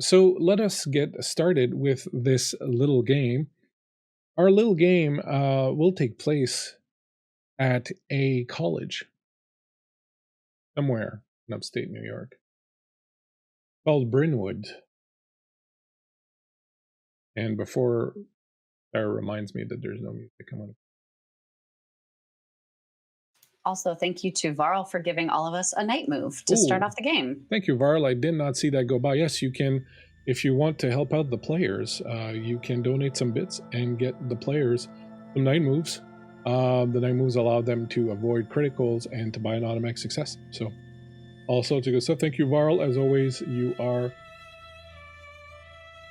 So let us get started with this little game. Our little game will take place at a college somewhere in upstate New York called Brynwood. And before Sarah reminds me that there's no music, I'm going Also, thank you to Varl for giving all of us a night move to start Ooh. off the game. Thank you, Varl. I did not see that go by. Yes, you can, if you want to help out the players, you can donate some bits and get the players some night moves. The night moves allow them to avoid criticals and to buy an automatic success. So, all sorts of good stuff. Thank you, Varl. As always, you are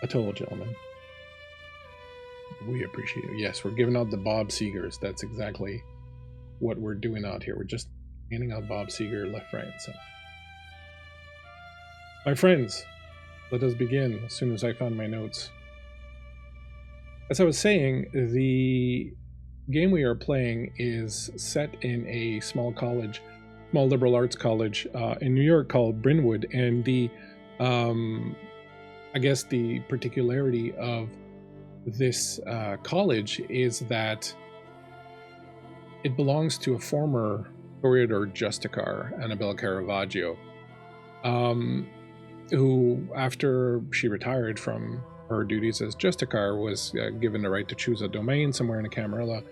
a total gentleman. We appreciate it. Yes, we're giving out the Bob Seegers. That's exactly what we're doing out here. We're just handing out Bob Seeger left, right, and center. My friends, let us begin as soon as I found my notes. As I was saying, the game we are playing is set in a small liberal arts college in New York called Brynwood, and the I guess the particularity of this college is that it belongs to a former Toreador Justicar, Annabelle Caravaggio, who, after she retired from her duties as Justicar, was given the right to choose a domain somewhere in the Camarilla,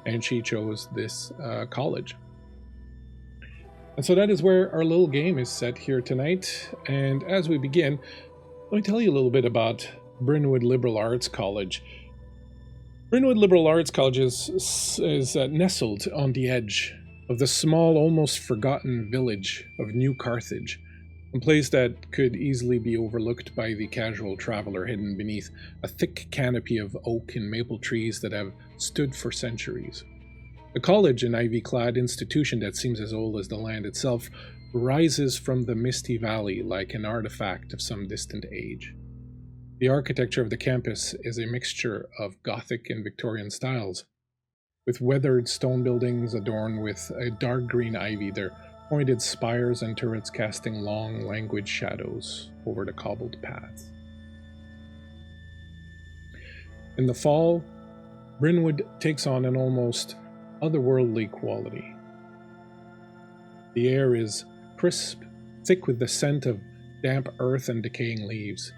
and she chose this college. And so that is where our little game is set here tonight. And as we begin, let me tell you a little bit about Brynwood Liberal Arts College. Brynwood Liberal Arts College is nestled on the edge of the small, almost forgotten village of New Carthage, a place that could easily be overlooked by the casual traveler hidden beneath a thick canopy of oak and maple trees that have stood for centuries. The college, an ivy-clad institution that seems as old as the land itself, rises from the misty valley like an artifact of some distant age. The architecture of the campus is a mixture of Gothic and Victorian styles, with weathered stone buildings adorned with a dark green ivy, their pointed spires and turrets casting long, languid shadows over the cobbled paths. In the fall, Brynwood takes on an almost otherworldly quality. The air is crisp, thick with the scent of damp earth and decaying leaves.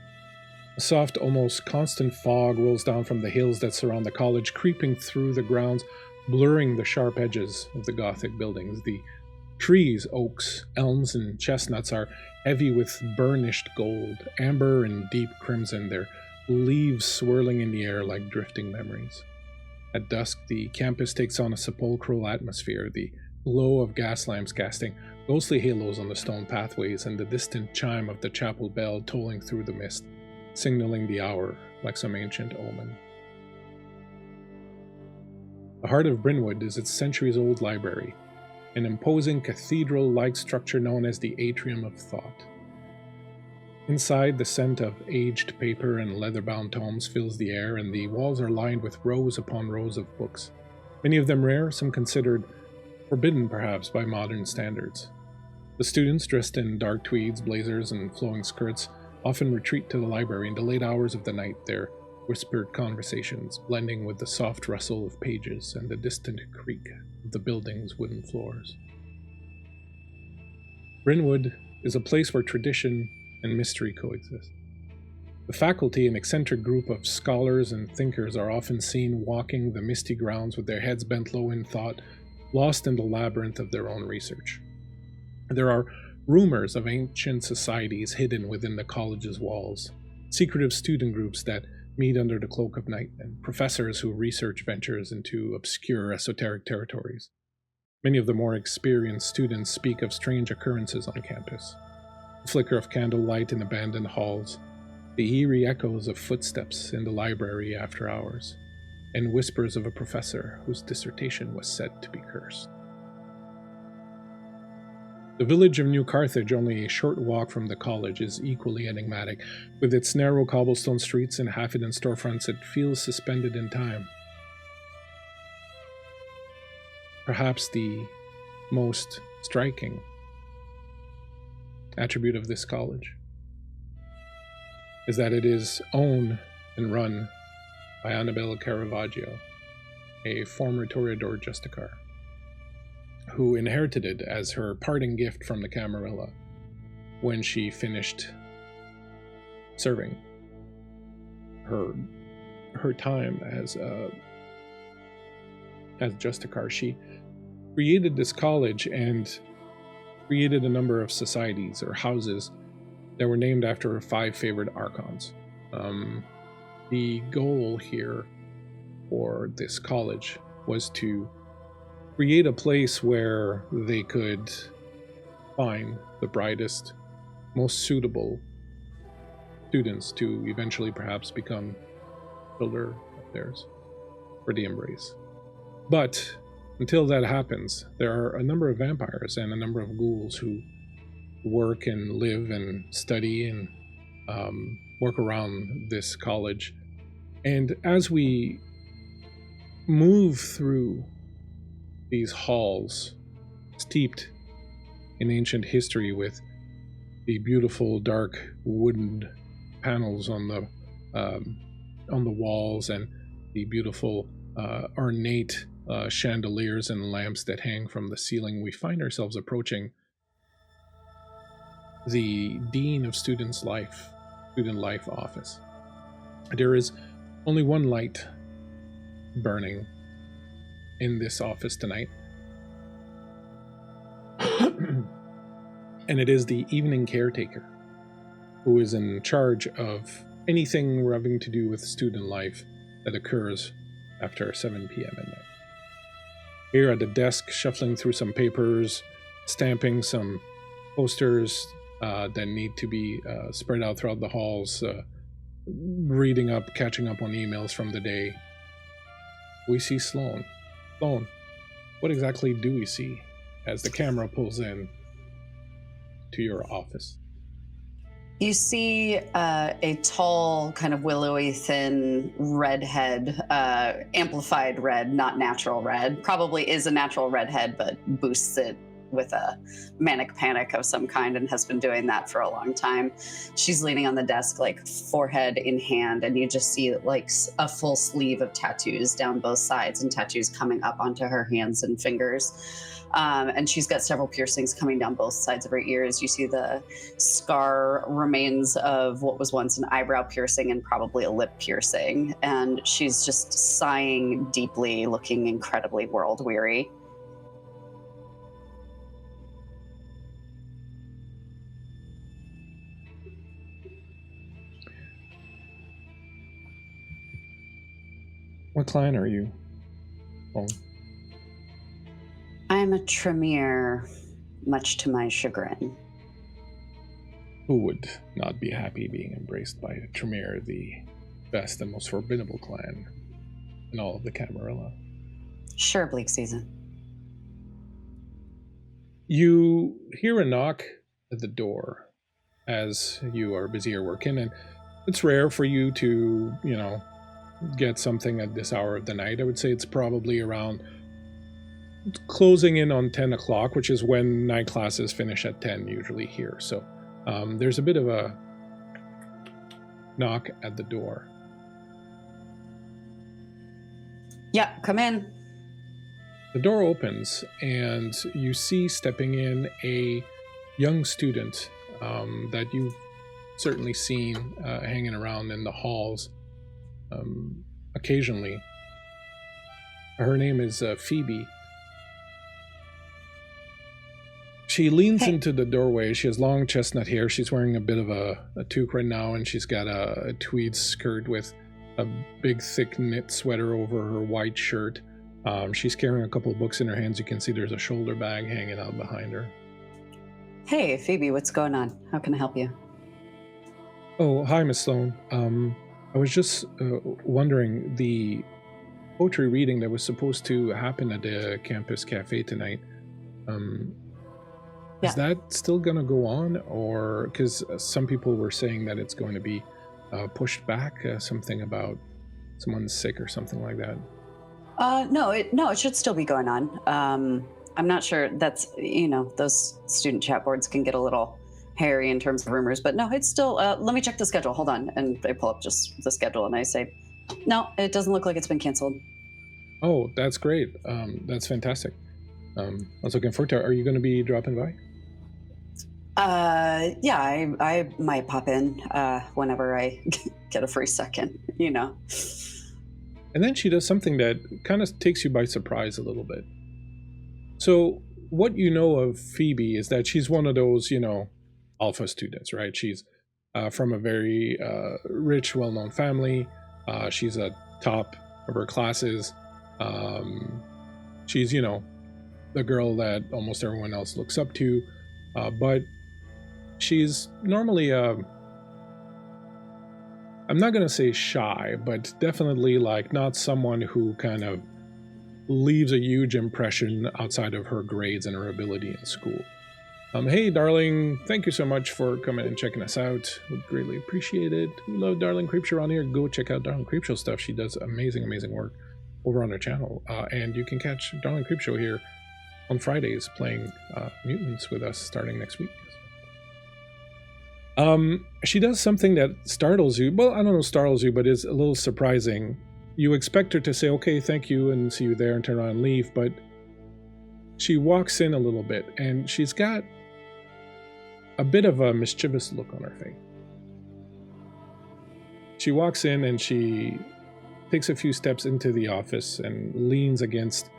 A soft, almost constant fog rolls down from the hills that surround the college, creeping through the grounds, blurring the sharp edges of the Gothic buildings. The trees, oaks, elms, and chestnuts are heavy with burnished gold, amber and deep crimson, their leaves swirling in the air like drifting memories. At dusk, the campus takes on a sepulchral atmosphere, the glow of gas lamps casting ghostly halos on the stone pathways and the distant chime of the chapel bell tolling through the mist, signaling the hour like some ancient omen. The heart of Brynwood is its centuries-old library, an imposing cathedral-like structure known as the Atrium of Thought. Inside, the scent of aged paper and leather-bound tomes fills the air, and the walls are lined with rows upon rows of books, many of them rare, some considered forbidden perhaps by modern standards. The students, dressed in dark tweeds, blazers, and flowing skirts, often retreat to the library in the late hours of the night, their whispered conversations blending with the soft rustle of pages and the distant creak of the building's wooden floors. Brynwood is a place where tradition and mystery coexist. The faculty, an eccentric group of scholars and thinkers, are often seen walking the misty grounds with their heads bent low in thought, lost in the labyrinth of their own research. There are rumors of ancient societies hidden within the college's walls, secretive student groups that meet under the cloak of night, and professors who research ventures into obscure esoteric territories. Many of the more experienced students speak of strange occurrences on campus. The flicker of candlelight in abandoned halls, the eerie echoes of footsteps in the library after hours, and whispers of a professor whose dissertation was said to be cursed. The village of New Carthage, only a short walk from the college, is equally enigmatic. With its narrow cobblestone streets and half-hidden storefronts, it feels suspended in time. Perhaps the most striking attribute of this college is that it is owned and run by Annabella Caravaggio, a former Toreador Justicar, who inherited it as her parting gift from the Camarilla when she finished serving her time as Justicar. She created this college and created a number of societies or houses that were named after her 5 favorite archons. The goal here for this college was to create a place where they could find the brightest, most suitable students to eventually perhaps become children of theirs for the embrace. But until that happens, there are a number of vampires and a number of ghouls who work and live and study and work around this college. And as we move through these halls steeped in ancient history with the beautiful dark wooden panels on the walls and the beautiful ornate chandeliers and lamps that hang from the ceiling, we find ourselves approaching the Dean of Student Life office. There is only one light burning in this office tonight, and it is the evening caretaker, who is in charge of anything having to do with student life that occurs after 7 p.m. at night. Here at the desk, shuffling through some papers, stamping some posters that need to be spread out throughout the halls, reading up, catching up on emails from the day, we see Sloan. Sloan, what exactly do we see as the camera pulls in to your office? You see a tall, kind of willowy, thin redhead, amplified red, not natural red. Probably is a natural redhead, but boosts it with a manic panic of some kind and has been doing that for a long time. She's leaning on the desk, like forehead in hand, and you just see like a full sleeve of tattoos down both sides and tattoos coming up onto her hands and fingers. And she's got several piercings coming down both sides of her ears. You see the scar remains of what was once an eyebrow piercing and probably a lip piercing. And she's just sighing deeply, looking incredibly world weary. What clan are you? Oh. I am a Tremere, much to my chagrin. Who would not be happy being embraced by Tremere, the best and most formidable clan in all of the Camarilla? Sure, Bleakseason. You hear a knock at the door as you are busy at working, and it's rare for you to, get something at this hour of the night. I would say it's probably around closing in on 10 o'clock, which is when night classes finish at 10 usually here. So there's a bit of a knock at the door. Yeah, come in. The door opens and you see stepping in a young student that you've certainly seen hanging around in the halls occasionally. Her name is Phoebe. She leans into the doorway. She has long chestnut hair. She's wearing a bit of a toque right now, and she's got a tweed skirt with a big, thick knit sweater over her white shirt. She's carrying a couple of books in her hands. You can see there's a shoulder bag hanging out behind her. Hey, Phoebe, what's going on? How can I help you? Oh, hi, Miss Sloan. I was just wondering, the poetry reading that was supposed to happen at the campus cafe tonight, is that still going to go on? Or, because some people were saying that it's going to be pushed back, something about someone's sick or something like that. No, it should still be going on. I'm not sure. That's, those student chat boards can get a little hairy in terms of rumors, but no, it's still, let me check the schedule. Hold on. And I pull up just the schedule and I say, no, it doesn't look like it's been canceled. Oh, that's great. That's fantastic. I was looking forward to it. Are you going to be dropping by? Yeah, I might pop in whenever I get a free second, you know. And then she does something that kind of takes you by surprise a little bit. So what you know of Phoebe is that she's one of those, you know, alpha students, right? She's from a very rich, well-known family. She's a top of her classes. She's, you know, the girl that almost everyone else looks up to. But she's normally, I'm not going to say shy, but definitely like not someone who kind of leaves a huge impression outside of her grades and her ability in school. Hey, darling, thank you so much for coming and checking us out. We greatly appreciate it. We love Darling Creepshow on here. Go check out Darling Creepshow stuff. She does amazing, amazing work over on her channel. And you can catch Darling Creepshow here on Fridays playing Mutants with us starting next week. She does something that startles you. Well, I don't know, startles you, but is a little surprising. You expect her to say, okay, thank you, and see you there and turn around and leave, but she walks in a little bit, and she's got a bit of a mischievous look on her face. She walks in and she takes a few steps into the office and leans against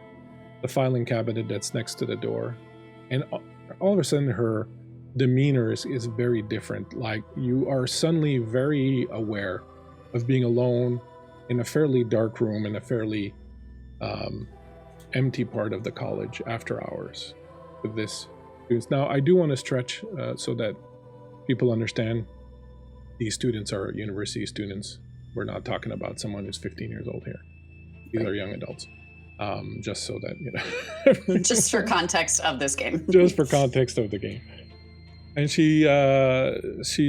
the filing cabinet that's next to the door. And all of a sudden her demeanor is very different. Like, you are suddenly very aware of being alone in a fairly dark room in a fairly empty part of the college after hours with this students. Now, I do want to stretch so that people understand these students are university students. We're not talking about someone who's 15 years old here. These are young adults. Just so that, you know. Just for context of this game. Just for context of the game. And she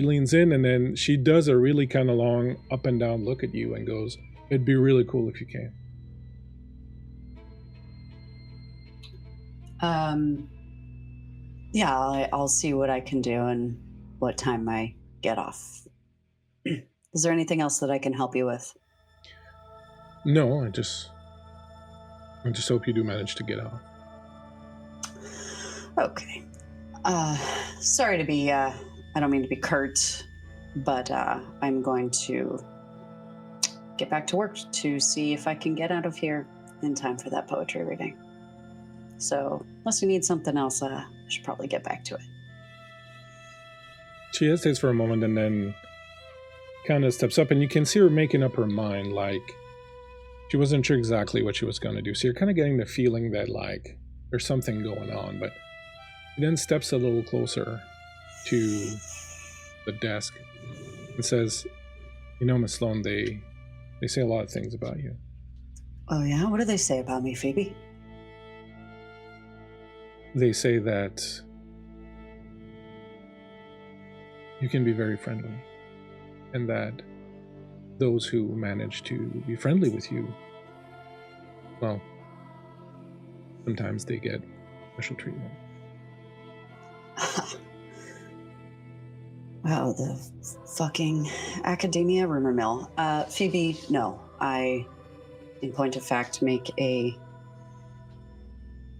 leans in, and then she does a really kind of long up and down look at you and goes, "It'd be really cool if you came." Yeah, I'll see what I can do and what time I get off. Is there anything else that I can help you with? No, I just hope you do manage to get off. Okay. Sorry to be, I don't mean to be curt, but I'm going to get back to work to see if I can get out of here in time for that poetry reading. So, unless you need something else, I should probably get back to it. She hesitates for a moment and then kind of steps up, and you can see her making up her mind, like she wasn't sure exactly what she was going to do. So you're kind of getting the feeling that, like, there's something going on, but she then steps a little closer to the desk and says, "You know, Miss Sloan, they say a lot of things about you." Oh, yeah? What do they say about me, Phoebe? They say that you can be very friendly, and that those who manage to be friendly with you, well, sometimes they get special treatment. Wow, the fucking academia rumor mill. Phoebe, no. I, in point of fact, make a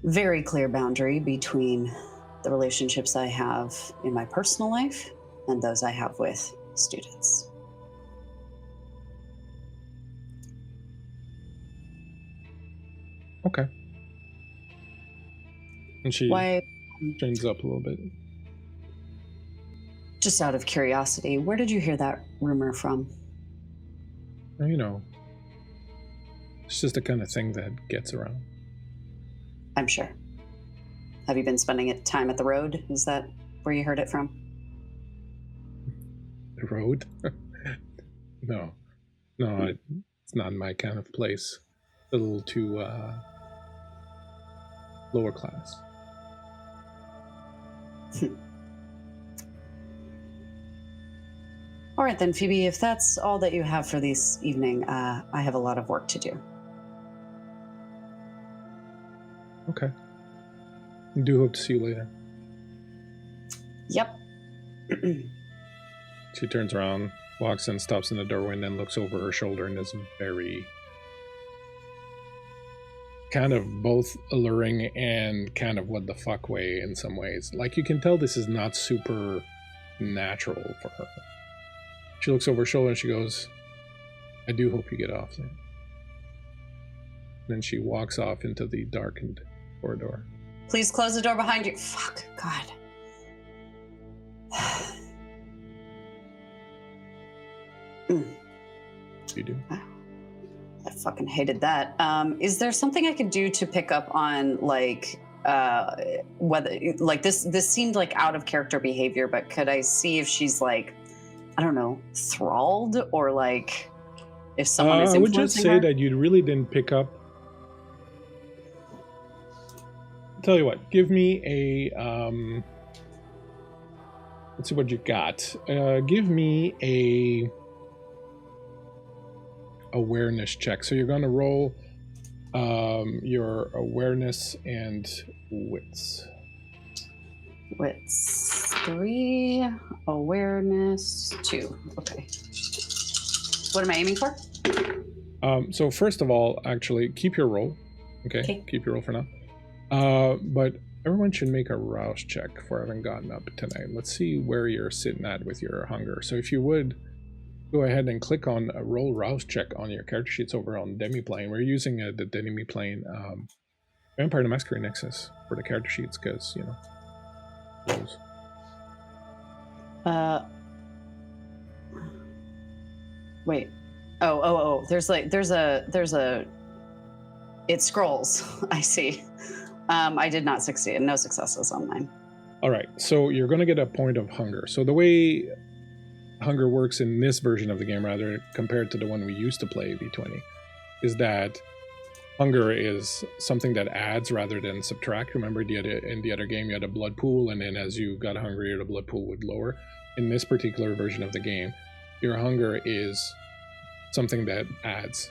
very clear boundary between the relationships I have in my personal life and those I have with students. Okay. And she Why? turns up a little bit. Just out of curiosity, where did you hear that rumor from? You know, it's just the kind of thing that gets around. I'm sure. Have you been spending time at the road? Is that where you heard it from? The road? No, it's not my kind of place. A little too lower class. All right then, Phoebe, if that's all that you have for this evening, I have a lot of work to do. Okay. I do hope to see you later. Yep. She turns around, walks in, stops in the doorway, and then looks over her shoulder in this very kind of both alluring and kind of what the fuck way in some ways. Like, you can tell this is not super natural for her. She looks over her shoulder and she goes, I do hope you get off then. Then she walks off into the darkened corridor. Please close the door behind you. Fuck, God. You do? I fucking hated that. Is there something I could do to pick up on, like, whether, like, this seemed like out of character behavior, but could I see if she's, like, I don't know, thralled, or, like, if someone is influencing her? I would just say that you really didn't pick up. Tell you what, give me a, let's see what you got. Give me a awareness check. So you're going to roll your awareness and wits. Wits 3, awareness 2. Okay. What am I aiming for? So first of all, actually, keep your roll. Okay. Keep your roll for now. But everyone should make a rouse check for having gotten up tonight. Let's see where you're sitting at with your hunger. So if you would go ahead and click on a roll rouse check on your character sheets over on Demiplane. We're using the Demiplane Vampire the Masquerade Nexus for the character sheets because, you know, those. Wait. Oh. There's a. It scrolls. I see. I did not succeed. No successes on mine. All right. So you're going to get a point of hunger. So the way hunger works in this version of the game, rather compared to the one we used to play, V20, is that hunger is something that adds rather than subtract. Remember, in the other game, you had a blood pool, and then as you got hungrier, the blood pool would lower. In this particular version of the game, your hunger is something that adds.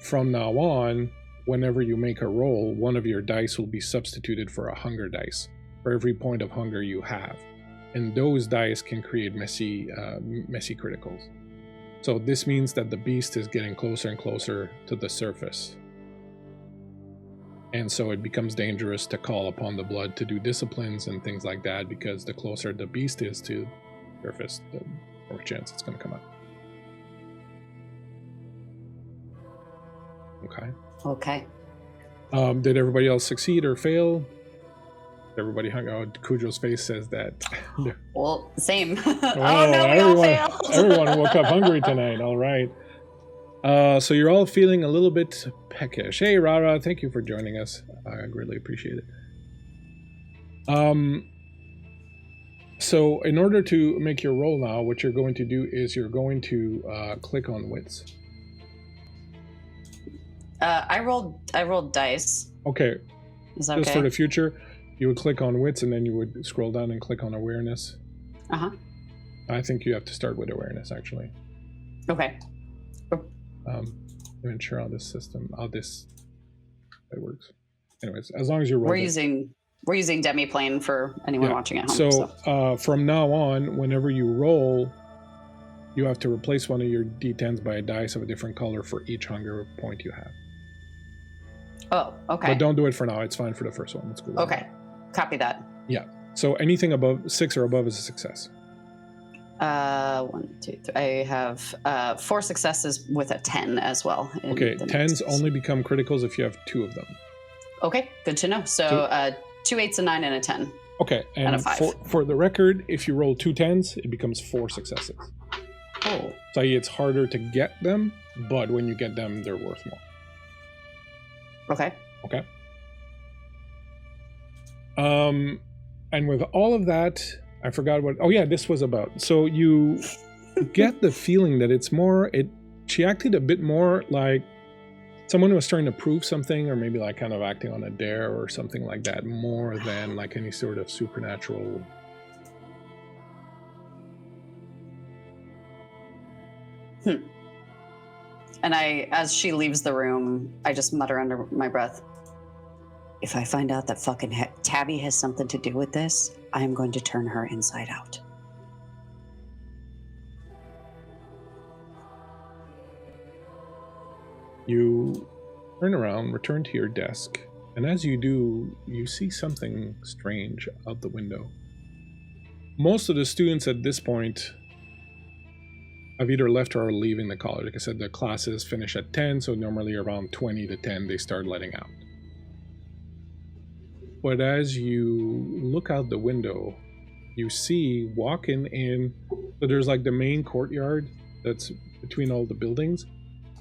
From now on, whenever you make a roll, one of your dice will be substituted for a hunger dice for every point of hunger you have. And those dice can create messy criticals. So this means that the beast is getting closer and closer to the surface. And so it becomes dangerous to call upon the blood to do disciplines and things like that, because the closer the beast is to the surface, the more chance it's going to come out. Okay. Did everybody else succeed or fail? Everybody hung out. Cujo's face says that. Well, same. Oh no, we all failed. Everyone woke up hungry tonight. All right. So you're all feeling a little bit peckish. Hey, Rara, thank you for joining us. I greatly appreciate it. So in order to make your roll now, what you're going to do is you're going to click on wits. I rolled dice. Okay. Is that Just okay? for the future, you would click on wits and then you would scroll down and click on awareness. Uh-huh. I think you have to start with awareness, actually. Okay. I'm not sure how this it works. Anyways, as long as you're rolling. We're using Demiplane for anyone watching at home. So from now on, whenever you roll, you have to replace one of your D10s by a dice of a different color for each hunger point you have. Oh, okay. But don't do it for now. It's fine for the first one. Let's go. Okay. Copy that. Yeah. So anything above 6 or above is a success. 1, 2, 3. I have 4 successes with a 10 as well. Okay. 10s only become criticals if you have 2 of them. Okay. Good to know. So 2 8s, a 9, and a 10. Okay. And a 5. For the record, if you roll 2 10s, it becomes 4 successes. Oh. So it's harder to get them, but when you get them, they're worth more. Okay. And with all of that, I forgot what. Oh yeah, this was about. So you get the feeling that it's more. She acted a bit more like someone who was trying to prove something, or maybe like kind of acting on a dare or something like that, more than like any sort of supernatural. And as she leaves the room, I just mutter under my breath, if I find out that fucking Tabby has something to do with this, I am going to turn her inside out. You turn around, return to your desk, and as you do, you see something strange out the window. Most of the students at this point have either left or are leaving the college. Like I said, the classes finish at 10, so normally around 20 to 10 they start letting out. But as you look out the window, you see walking in, so there's like the main courtyard that's between all the buildings,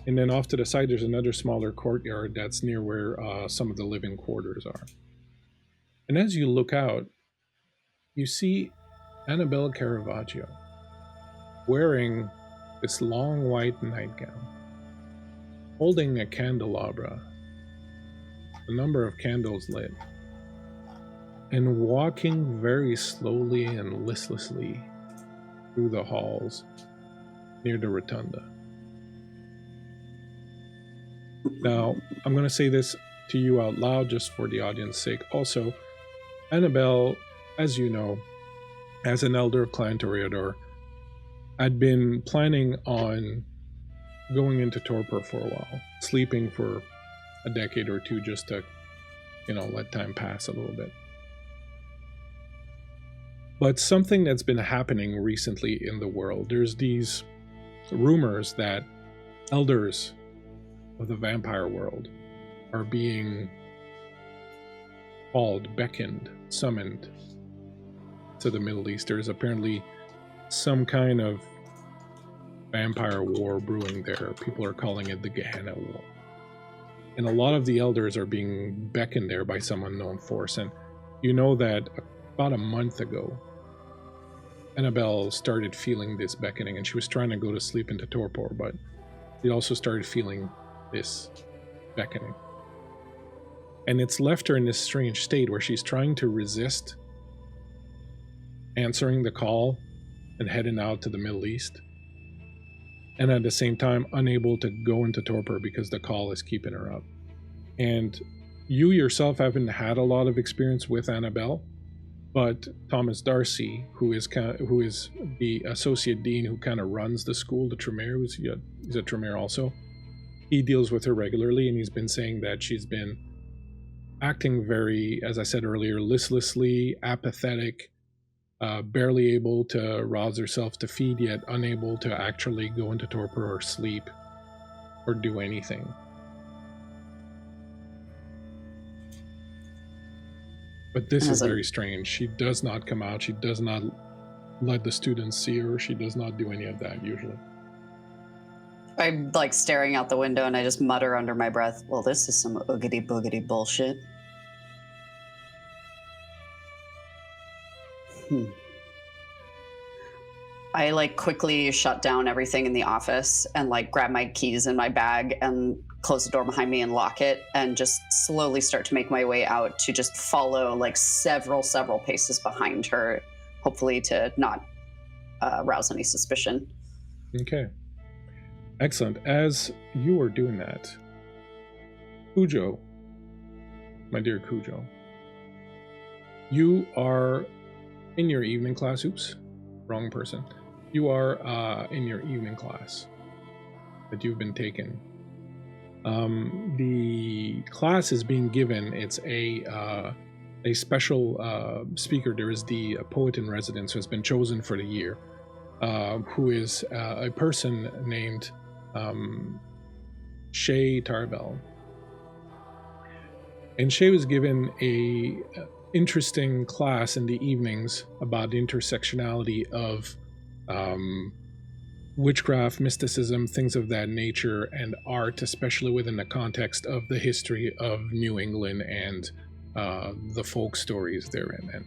and then off to the side there's another smaller courtyard that's near where some of the living quarters are. And as you look out, you see Annabelle Caravaggio wearing this long white nightgown, holding a candelabra, a number of candles lit, and walking very slowly and listlessly through the halls near the rotunda. Now, I'm going to say this to you out loud just for the audience's sake. Also, Annabelle, as you know, as an elder of Clan Toreador, I'd been planning on going into torpor for a while, sleeping for a decade or two just to, let time pass a little bit. But something that's been happening recently in the world, there's these rumors that elders of the vampire world are being called, beckoned, summoned to the Middle East. There's apparently some kind of vampire war brewing there. People are calling it the Gehenna War. And a lot of the elders are being beckoned there by some unknown force. And you know that about a month ago, Annabelle started feeling this beckoning, and she was trying to go to sleep into torpor, but she also started feeling this beckoning. And it's left her in this strange state where she's trying to resist answering the call and heading out to the Middle East, and at the same time unable to go into torpor because the call is keeping her up. And you yourself haven't had a lot of experience with Annabelle, but Thomas Darcy, who is the associate dean who kind of runs the school, the Tremere, he's a Tremere also, he deals with her regularly, and he's been saying that she's been acting very, as I said earlier, listlessly, apathetic, barely able to rouse herself to feed, yet unable to actually go into torpor or sleep or do anything. But this is very strange. She does not come out. She does not let the students see her. She does not do any of that usually. I'm like staring out the window and I just mutter under my breath, well, this is some oogity boogity bullshit. I like quickly shut down everything in the office and like grab my keys in my bag and close the door behind me and lock it, and just slowly start to make my way out to just follow like several paces behind her, hopefully to not rouse any suspicion. Okay. Excellent. As you are doing that, Cujo, my dear Cujo, you are in your evening class. Oops, wrong person. You are in your evening class that you've been taking. The class is being given, it's a special speaker. There is the poet in residence who has been chosen for the year, who is a person named Shay Tarbell. And Shay was given a interesting class in the evenings about the intersectionality of witchcraft, mysticism, things of that nature, and art, especially within the context of the history of New England and the folk stories therein. And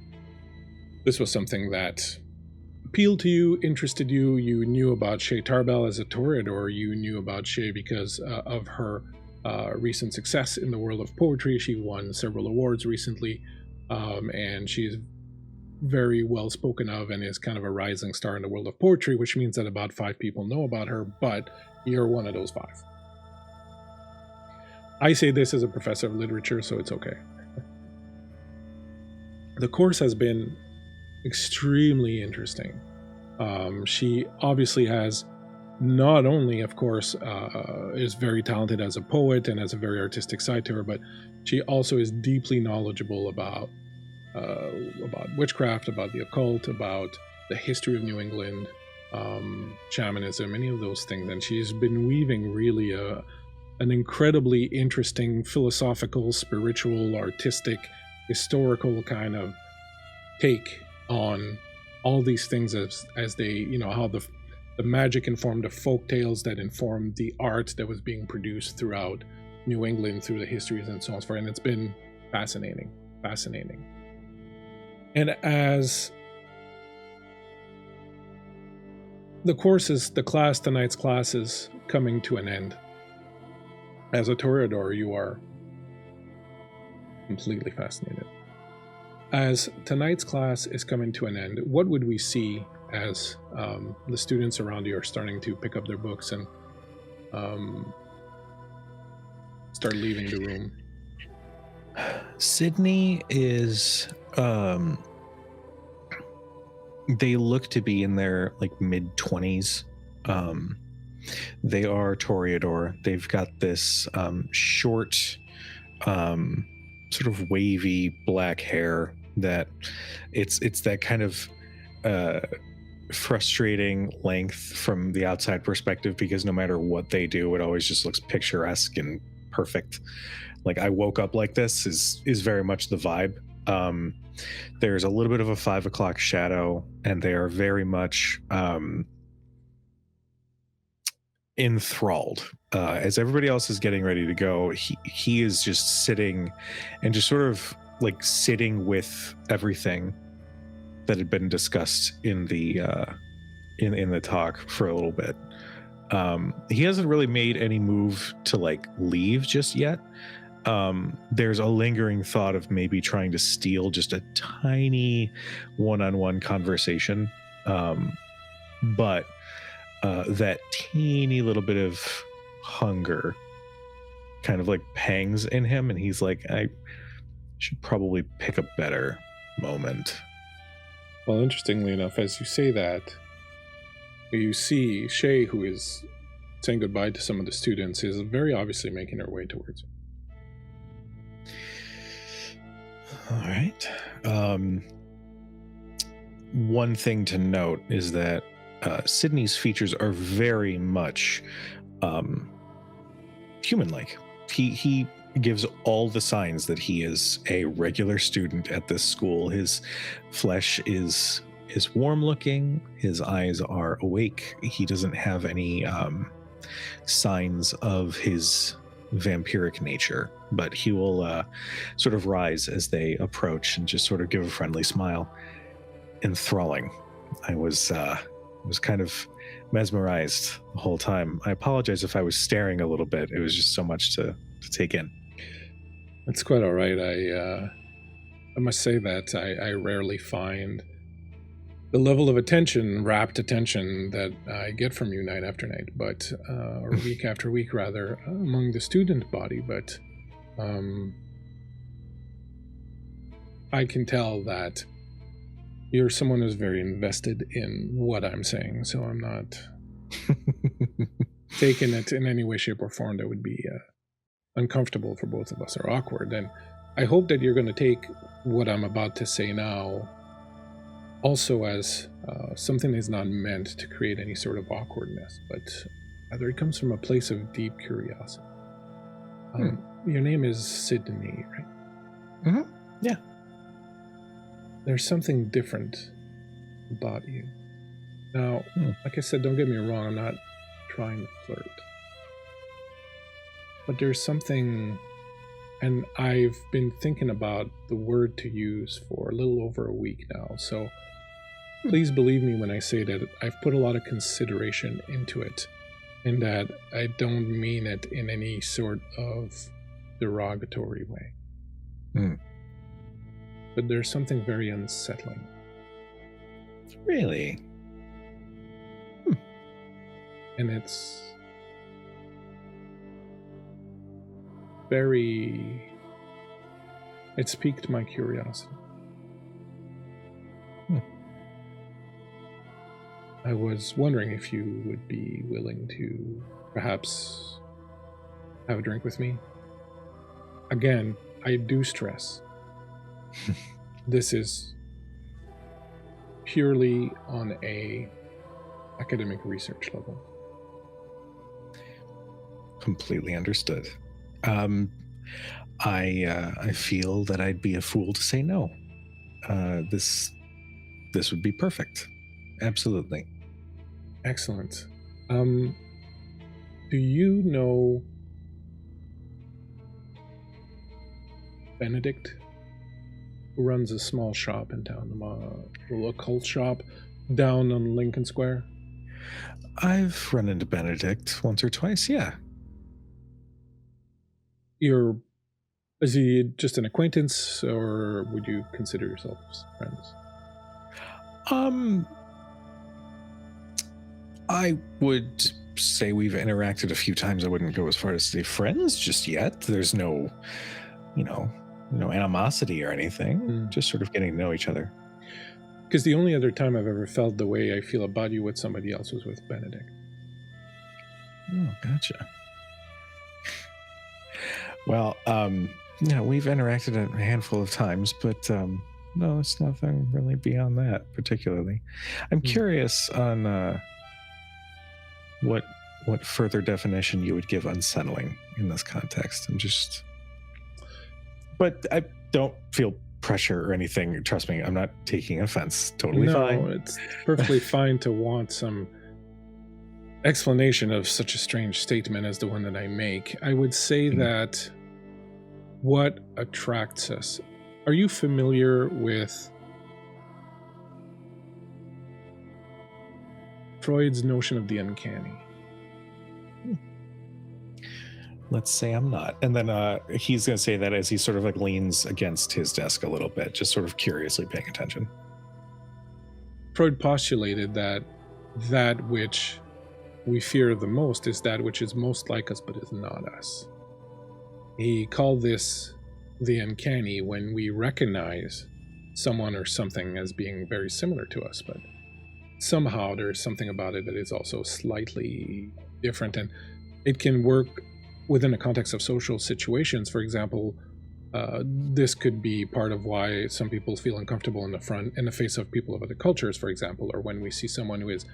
this was something that appealed to you, interested you. You knew about Shay Tarbell as a Toreador. You knew about Shay because of her recent success in the world of poetry. She won several awards recently, and she's very well spoken of and is kind of a rising star in the world of poetry, which means that about 5 people know about her, but you're one of those 5. I say this as a professor of literature, so it's okay. The course has been extremely interesting. She obviously has not only, of course, is very talented as a poet and has a very artistic side to her, but she also is deeply knowledgeable about witchcraft, about the occult, about the history of New England, shamanism, any of those things. And she's been weaving really an incredibly interesting philosophical, spiritual, artistic, historical kind of take on all these things as they, you know, how the magic informed the folk tales that informed the art that was being produced throughout New England through the histories and so on and so forth. And it's been fascinating. And as tonight's class is coming to an end, as a Toreador, you are completely fascinated. As tonight's class is coming to an end, what would we see as the students around you are starting to pick up their books and start leaving the room? Sydney is they look to be in their like mid-20s. They are Toreador. They've got this short sort of wavy black hair that it's that kind of frustrating length from the outside perspective, because no matter what they do, it always just looks picturesque and perfect. Like, I woke up like this is very much the vibe. There's a little bit of a 5 o'clock shadow, and they are very much enthralled. As everybody else is getting ready to go, he is just sitting and just sort of like sitting with everything that had been discussed in the in the talk for a little bit. He hasn't really made any move to like leave just yet. There's a lingering thought of maybe trying to steal just a tiny one-on-one conversation, but that teeny little bit of hunger kind of like pangs in him, and he's like, I should probably pick a better moment. Well, interestingly enough, as you say that, you see Shay, who is saying goodbye to some of the students, is very obviously making her way towards you. All right. One thing to note is that Sydney's features are very much human-like. He gives all the signs that he is a regular student at this school. His flesh is warm-looking. His eyes are awake. He doesn't have any signs of his vampiric nature, but he will sort of rise as they approach and just sort of give a friendly smile. Enthralling. I was kind of mesmerized the whole time. I apologize if I was staring a little bit. It was just so much to take in. It's quite all right. I must say that I rarely find the level of attention, rapt attention, that I get from you night after night, but or week after week, rather, among the student body. But I can tell that you're someone who's very invested in what I'm saying, so I'm not taking it in any way, shape, or form that would be uncomfortable for both of us or awkward. And I hope that you're going to take what I'm about to say now also as something that is not meant to create any sort of awkwardness, but rather it comes from a place of deep curiosity. Your name is Sydney, right? Mm-hmm. Yeah. There's something different about you. Now, like I said, don't get me wrong, I'm not trying to flirt. But there's something, and I've been thinking about the word to use for a little over a week now, so please believe me when I say that I've put a lot of consideration into it, and that I don't mean it in any sort of derogatory way. But there's something very unsettling. Really? And it's piqued my curiosity. I was wondering if you would be willing to perhaps have a drink with me. Again, I do stress this is purely on a academic research level. Completely understood. I feel that I'd be a fool to say no. This would be perfect. Absolutely. Excellent. Do you know Benedict, who runs a small shop in town, a little occult shop down on Lincoln Square? I've run into Benedict once or twice, yeah. Is he just an acquaintance, or would you consider yourselves friends? I would say we've interacted a few times. I wouldn't go as far as to say friends just yet. There's no animosity or anything. Just sort of getting to know each other. Because the only other time I've ever felt the way I feel about you with somebody else was with Benedict. Oh, gotcha. Well, we've interacted a handful of times, but no, it's nothing really beyond that particularly. I'm curious on what further definition you would give unsettling in this context. But I don't feel pressure or anything. Trust me, I'm not taking offense. Totally fine. No, it's perfectly fine to want some explanation of such a strange statement as the one that I make. I would say that what attracts us. Are you familiar with Freud's notion of the uncanny? Let's say I'm not. And then he's going to say that as he sort of like leans against his desk a little bit, just sort of curiously paying attention. Freud postulated that which we fear the most is that which is most like us but is not us. He called this the uncanny when we recognize someone or something as being very similar to us, but somehow there's something about it that is also slightly different, and it can work within the context of social situations. For example, this could be part of why some people feel uncomfortable in the face of people of other cultures, for example, or when we see someone who is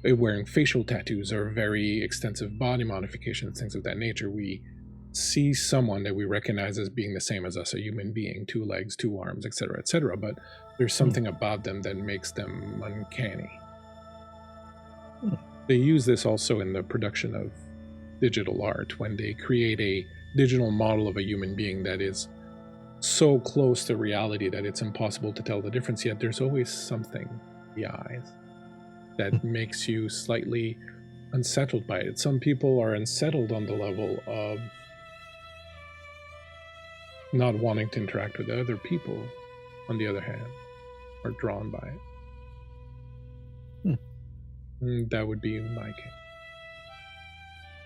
wearing facial tattoos or very extensive body modifications, things of that nature. We see someone that we recognize as being the same as us, a human being, 2 legs, 2 arms, etc., but there's something about them that makes them uncanny. They use this also in the production of digital art, when they create a digital model of a human being that is so close to reality that it's impossible to tell the difference, yet there's always something in the eyes that makes you slightly unsettled by it. Some people are unsettled on the level of not wanting to interact with other people, on the other hand, are drawn by it. That would be my case.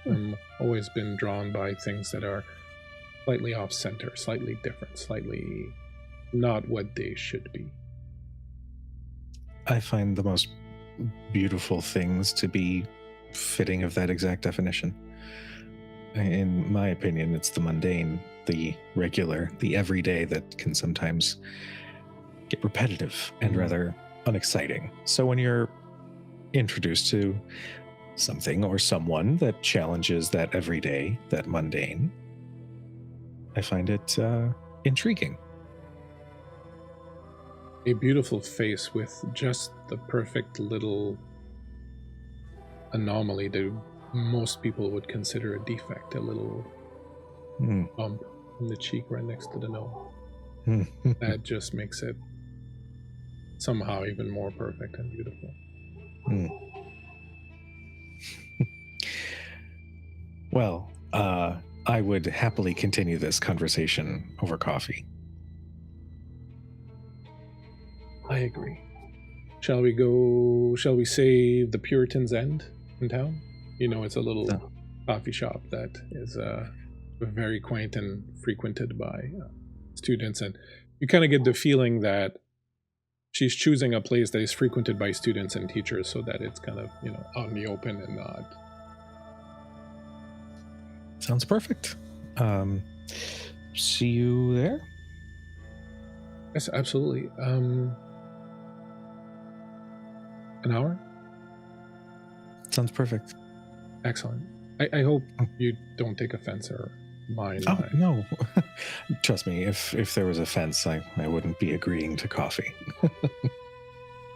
I've always been drawn by things that are slightly off-center, slightly different, slightly not what they should be. I find the most beautiful things to be fitting of that exact definition. In my opinion, it's the mundane, the regular, the everyday that can sometimes get repetitive and rather unexciting. So when you're introduced to something or someone that challenges that everyday, that mundane, I find it intriguing. A beautiful face with just the perfect little anomaly that most people would consider a defect, a little bump in the cheek right next to the nose. That just makes it somehow even more perfect and beautiful. Well, I would happily continue this conversation over coffee. I agree. Shall we say the Puritan's End in town? You know, it's a little coffee shop that is very quaint and frequented by students, and you kind of get the feeling that she's choosing a place that is frequented by students and teachers so that it's kind of, out in the open and not. Sounds perfect. See you there? Yes, absolutely. An hour? Sounds perfect. Excellent. I hope you don't take offense or mind. Oh, no. Trust me, if there was offense, I wouldn't be agreeing to coffee.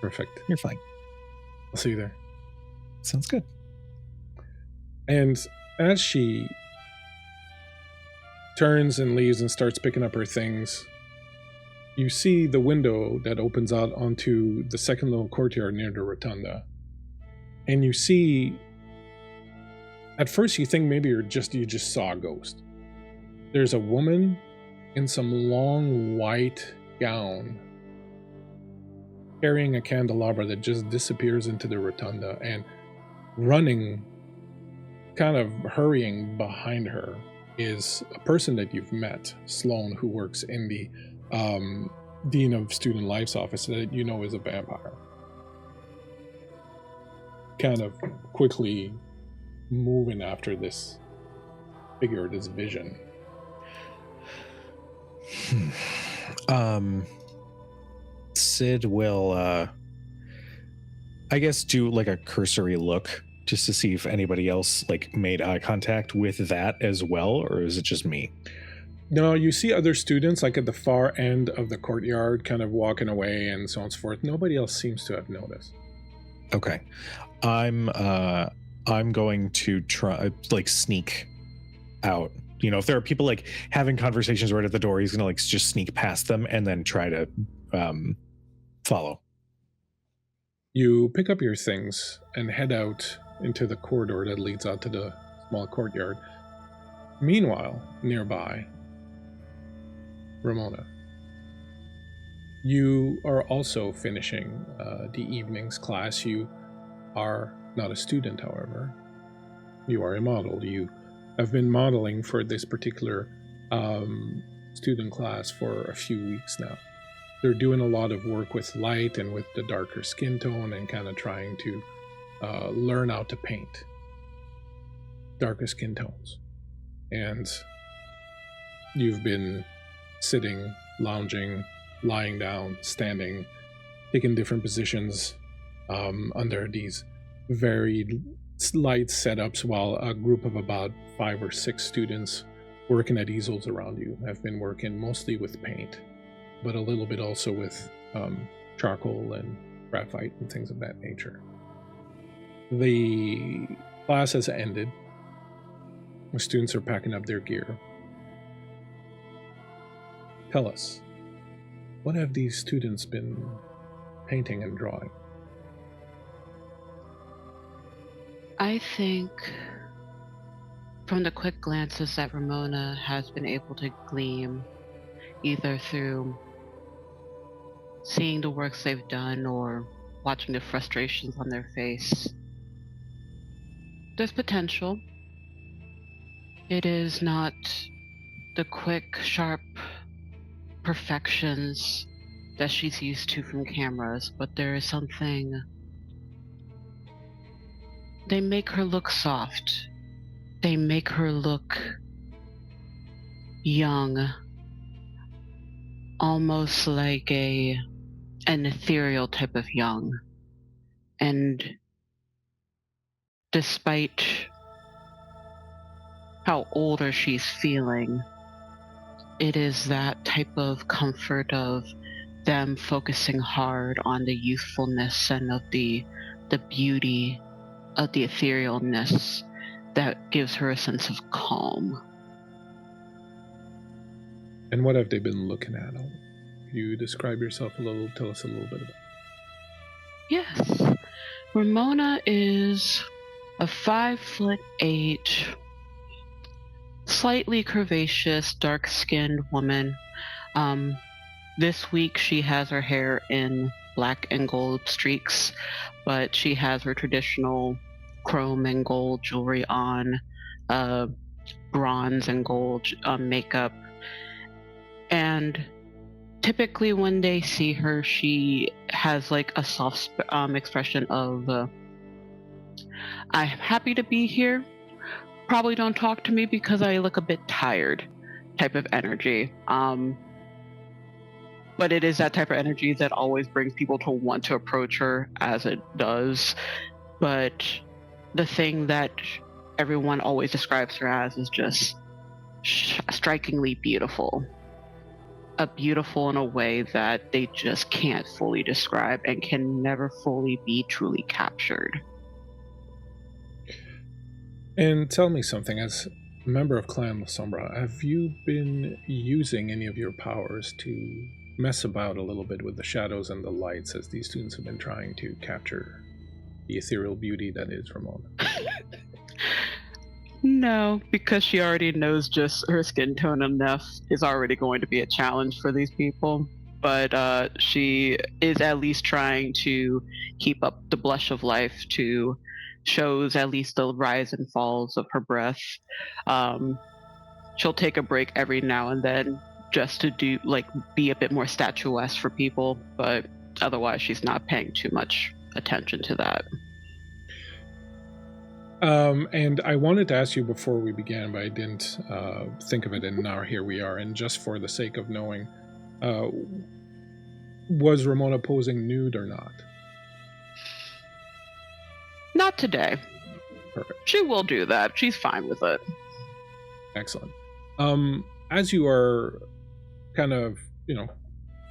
Perfect. You're fine. I'll see you there. Sounds good. And as she turns and leaves and starts picking up her things, you see the window that opens out onto the second little courtyard near the rotunda. And you see, at first you think maybe you just saw a ghost. There's a woman in some long white gown carrying a candelabra that just disappears into the rotunda, and running, kind of hurrying behind her, is a person that you've met, Sloan, who works in the Dean of Student Life's office that you know is a vampire. Kind of quickly moving after this figure, this vision. Sid will, I guess, do like a cursory look just to see if anybody else like made eye contact with that as well, or is it just me? No, you see other students like at the far end of the courtyard kind of walking away and so on and so forth. Nobody else seems to have noticed. Okay. I'm going to try like sneak out. If there are people like having conversations right at the door, he's gonna like just sneak past them and then try to follow. You pick up your things and head out into the corridor that leads out to the small courtyard. Meanwhile, nearby, Ramona, you are also finishing the evening's class. You are not a student, however. You are a model. You have been modeling for this particular student class for a few weeks now. They're doing a lot of work with light and with the darker skin tone and kind of trying to learn how to paint darker skin tones. And you've been sitting, lounging, lying down, standing, taking different positions under these very light setups, while a group of about 5 or 6 students working at easels around you have been working mostly with paint, but a little bit also with charcoal and graphite and things of that nature. The class has ended. The students are packing up their gear. Tell us, what have these students been painting and drawing? I think from the quick glances that Ramona has been able to glean, either through seeing the works they've done or watching the frustrations on their face, there's potential. It is not the quick, sharp perfections that she's used to from cameras, but there is something. They make her look soft. They make her look young, almost like an ethereal type of young. And despite how older she's feeling, it is that type of comfort of them focusing hard on the youthfulness and of the beauty of the etherealness that gives her a sense of calm. And what have they been looking at? You describe yourself a little, tell us a little bit about it. Yes. Ramona is a 5'8", slightly curvaceous, dark-skinned woman. This week she has her hair in black and gold streaks, but she has her traditional chrome and gold jewelry on, bronze and gold makeup. And typically when they see her, she has like a soft expression of, I'm happy to be here. Probably don't talk to me because I look a bit tired type of energy. But it is that type of energy that always brings people to want to approach her, as it does. But the thing that everyone always describes her as is just strikingly beautiful. Beautiful in a way that they just can't fully describe and can never fully be truly captured. And tell me something, as a member of Clan La Sombra, have you been using any of your powers to mess about a little bit with the shadows and the lights as these students have been trying to capture the ethereal beauty that is Ramona? No, because she already knows just her skin tone enough is already going to be a challenge for these people. But she is at least trying to keep up the blush of life to shows at least the rise and falls of her breath. She'll take a break every now and then just to do be a bit more statuesque for people, but otherwise she's not paying too much attention to that. And I wanted to ask you before we began, but I didn't think of it, and now here we are. And just for the sake of knowing, was Ramona posing nude or not? Not today. Perfect. She will do that. She's fine with it. Excellent. As you are kind of,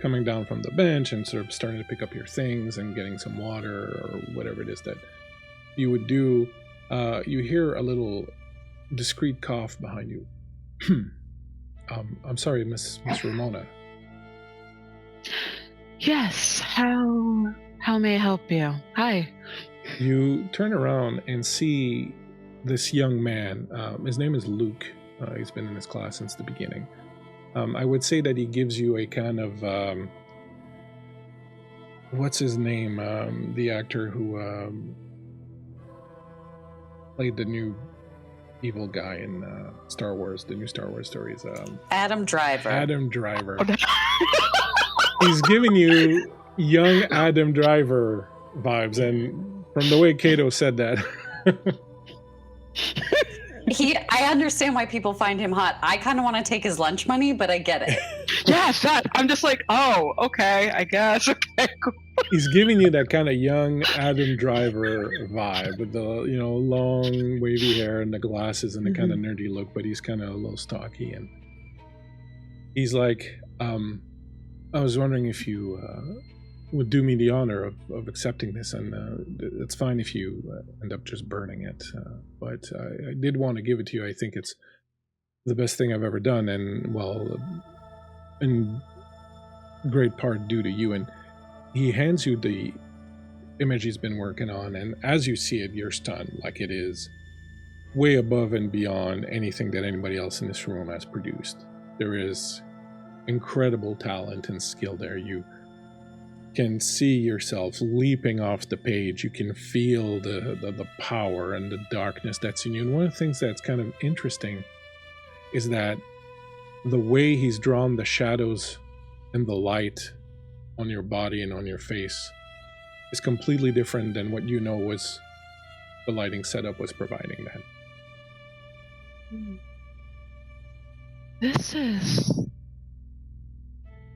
coming down from the bench and sort of starting to pick up your things and getting some water or whatever it is that you would do, you hear a little discreet cough behind you. I'm sorry, Miss Ramona. Yes, how may I help you? Hi. You turn around and see this young man. His name is Luke. He's been in this class since the beginning. I would say that he gives you a kind of... what's his name? The actor who played the new evil guy in Star Wars, the new Star Wars stories. Adam Driver. Adam Driver. He's giving you young Adam Driver vibes, and from the way Kato said that... I understand why people find him hot. I kind of want to take his lunch money, but I get it. Yes, I'm just like, oh, okay, I guess. Okay, cool. He's giving you that kind of young Adam Driver vibe with the, long wavy hair and the glasses and the kind of nerdy look, but he's kind of a little stocky. And he's like, I was wondering if you would do me the honor of accepting this, and it's fine if you end up just burning it. But I did want to give it to you. I think it's the best thing I've ever done, and, well, in great part due to you. And he hands you the image he's been working on, and as you see it, you're stunned. Like, it is way above and beyond anything that anybody else in this room has produced. There is incredible talent and skill there. You can see yourself leaping off the page. You can feel the power and the darkness that's in you. And one of the things that's kind of interesting is that the way he's drawn the shadows and the light on your body and on your face is completely different than what was the lighting setup was providing then. This is...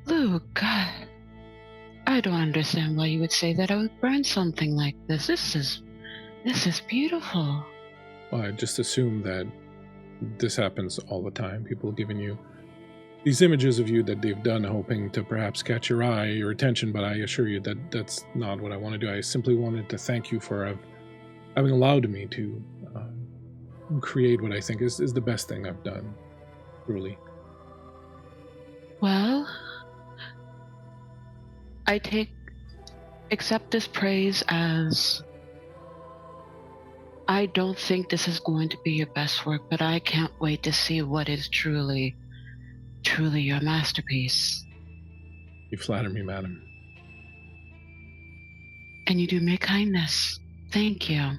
Luke, I don't understand why you would say that I would burn something like this. This is beautiful. Well, I just assume that this happens all the time. People giving you these images of you that they've done hoping to perhaps catch your eye, your attention, but I assure you that that's not what I want to do. I simply wanted to thank you for having allowed me to create what I think is the best thing I've done, truly. Well, I accept this praise as I don't think this is going to be your best work, but I can't wait to see what is truly your masterpiece. You flatter me, madam. And you do me a kindness. Thank you.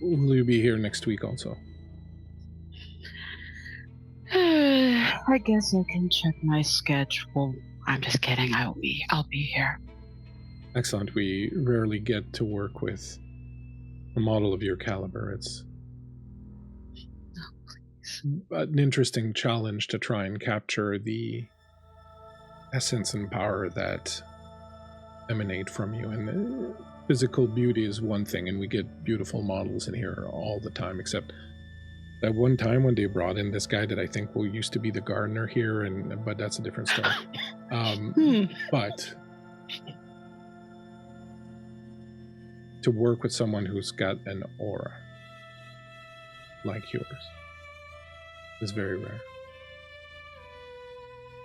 Will you be here next week also? I guess I can check my schedule. I'm just kidding. I'll be here. Excellent. We rarely get to work with a model of your caliber. It's an interesting challenge to try and capture the essence and power that emanate from you. And physical beauty is one thing, and we get beautiful models in here all the time, except that one time when they brought in this guy that I think used to be the gardener here, but that's a different story. But to work with someone who's got an aura like yours is very rare.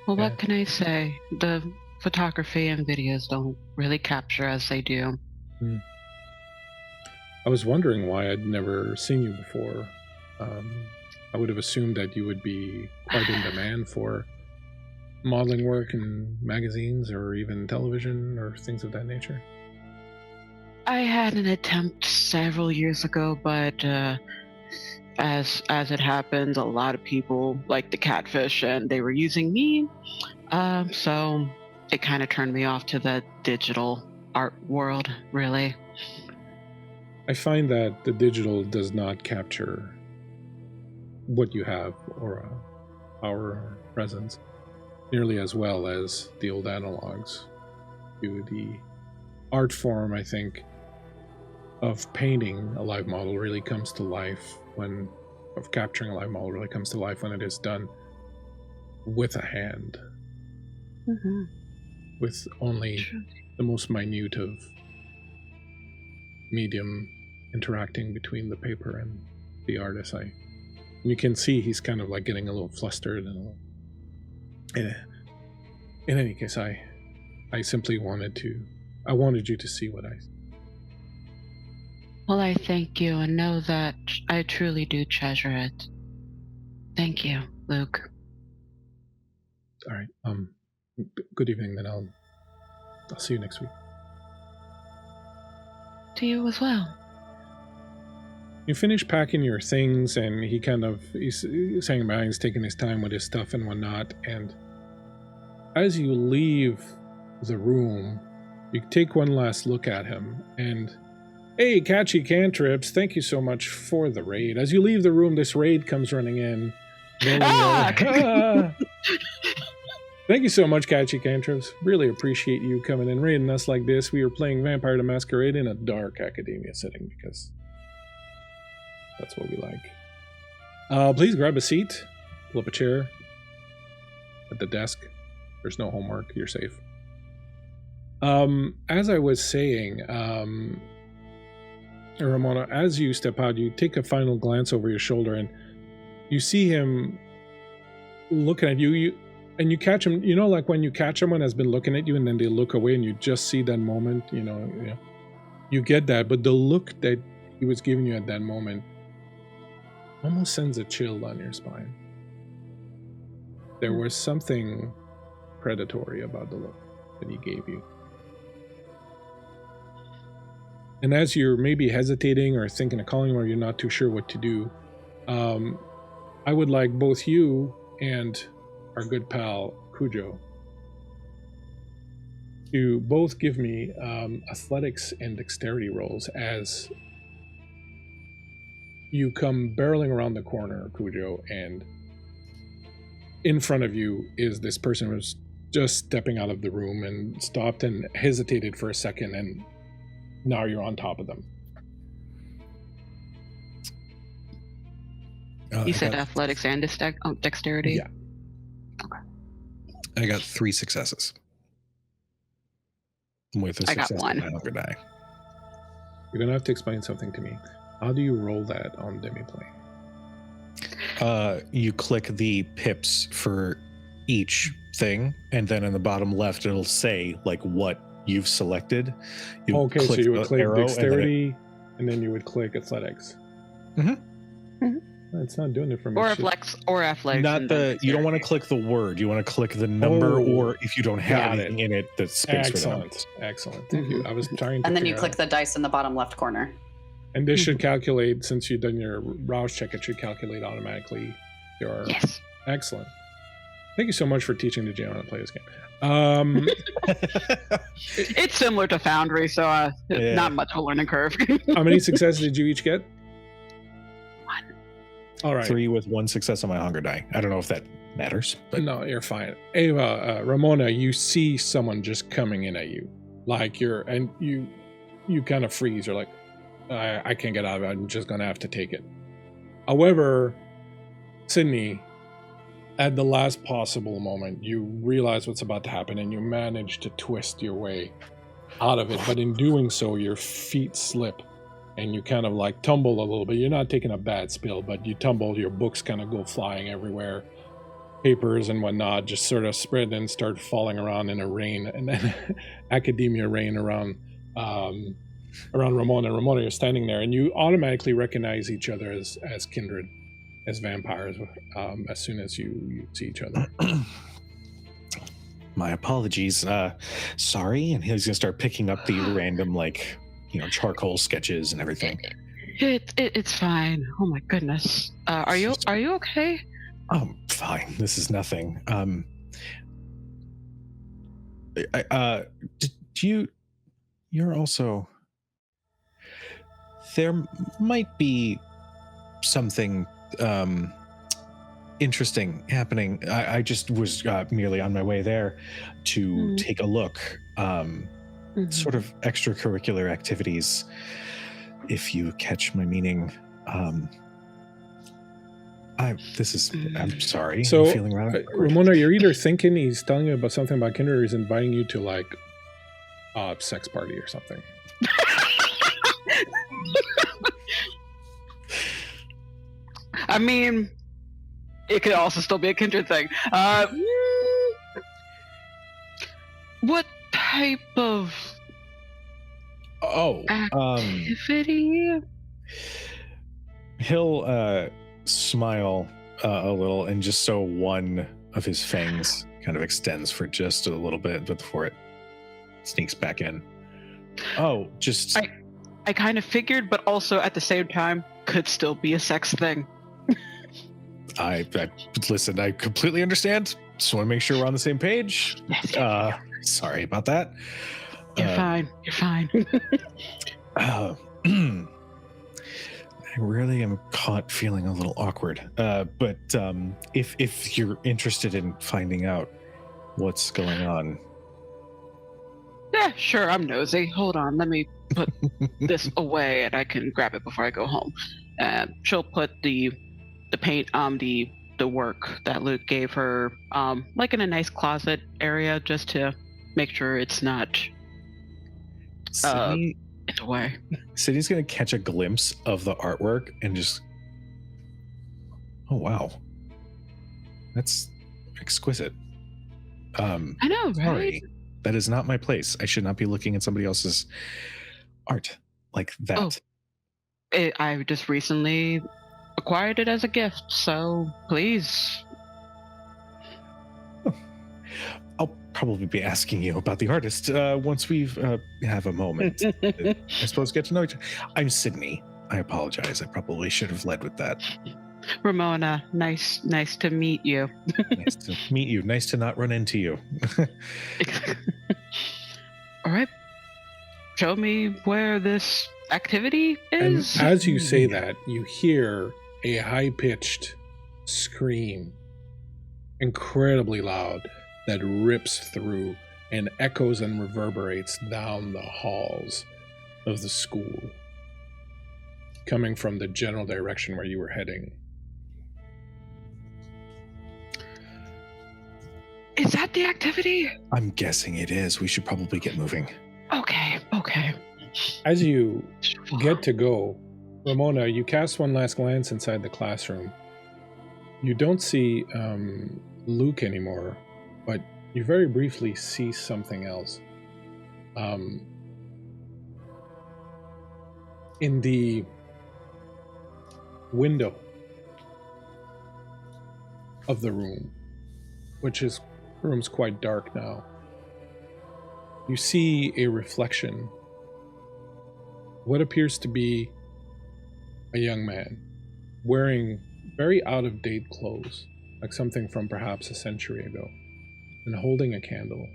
Well, what can I say? The photography and videos don't really capture as they do. I was wondering why I'd never seen you before. I would have assumed that you would be quite in demand for modeling work in magazines or even television or things of that nature. I had an attempt several years ago, but as it happened, a lot of people liked the catfish and they were using me. So it kind of turned me off to the digital art world, really. I find that the digital does not capture what you have, or our presence, nearly as well as the old analogs do. The art form, I think, of painting a live model really comes to life of capturing a live model really comes to life when it is done with a hand, with only the most minute of medium interacting between the paper and the artist. You can see he's kind of like getting a little flustered and in any case, I simply wanted you to see what I. Well, I thank you and know that I truly do treasure it. Thank you, Luke. All right. Good evening. Then I'll see you next week. To you as well. You finish packing your things, and he's saying about he's taking his time with his stuff and whatnot. And as you leave the room, you take one last look at him and, hey, Catchy Cantrips, thank you so much for the raid. As you leave the room, this raid comes running in. Thank you so much, Catchy Cantrips. Really appreciate you coming and raiding us like this. We are playing Vampire the Masquerade in a dark academia setting because that's what we like. Please grab a seat, pull up a chair at the desk. There's no homework. You're safe. As I was saying, Ramona, as you step out, you take a final glance over your shoulder and you see him looking at you. And you catch him, like when you catch someone has been looking at you and then they look away and you just see that moment, you get that. But the look that he was giving you at that moment almost sends a chill down your spine. There was something predatory about the look that he gave you. And as you're maybe hesitating or thinking of calling him or you're not too sure what to do, I would like both you and our good pal Cujo to both give me athletics and dexterity rolls as you come barreling around the corner, Cujo, and in front of you is this person who's just stepping out of the room and stopped and hesitated for a second, and now you're on top of them. You said athletics and dexterity? Yeah. Okay. I got 3 successes. With a success, I got 1. I'm gonna die. You're gonna have to explain something to me. How do you roll that on Demiplane? You click the pips for each thing, and then in the bottom left, it'll say like what you've selected. Okay, so you would click dexterity, and then you would click athletics. It's not doing it for me. Or athletics. Not the. You don't want to click the word. You want to click the number, or if you don't have anything in it, that's space for them. Excellent. Thank you. I was trying to. And then you click the dice in the bottom left corner. And this should calculate, since you've done your rouse check, it should calculate automatically your. Yes. Excellent. Thank you so much for teaching the GM how to play this game. It's similar to Foundry, so not much of a learning curve. How many successes did you each get? 1. All right. 3 with 1 success on my hunger die. I don't know if that matters, but No, you're fine. Ava, Ramona, you see someone just coming in at you, like you kind of freeze. You're like, I can't get out of it. I'm just gonna have to take it. However, Sydney, at the last possible moment, you realize what's about to happen, and you manage to twist your way out of it. But in doing so, your feet slip, and you kind of like tumble a little bit. You're not taking a bad spill, but you tumble. Your books kind of go flying everywhere. Papers and whatnot just sort of spread and start falling around in a rain, and then academia rain around Ramona. Ramona, you're standing there, and you automatically recognize each other as kindred, as vampires, as soon as you see each other. My apologies. Sorry. And he's gonna start picking up the random, charcoal sketches and everything. It's fine. Oh my goodness. Are you okay? Oh, fine. This is nothing. You're also. There might be something interesting happening. I just was merely on my way there to take a look. Sort of extracurricular activities, if you catch my meaning. I'm sorry. So, I'm feeling rather Ramona, you're either thinking he's telling you about something about Kindred, or he's inviting you to like a sex party or something. I mean, it could also still be a Kindred thing. What type of activity? He'll smile a little, and just so one of his fangs kind of extends for just a little bit before it sneaks back in. Oh, just... I kind of figured, but also at the same time, could still be a sex thing. I listen, I completely understand. Just want to make sure we're on the same page. Sorry about that. You're fine. You're fine. I really am caught feeling a little awkward. But if you're interested in finding out what's going on. Yeah, sure, I'm nosy. Hold on, let me put this away and I can grab it before I go home. She'll put the paint on the work that Luke gave her, like in a nice closet area, just to make sure it's not in the way. Sydney's gonna catch a glimpse of the artwork and just, oh wow, that's exquisite. I know, right? Sorry, that is not my place. I should not be looking at somebody else's art like that. Oh, I just recently acquired it as a gift, so please. I'll probably be asking you about the artist once we have a moment. I suppose get to know each other. I'm Sydney. I apologize. I probably should have led with that. Ramona, nice to meet you. Nice to meet you. Nice to not run into you. All right. Show me where this activity is. And as you say that, you hear a high-pitched scream, incredibly loud, that rips through and echoes and reverberates down the halls of the school, coming from the general direction where you were heading. Is that the activity? I'm guessing it is. We should probably get moving. Okay. As you get to go, Ramona, you cast one last glance inside the classroom. You don't see Luke anymore, but you very briefly see something else. In the window of the room, room's quite dark now, you see a reflection. What appears to be a young man wearing very out-of-date clothes, like something from perhaps a century ago, and holding a candle.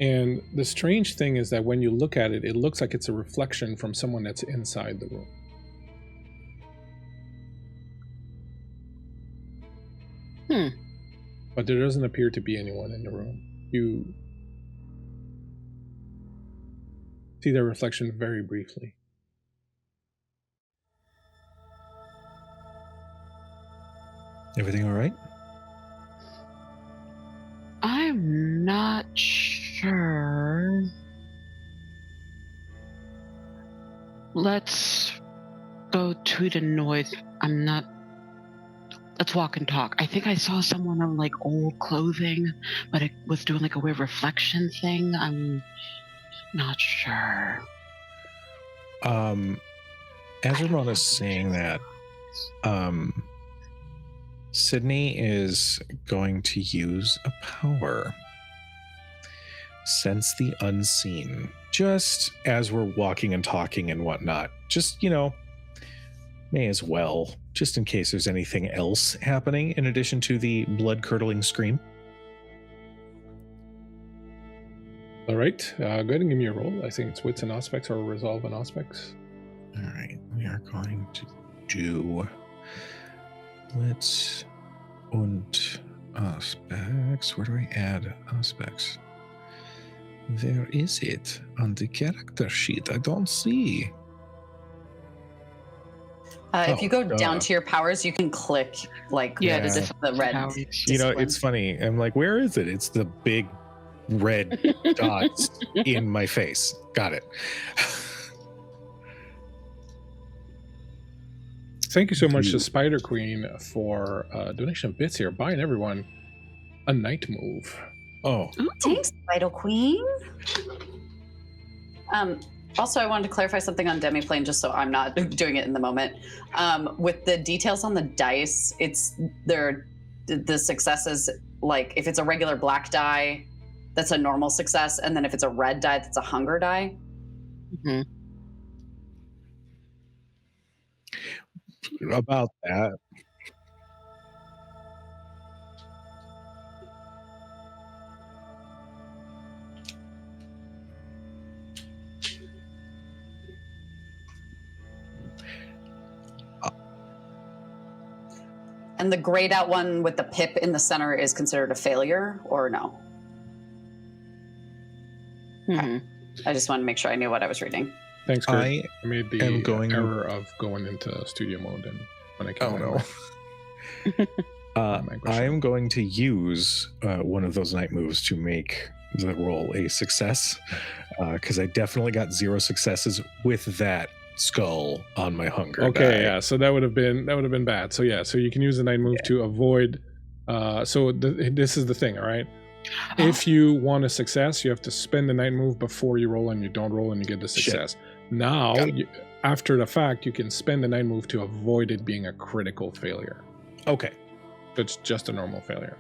And the strange thing is that when you look at it, it looks like it's a reflection from someone that's inside the room. But there doesn't appear to be anyone in the room. You see their reflection very briefly. Everything all right? I'm not sure. Let's go to the noise. Let's walk and talk. I think I saw someone in like old clothing, but it was doing like a weird reflection thing. I'm not sure. As Ramona's saying that, Sydney is going to use a power. Sense the unseen. Just as we're walking and talking and whatnot. Just, may as well. Just in case there's anything else happening in addition to the blood-curdling scream. All right, go ahead and give me a roll. I think it's wits and aspects or resolve and aspects. All right, we are going to do wits und aspects. Where do I add aspects? Where is it on the character sheet? I don't see. If you go down to your powers, you can click the red. It's funny. I'm like, where is it? It's the big red dots in my face. Got it. Thank you so much to Spider Queen for donation of bits here, buying everyone a night move. Oh, thanks, Spider Queen. Also, I wanted to clarify something on Demiplane, just so I'm not doing it in the moment. With the details on the dice, the successes, like if it's a regular black die, that's a normal success, and then if it's a red die, that's a hunger die. Mm-hmm. About that. And the grayed out one with the pip in the center is considered a failure, or no? Mm-hmm. Okay. I just wanted to make sure I knew what I was reading. Thanks, Kurt. I made the error of going into studio mode and when I came I am going to use one of those night moves to make the roll a success, because I definitely got 0 successes with that skull on my hunger. Okay, die. yeah. So that would have been bad. So yeah, so you can use the night move to avoid. This is the thing, all right. If you want a success, you have to spend the night move before you roll, and you don't roll, and you get the success. Now, after the fact, you can spend the night move to avoid it being a critical failure. Okay. It's just a normal failure.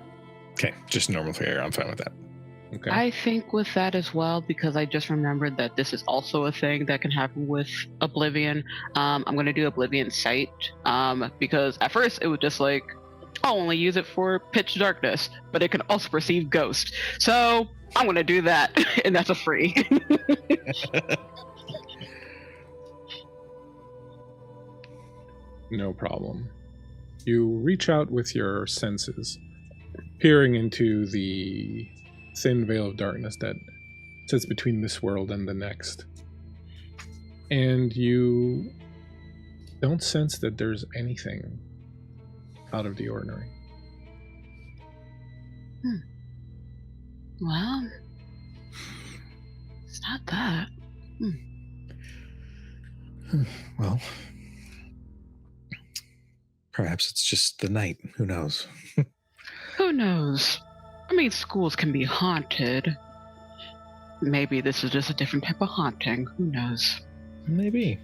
Okay, just normal failure. I'm fine with that. Okay. I think with that as well, because I just remembered that this is also a thing that can happen with Oblivion. I'm going to do Oblivion Sight, because at first it was just like, I'll only use it for pitch darkness, but it can also perceive ghost. So I'm going to do that, and that's a free. No problem. You reach out with your senses, peering into the thin veil of darkness that sits between this world and the next. And you don't sense that there's anything out of the ordinary. Well, it's not that. Well, perhaps it's just the night. Who knows? Who knows? I mean, schools can be haunted. Maybe this is just a different type of haunting. Who knows? Maybe.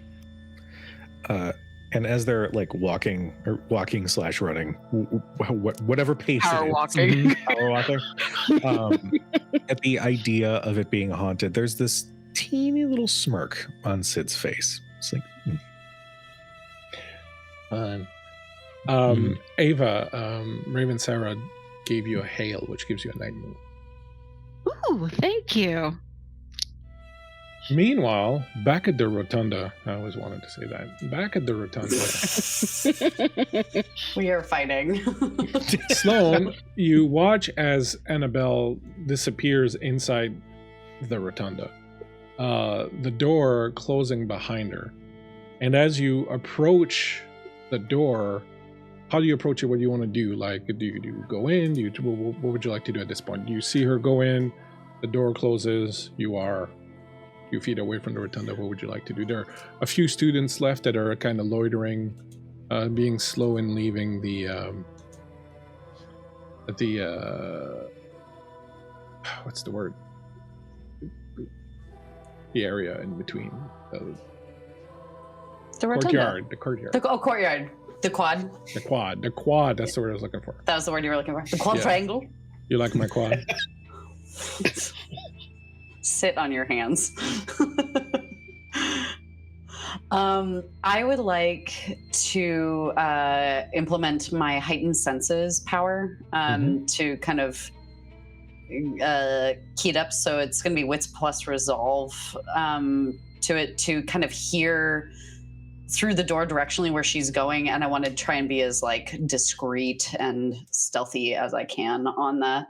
And as they're like walking / running, whatever pace Power it is, walking. power walking. At the idea of it being haunted, there's this teeny little smirk on Sid's face. It's like, Ava, Raven Sarah gave you a hail, which gives you a night move. Ooh, thank you. Meanwhile, back at the rotunda, I always wanted to say that. Back at the rotunda, We are fighting. Sloan, you watch as Annabelle disappears inside the rotunda. The door closing behind her. And as you approach the door, how do you approach it? What do you want to do? Like, do you go in? What would you like to do at this point? Do you see her go in? The door closes. You are a few feet away from the rotunda. What would you like to do? There are a few students left that are kind of loitering, being slow in leaving the what's the word? The area in between the rotunda. The courtyard. Courtyard. The quad. The quad. That's the word I was looking for. That was the word you were looking for. The quad triangle. You like my quad? Sit on your hands. I would like to implement my heightened senses power to kind of key it up. So it's going to be wits plus resolve to kind of hear through the door directionally where she's going, and I want to try and be as like discreet and stealthy as I can on that.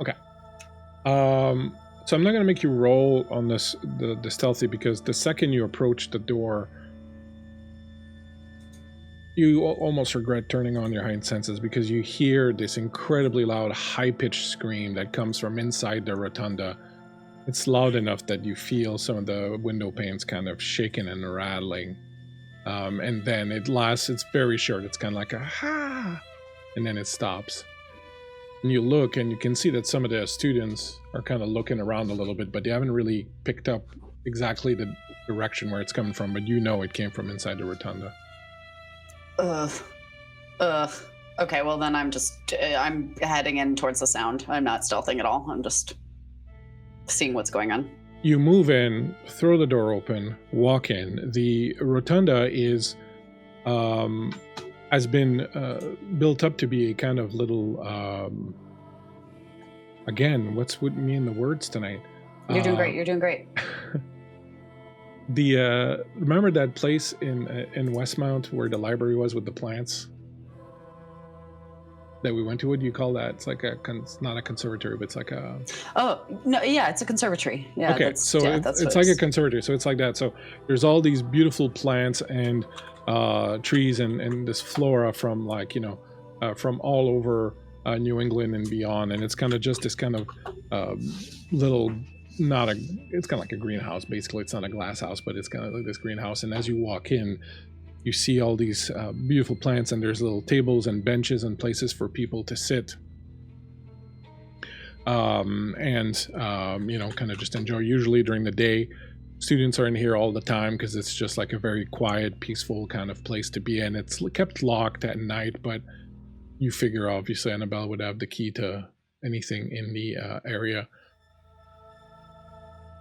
Okay. So I'm not going to make you roll on this the stealthy, because the second you approach the door, you almost regret turning on your heightened senses, because you hear this incredibly loud, high-pitched scream that comes from inside the rotunda. It's loud enough that you feel some of the window panes kind of shaking and rattling. And then it lasts, it's very short. It's kind of like a ha, and then it stops. And you look and you can see that some of the students are kind of looking around a little bit, but they haven't really picked up exactly the direction where it's coming from, but you know it came from inside the rotunda. Okay, well then I'm heading in towards the sound. I'm not stealthing at all. I'm just seeing what's going on. You move in, throw the door open, walk in. The rotunda is has been built up to be a kind of little again, what's with me in the words tonight? You're doing great. The remember that place in Westmount where the library was with the plants that we went to? What do you call that? It's like it's not a conservatory, but it's like a... Oh, no, yeah, it's a conservatory. Yeah, okay, it's like a conservatory, so it's like that. So there's all these beautiful plants and trees and this flora from from all over New England and beyond, and it's kind of just this kind of little... it's kind of like a greenhouse, basically. It's not a glass house, but it's kind of like this greenhouse. And as you walk in, you see all these beautiful plants, and there's little tables and benches and places for people to sit kind of just enjoy. Usually during the day, students are in here all the time because it's just like a very quiet, peaceful kind of place to be in. It's kept locked at night, but you figure obviously Annabelle would have the key to anything in the area.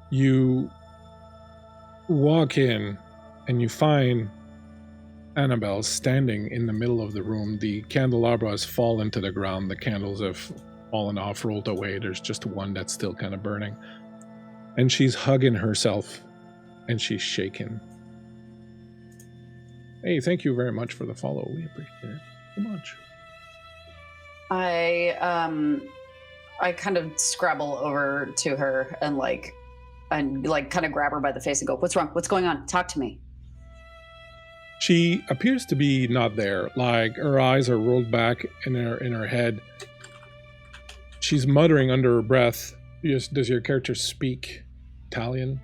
You walk in and you find Annabelle standing in the middle of the room. The candelabra has fallen to the ground. The candles have fallen off, rolled away. There's just one that's still kind of burning. And she's hugging herself and she's shaking. Hey, thank you very much for the follow. We appreciate it so much. I kind of scrabble over to her and kind of grab her by the face and go, "What's wrong? What's going on? Talk to me." She appears to be not there. Like her eyes are rolled back in her head. She's muttering under her breath. Does your character speak Italian?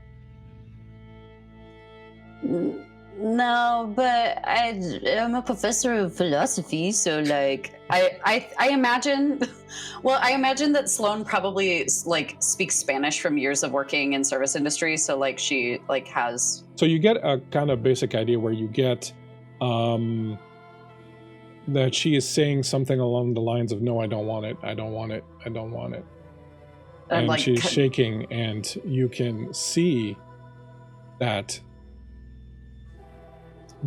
No, but I'm a professor of philosophy, so I imagine. Well, I imagine that Sloan probably speaks Spanish from years of working in service industry, so she has. So you get a kind of basic idea where you get that she is saying something along the lines of, "No, I don't want it. I don't want it. I don't want it." And she's shaking, and you can see that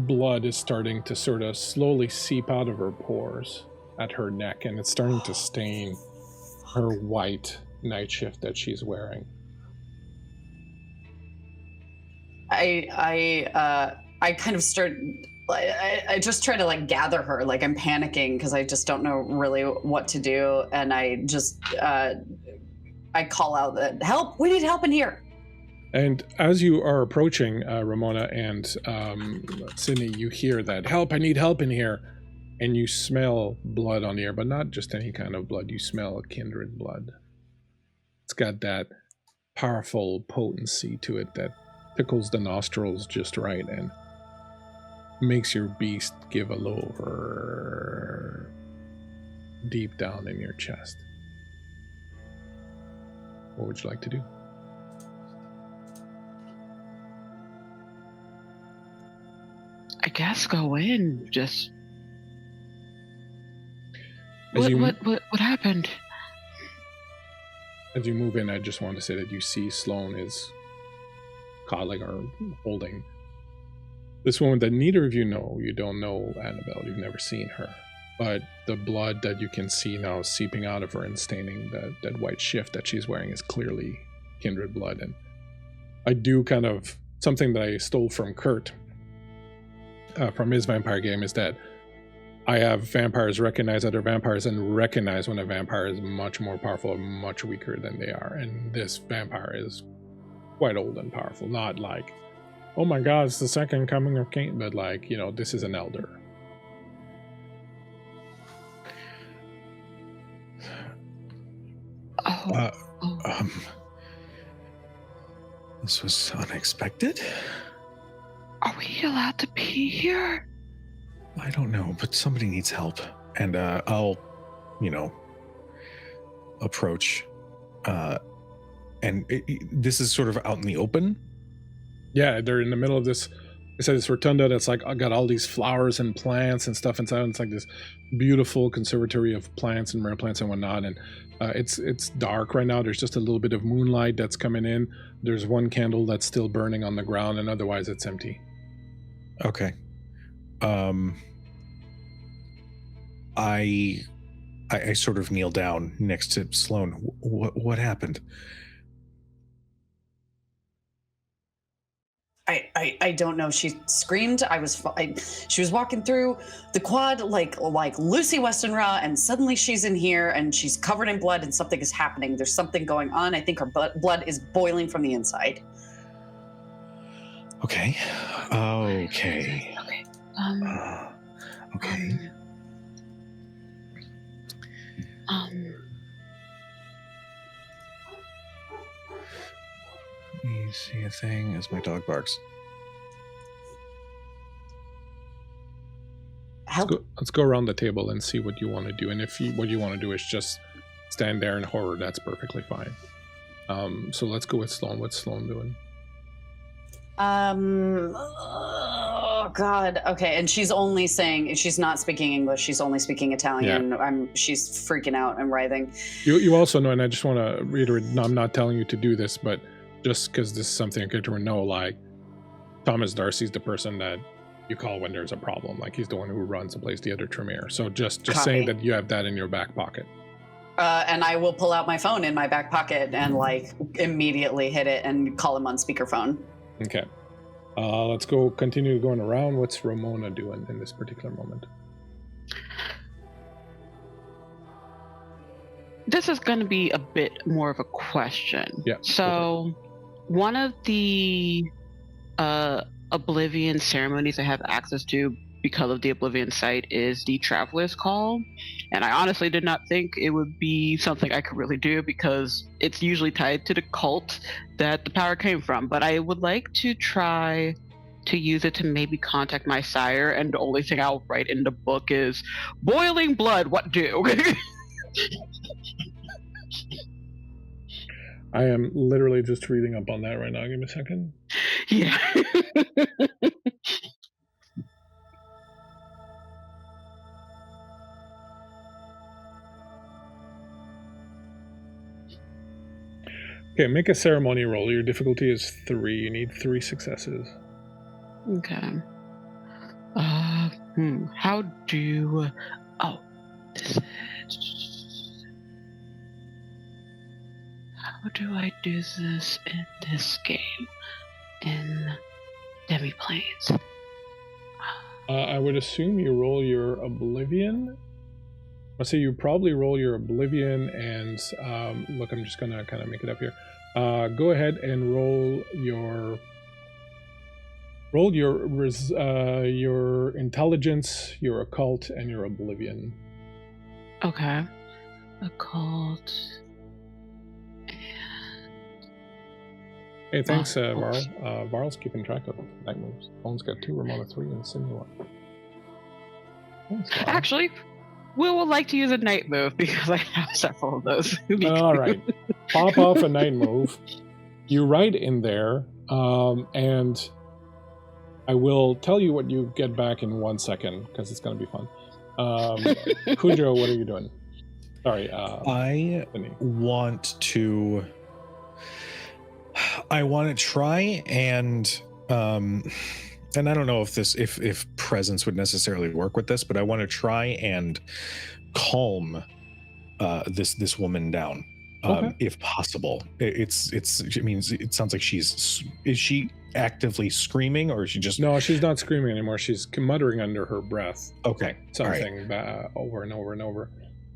blood is starting to sort of slowly seep out of her pores at her neck, and it's starting to stain her white night shift that she's wearing. I kind of start. I just try to like gather her, like I'm panicking because I just don't know really what to do, and I just I call out that help. We need help in here. And as you are approaching Ramona and Sydney, you hear that help. I need help in here, and you smell blood on the air, but not just any kind of blood. You smell kindred blood. It's got that powerful potency to it that tickles the nostrils just right and makes your beast give a little deep down in your chest. What would you like to do? I guess go in. Just what happened? As you move in, I just want to say that you see Sloane is coddling or holding this woman that neither of you know. You don't know Annabelle. You've never seen her. But the blood that you can see now seeping out of her and staining that white shift that she's wearing is clearly kindred blood. And I do kind of something that I stole from Kurt from his vampire game is that I have vampires recognize other vampires and recognize when a vampire is much more powerful or much weaker than they are. And this vampire is quite old and powerful. Not like, oh my god, it's the second coming of Cain, but like, you know, this is an elder. This was unexpected. Are we allowed to be here? I don't know, but somebody needs help. And I'll, approach. And this is sort of out in the open? Yeah, they're in the middle of this. I said this rotunda that's like got all these flowers and plants and stuff inside. And it's like this beautiful conservatory of plants and rare plants and whatnot. And it's dark right now. There's just a little bit of moonlight that's coming in. There's one candle that's still burning on the ground, and otherwise it's empty. Okay. I sort of kneel down next to Sloane. What happened? I don't know. She screamed. She was walking through the quad like Lucy Westenra, and suddenly she's in here and she's covered in blood and something is happening. There's something going on. I think her blood is boiling from the inside. Okay. Okay. Okay. You see a thing as my dog barks. Help. Let's go around the table and see what you want to do. And if what you want to do is just stand there in horror, that's perfectly fine. So let's go with Sloane. What's Sloane doing? Oh God. Okay. And she's only saying, she's not speaking English. She's only speaking Italian. Yeah. She's freaking out and writhing. You also know, and I just want to reiterate, I'm not telling you to do this, but just because this is something a character would know, like Thomas Darcy's the person that you call when there's a problem. Like he's the one who runs and plays the other Tremere. So just saying that you have that in your back pocket. And I will pull out my phone in my back pocket and like immediately hit it and call him on speakerphone. Okay. Let's go continue going around. What's Ramona doing in this particular moment? This is going to be a bit more of a question. Yeah. So, one of the Oblivion ceremonies I have access to because of the Oblivion site is the Traveler's Call. And I honestly did not think it would be something I could really do because it's usually tied to the cult that the power came from. But I would like to try to use it to maybe contact my sire, and the only thing I'll write in the book is, boiling blood, what do? I am literally just reading up on that right now. Give me a second. Yeah. Okay, make a ceremony roll. Your difficulty is 3. You need 3 successes. Okay. How do... Oh, this... How do I do this in this game? In Demi-Planes? I would assume you roll your Oblivion. I'd say you probably roll your Oblivion and... look, I'm just going to kind of make it up here. Go ahead and roll your... Roll your intelligence, your occult, and your Oblivion. Okay. Occult. Hey, thanks, Varl. Varl's keeping track of night moves. Owen's got 2, Ramona 3, and Cindy 1. Thanks, Varl. Actually, Will would like to use a night move because I have several of those. All right. Pop off a night move. You write in there, and I will tell you what you get back in 1 second because it's going to be fun. Cujo, what are you doing? Sorry. I want to try and I don't know if presence would necessarily work with this, but I want to try and calm this woman down, okay. if possible. It means it sounds like is she actively screaming, or is she just... No, she's not screaming anymore. She's muttering under her breath. Okay. Something over and over and over.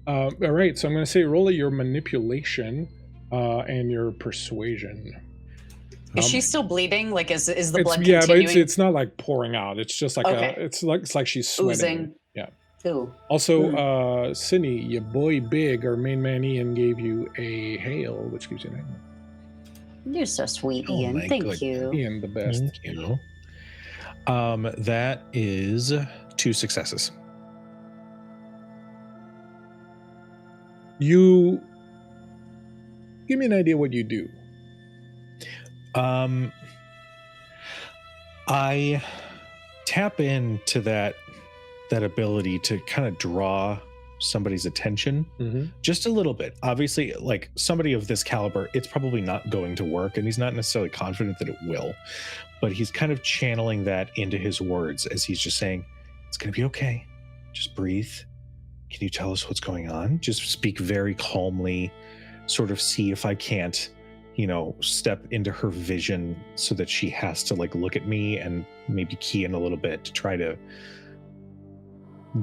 All right, so I'm going to say roll your manipulation and your persuasion. Is she still bleeding? Like, is the blood continuing? Yeah, but it's not like pouring out. It's just like it's like she's sweating. Oozing. Yeah. Ooh. Also, Cindy, your boy Big, our main man Ian, gave you a hail, which gives you an name. You're so sweet, Ian. Thank you. Ian, the best. Thank you. That is 2 successes. You give me an idea what you do. I tap into that ability to kind of draw somebody's attention just a little bit. Obviously, like somebody of this caliber, it's probably not going to work, and he's not necessarily confident that it will, but he's kind of channeling that into his words as he's just saying, it's going to be okay. Just breathe. Can you tell us what's going on? Just speak very calmly, sort of see if I can't, step into her vision so that she has to like look at me and maybe key in a little bit to try to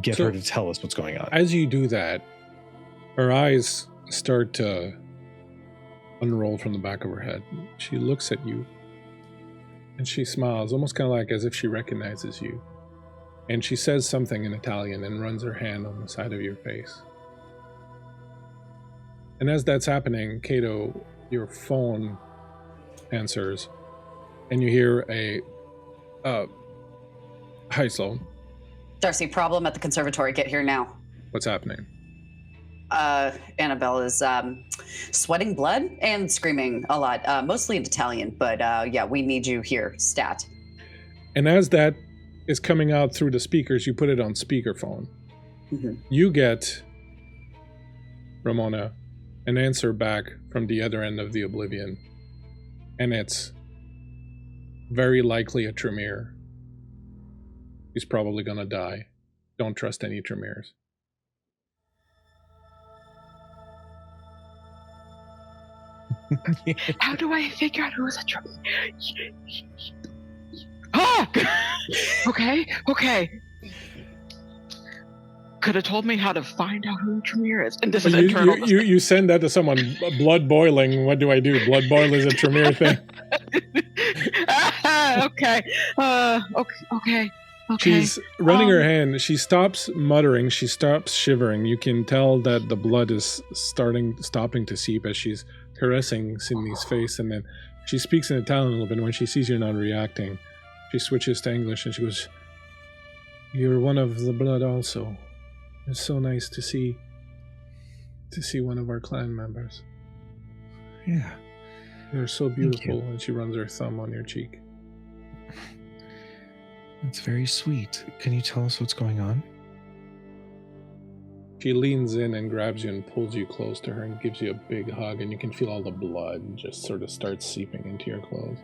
get her to tell us what's going on. As you do that, her eyes start to unroll from the back of her head. She looks at you and she smiles, almost kind of like as if she recognizes you. And she says something in Italian and runs her hand on the side of your face. And as that's happening, Cato, your phone answers, and you hear a, hi, Sloan. Darcy, problem at the conservatory. Get here now. What's happening? Annabelle is sweating blood and screaming a lot, mostly in Italian, but yeah, we need you here, stat. And as that is coming out through the speakers, you put it on speakerphone. You get, Ramona, an answer back from the other end of the Oblivion, and it's very likely a Tremere. He's probably gonna die. Don't trust any Tremeres. How do I figure out who's a Tremere? Ah! Okay. Could have told me how to find out who Tremere is. And this is internal. You send that to someone, blood boiling. What do I do? Blood boil is a Tremere thing. Okay. Okay. She's running her hand. She stops muttering. She stops shivering. You can tell that the blood is stopping to seep as she's caressing Sydney's face. And then she speaks in Italian a little bit. And when she sees you're not reacting, she switches to English and she goes, "You're one of the blood also. It's so nice to see one of our clan members. Yeah. You're so beautiful." And she runs her thumb on your cheek. That's very sweet. Can you tell us what's going on? She leans in and grabs you and pulls you close to her and gives you a big hug, and you can feel all the blood just sort of start seeping into your clothes.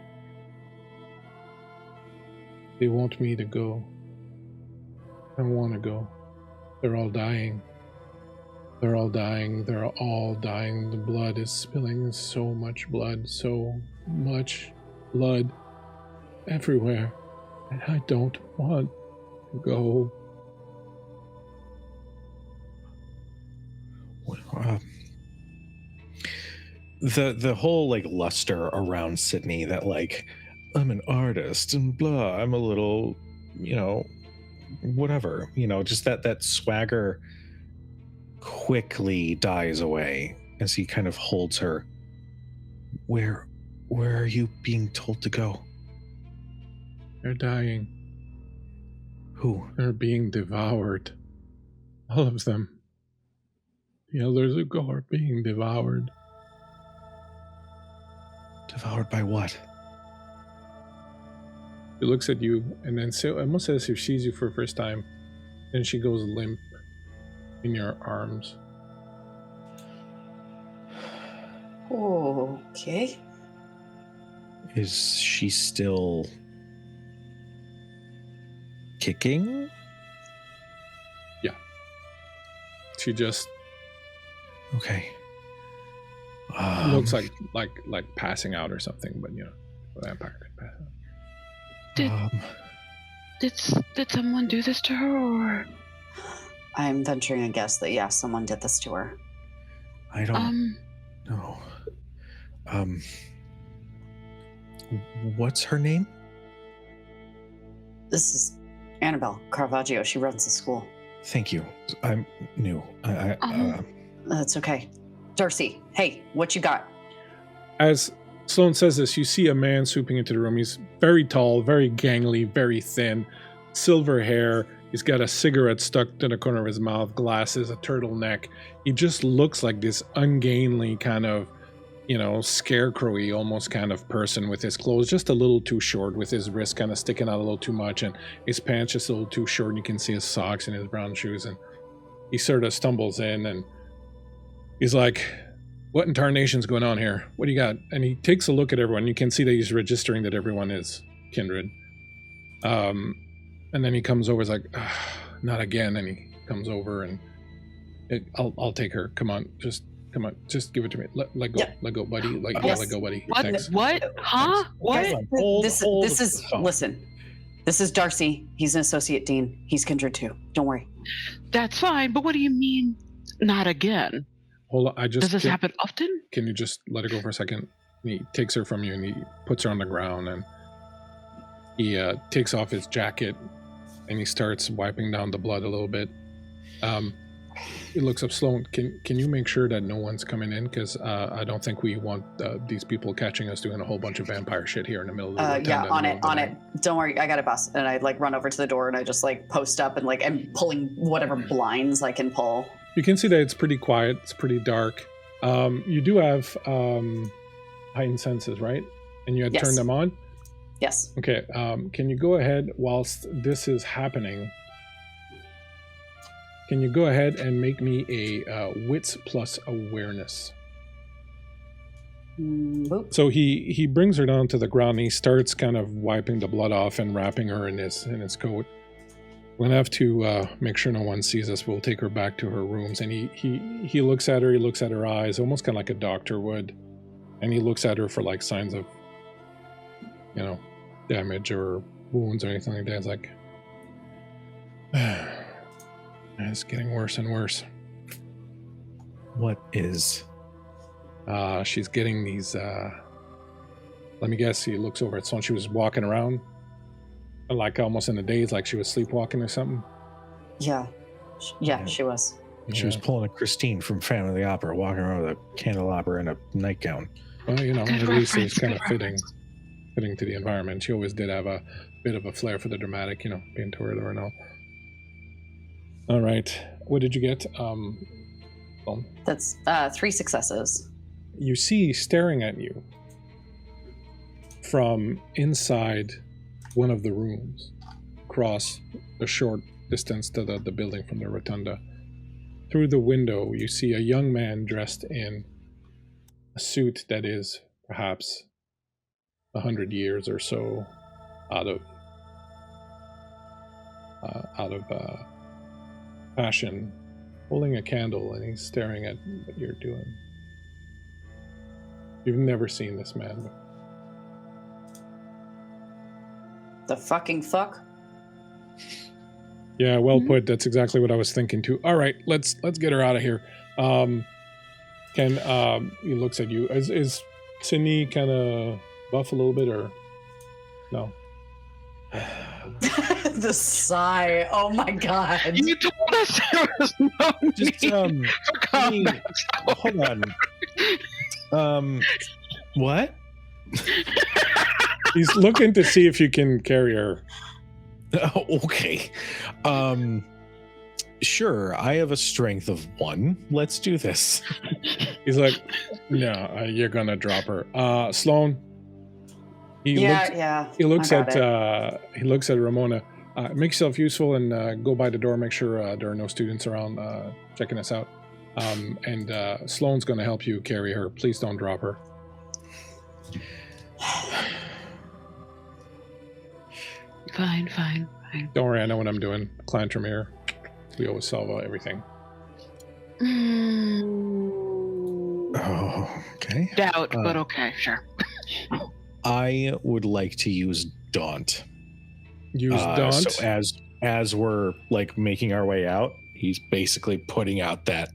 They want me to go. I want to go. They're all dying. They're all dying. They're all dying. The blood is spilling. So much blood. So much blood everywhere. And I don't want to go. The whole like luster around Sydney that like I'm an artist and blah, I'm a little, whatever, just that swagger quickly dies away as he kind of holds her. Where are you being told to go? They're dying. Who? They're being devoured. All of them. The elders who go are being devoured. Devoured by what? She looks at you and then almost as if she sees you for the first time. Then she goes limp in your arms. Okay. Is she still kicking? Yeah. She just okay. Looks like passing out or something, but a vampire could pass out. Did someone do this to her, or? I'm venturing a guess that yes, someone did this to her. I don't know. What's her name? This is Annabelle Caravaggio. She runs the school. Thank you. I'm new. That's okay. Darcy, hey, what you got? As Sloane says this, you see a man swooping into the room. He's very tall, very gangly, very thin, silver hair. He's got a cigarette stuck in the corner of his mouth, glasses, a turtleneck. He just looks like this ungainly kind of, scarecrowy almost kind of person with his clothes just a little too short, with his wrist kind of sticking out a little too much, and his pants just a little too short, and you can see his socks and his brown shoes. And he sort of stumbles in and he's like, what in tarnation's going on here? What do you got? And he takes a look at everyone. You can see that he's registering that everyone is kindred. And then he comes over, he's like, not again. And he comes over and I'll take her. Come on, just give it to me. Let go, let go, buddy. Let go, buddy. What? Thanks. What? Huh? What? This is listen. This is Darcy. He's an associate dean. He's kindred too. Don't worry. That's fine, but what do you mean, not again? Hold on, does this happen often? Can you just let it go for a second? And he takes her from you and he puts her on the ground and he takes off his jacket and he starts wiping down the blood a little bit. He looks up, Sloane, can you make sure that no one's coming in? Because I don't think we want these people catching us doing a whole bunch of vampire shit here in the middle of the rotunda. Yeah, on it. Don't worry, I got it, boss. And I run over to the door and I just post up and I'm pulling whatever blinds I can pull. You can see that it's pretty quiet. It's pretty dark. You do have heightened senses, right? And you had turned them on? Yes. Okay. Can you go ahead whilst this is happening? Can you go ahead and make me a wits plus awareness? Boop. So he brings her down to the ground and he starts kind of wiping the blood off and wrapping her in his coat. We'll have to make sure no one sees us. We'll take her back to her rooms. And he looks at her. He looks at her eyes, almost kind of like a doctor would. And he looks at her for signs of, damage or wounds or anything like that. It's like, it's getting worse and worse. What is? She's getting these. Let me guess. He looks over at someone. She was walking around. Almost in a daze, like she was sleepwalking or something. Yeah, she was. She was pulling a Christine from Phantom of the Opera, walking around with a candelabra and a nightgown. Well, at least it's kind of fitting to the environment. She always did have a bit of a flair for the dramatic, being toured or no. All right, what did you get? That's 3 successes. You see staring at you from inside one of the rooms, across a short distance to the building from the rotunda. Through the window, you see a young man dressed in a suit that is perhaps 100 years or so out out of passion, holding a candle, and he's staring at what you're doing. You've never seen this man before. The fucking fuck? Yeah, well put. That's exactly what I was thinking too. All right, let's get her out of here. Ken, he looks at you. Is Sydney kind of buff a little bit, or no? The sigh. Oh my god. You told us there was no Just need for combat. hold on. What? He's looking to see if you can carry her. Oh, okay. Sure, I have a strength of 1. Let's do this. He's like, no, you're gonna drop her. Sloan. He looks at Ramona. Make yourself useful and go by the door. Make sure there are no students around checking us out. And Sloan's gonna help you carry her. Please don't drop her. Fine. Don't worry, I know what I'm doing. Clantrum here. We always solve everything. Oh, okay. Doubt, but okay, sure. I would like to use Daunt. Use Daunt? So as we're like making our way out, he's basically putting out that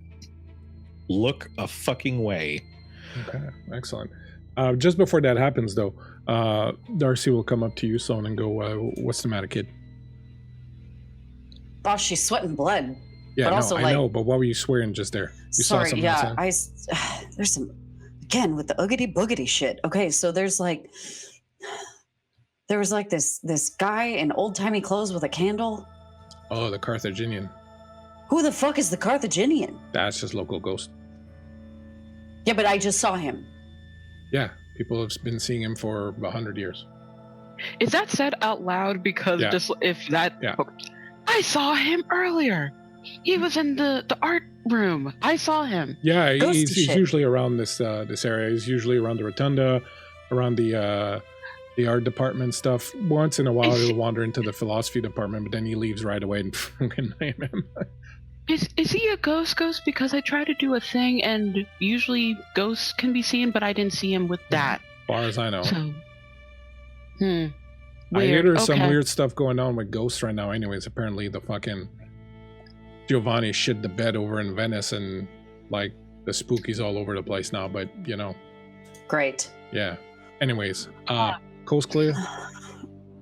look a fucking way. Okay, excellent. Just before that happens, though, Darcy will come up to you, Sloan, and go, what's the matter, kid? Boss, she's sweating blood. Yeah, but no, also, I know, but what were you swearing just there? You saw something outside? There's some, again, with the oogity boogity shit. Okay, so there was like this guy in old-timey clothes with a candle. Oh, the Carthaginian. Who the fuck is the Carthaginian? That's just local ghost. Yeah, but I just saw him. Yeah, people have been seeing him for 100 years. Is that said out loud? Because just if that... Yeah. I saw him earlier. He was in the art room. I saw him. Yeah, he's usually around this area. He's usually around the rotunda, around the art department stuff. Once in a while, he'll wander into the philosophy department, but then he leaves right away and fucking name him. Is he a ghost? Because I try to do a thing, and usually ghosts can be seen, but I didn't see him with that. As far as I know. So, I hear there's some weird stuff going on with ghosts right now. Anyways, apparently the fucking Giovanni shit the bed over in Venice, and like the spookies all over the place now. But you know, great. Yeah. Anyways, coast clear.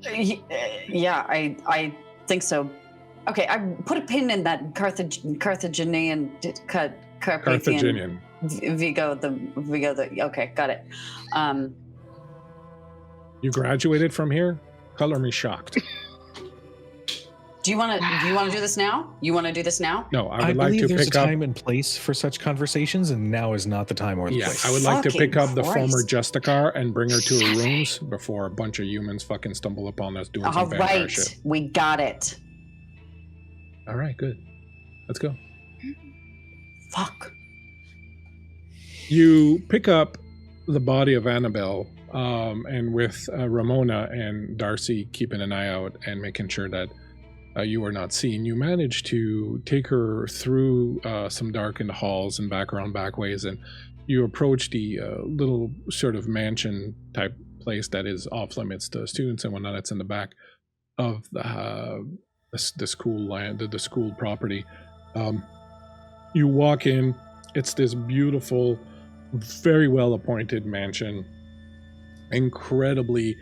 Yeah, I think so. Okay, I put a pin in that Carthaginian. Vigo. Okay, got it. You graduated from here? Color me shocked. Do you want to do this now? You want to do this now? No, I would like to there's pick a up time and place for such conversations, and now is not the time or the place. I would like to pick up the Christ. former Justicar and bring her to her rooms before a bunch of humans fucking stumble upon us doing some vampire shit. We got it. All right, good. Let's go. Fuck. You pick up the body of Annabelle, and with Ramona and Darcy keeping an eye out and making sure that you are not seen, you manage to take her through some darkened halls and back around back ways, and you approach the little sort of mansion type place that is off limits to students and whatnot. That's in the back of the school land, the school property. You walk in. It's this beautiful, very well appointed mansion, incredibly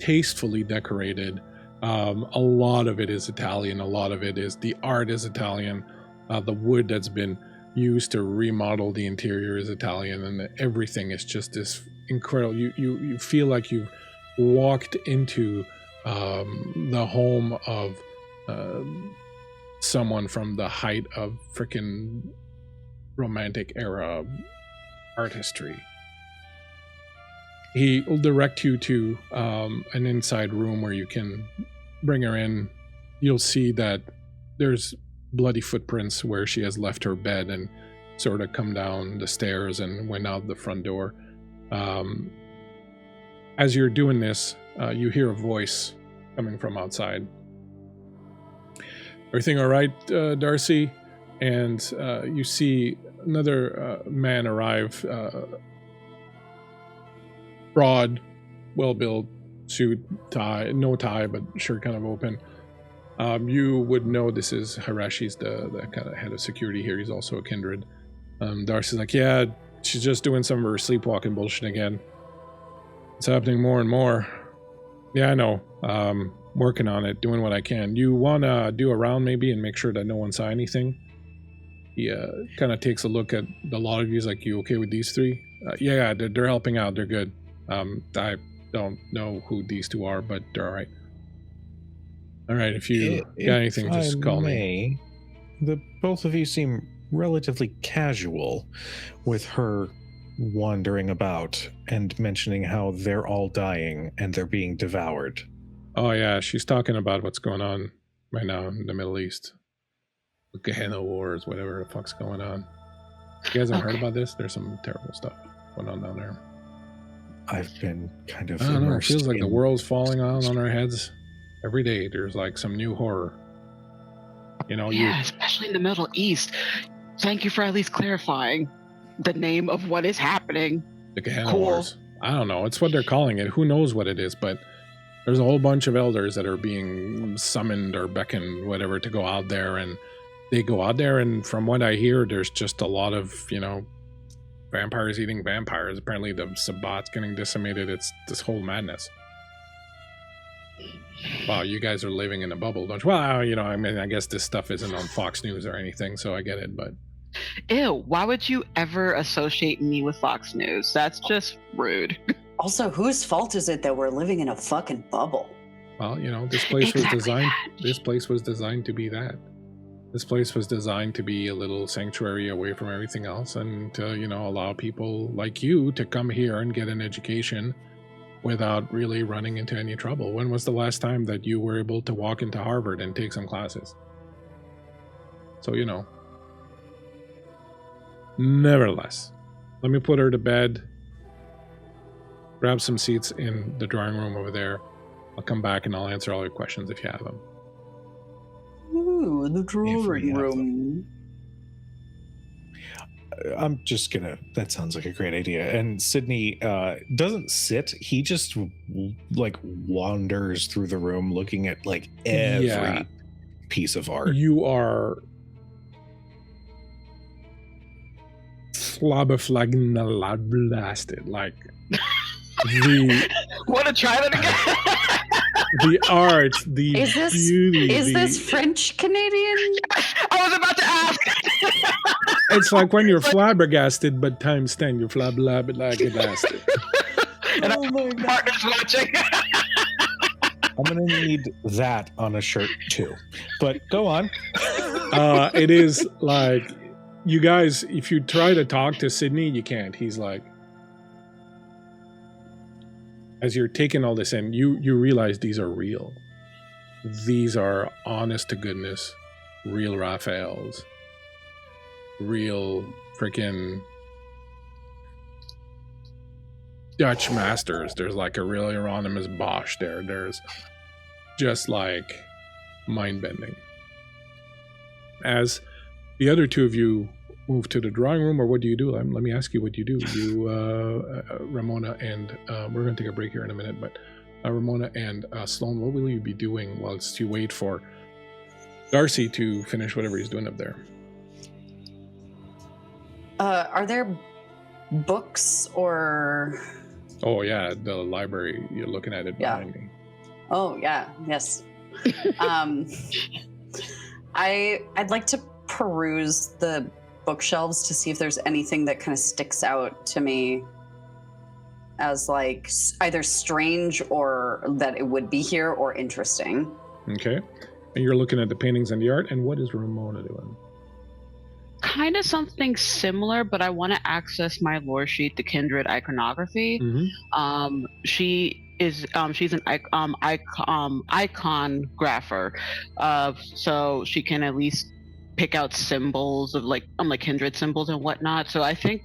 tastefully decorated. A lot of it is Italian. A lot of it is the art is Italian. The wood that's been used to remodel the interior is Italian, and everything is just this incredible. You feel like you've walked into the home of someone from the height of freaking romantic era artistry. He will direct you to an inside room where you can bring her in. You'll see that there's bloody footprints where she has left her bed and sort of come down the stairs and went out the front door. As you're doing this, you hear a voice coming from outside. Everything all right, Darcy? And you see another man arrive, broad, well-built, suit, tie, no tie, but shirt kind of open. You would know this is Hirashi's the kind of head of security here. He's also a kindred. Darcy's like, yeah, she's just doing some of her sleepwalking bullshit again. It's happening more and more. Yeah, I know. Working on it, doing what I can. You want to do a round maybe and make sure that no one saw anything? He kind of takes a look at the lot of you. He's like, you okay with these three? Yeah, they're helping out. They're good. I don't know who these two are, but they're all right. All right, if you got anything, just call me. The both of you seem relatively casual with her wandering about and mentioning how they're all dying and they're being devoured. Oh yeah, she's talking about what's going on right now in the Middle East. The Gehenna Wars, whatever the fuck's going on. You guys have heard about this? There's some terrible stuff going on down there. I've been kind of I don't know, it feels like the world's falling on our heads. Every day there's like some new horror. You know, especially in the Middle East. Thank you for at least clarifying the name of what is happening. The Gehenna Wars. I don't know. It's what they're calling it. Who knows what it is, but there's a whole bunch of elders that are being summoned or beckoned, whatever, to go out there, and they go out there, and from what I hear, there's just a lot of, vampires eating vampires. Apparently the Sabbat's getting decimated. It's this whole madness. Wow, you guys are living in a bubble, don't you? Well, I mean, I guess this stuff isn't on Fox News or anything, so I get it, but... Ew, why would you ever associate me with Fox News? That's just rude. Also, whose fault is it that we're living in a fucking bubble? Well, this place was designed... This place was designed to be that. This place was designed to be a little sanctuary away from everything else and to, allow people like you to come here and get an education without really running into any trouble. When was the last time that you were able to walk into Harvard and take some classes? So, Nevertheless, let me put her to bed. Grab some seats in the drawing room over there. I'll come back and I'll answer all your questions if you have them. Ooh, the drawing room. I'm just gonna... That sounds like a great idea. And Sydney doesn't sit. He just wanders through the room looking at every piece of art. You are flabberflabbergasted. Want to try that again? The art, the beauty. Is this French Canadian? I was about to ask. It's like when you're flabbergasted, but times 10, you're flabbergasted. And my partner's watching. I'm gonna need that on a shirt too. But go on. It is like, you guys, if you try to talk to Sydney, you can't. He's like, as you're taking all this in, you realize these are real. These are honest to goodness, real Raphaels. Real freaking Dutch masters. There's like a real Hieronymus Bosch there. There's just like mind-bending. As the other two of you move to the drawing room, or what do you do? Let me ask you what you do. You, Ramona, and we're going to take a break here in a minute, but Ramona and Sloan, what will you be doing whilst you wait for Darcy to finish whatever he's doing up there? Are there books or... Oh, yeah, the library. You're looking at it behind me. Oh, yeah, yes. I'd like to peruse the bookshelves to see if there's anything that kind of sticks out to me as like either strange or that it would be here or interesting. Okay. And you're looking at the paintings and the art, and what is Ramona doing? Kind of something similar, but I want to access my lore sheet, the Kindred iconography. Mm-hmm. She's an iconographer, so she can at least pick out symbols of like Kindred symbols and whatnot. So I think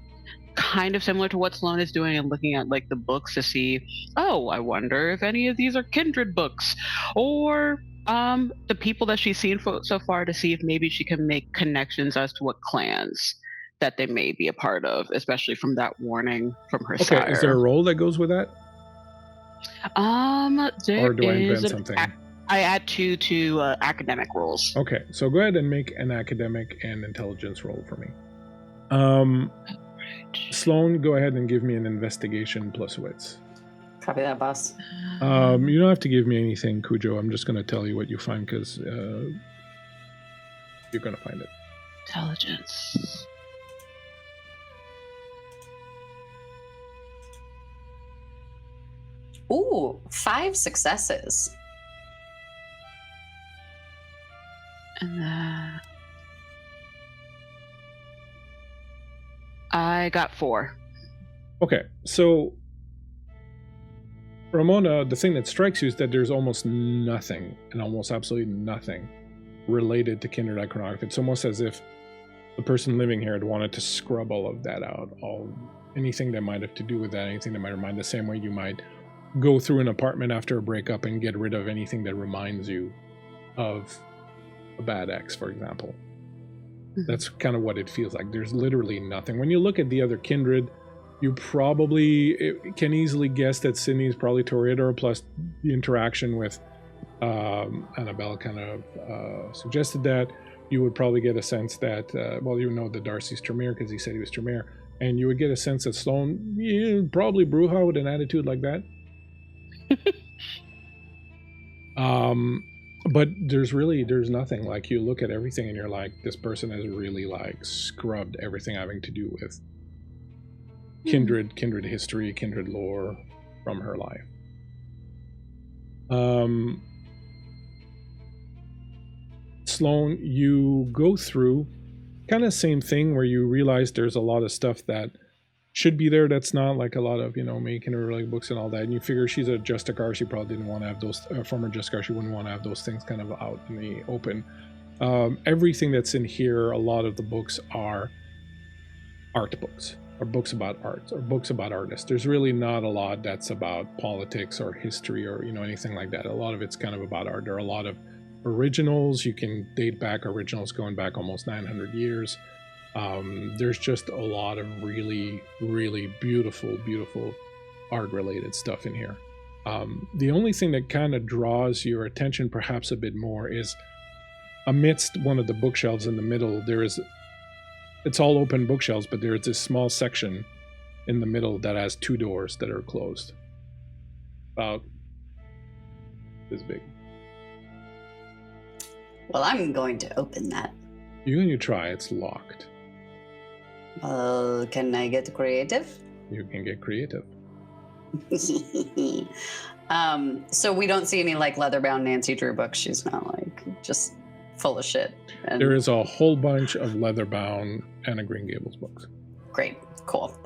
kind of similar to what Sloan is doing and looking at like the books to see, oh, I wonder if any of these are Kindred books, or The people that she's seen so far, to see if maybe she can make connections as to what clans that they may be a part of, especially from that warning from her sire. Okay, is there a role that goes with that? There Or do I invent is something? I add 2 to academic roles. Okay, so go ahead and make an academic and intelligence roll for me. Sloan, go ahead and give me an investigation plus wits. Copy that, boss. You don't have to give me anything, Cujo. I'm just going to tell you what you find because you're going to find it. Intelligence. Ooh, 5 successes. And I got 4. Okay, so Ramona, the thing that strikes you is that there's almost nothing, and almost absolutely nothing, related to Kindred Chronicle. It's almost as if the person living here had wanted to scrub all of that out, anything that might have to do with that, anything that might remind, the same way you might go through an apartment after a breakup and get rid of anything that reminds you of a bad ex, for example. That's kind of what it feels like. There's literally nothing. When you look at the other Kindred, you probably can easily guess that Sydney's probably Toreador, plus the interaction with Annabelle kind of suggested that. You would probably get a sense that, you know that Darcy's Tremere because he said he was Tremere, and you would get a sense that Sloan, probably Bruja with an attitude like that. But there's nothing. Like, you look at everything and you're like, this person has really like scrubbed everything having to do with kindred history, kindred lore from her life. Sloan, you go through kind of same thing where you realize there's a lot of stuff that should be there that's not, like a lot of, making her like books and all that, and you figure she's a Justicar, she probably didn't want to have those former Justicar, she wouldn't want to have those things kind of out in the open. Everything that's in here, a lot of the books are art books, or books about art, or books about artists. There's really not a lot that's about politics or history or anything like that. A lot of it's kind of about art. There are a lot of originals. You can date back originals going back almost 900 years. There's just a lot of really, really beautiful art related stuff in here. The only thing that kind of draws your attention perhaps a bit more is amidst one of the bookshelves in the middle, it's all open bookshelves, but there's this small section in the middle that has 2 doors that are closed. About this big. Well, I'm going to open that. You try, it's locked. Can I get creative? You can get creative. So we don't see any like leather-bound Nancy Drew books. She's not like just full of shit. And there is a whole bunch of leather-bound Anna Green Gables books. Great, cool.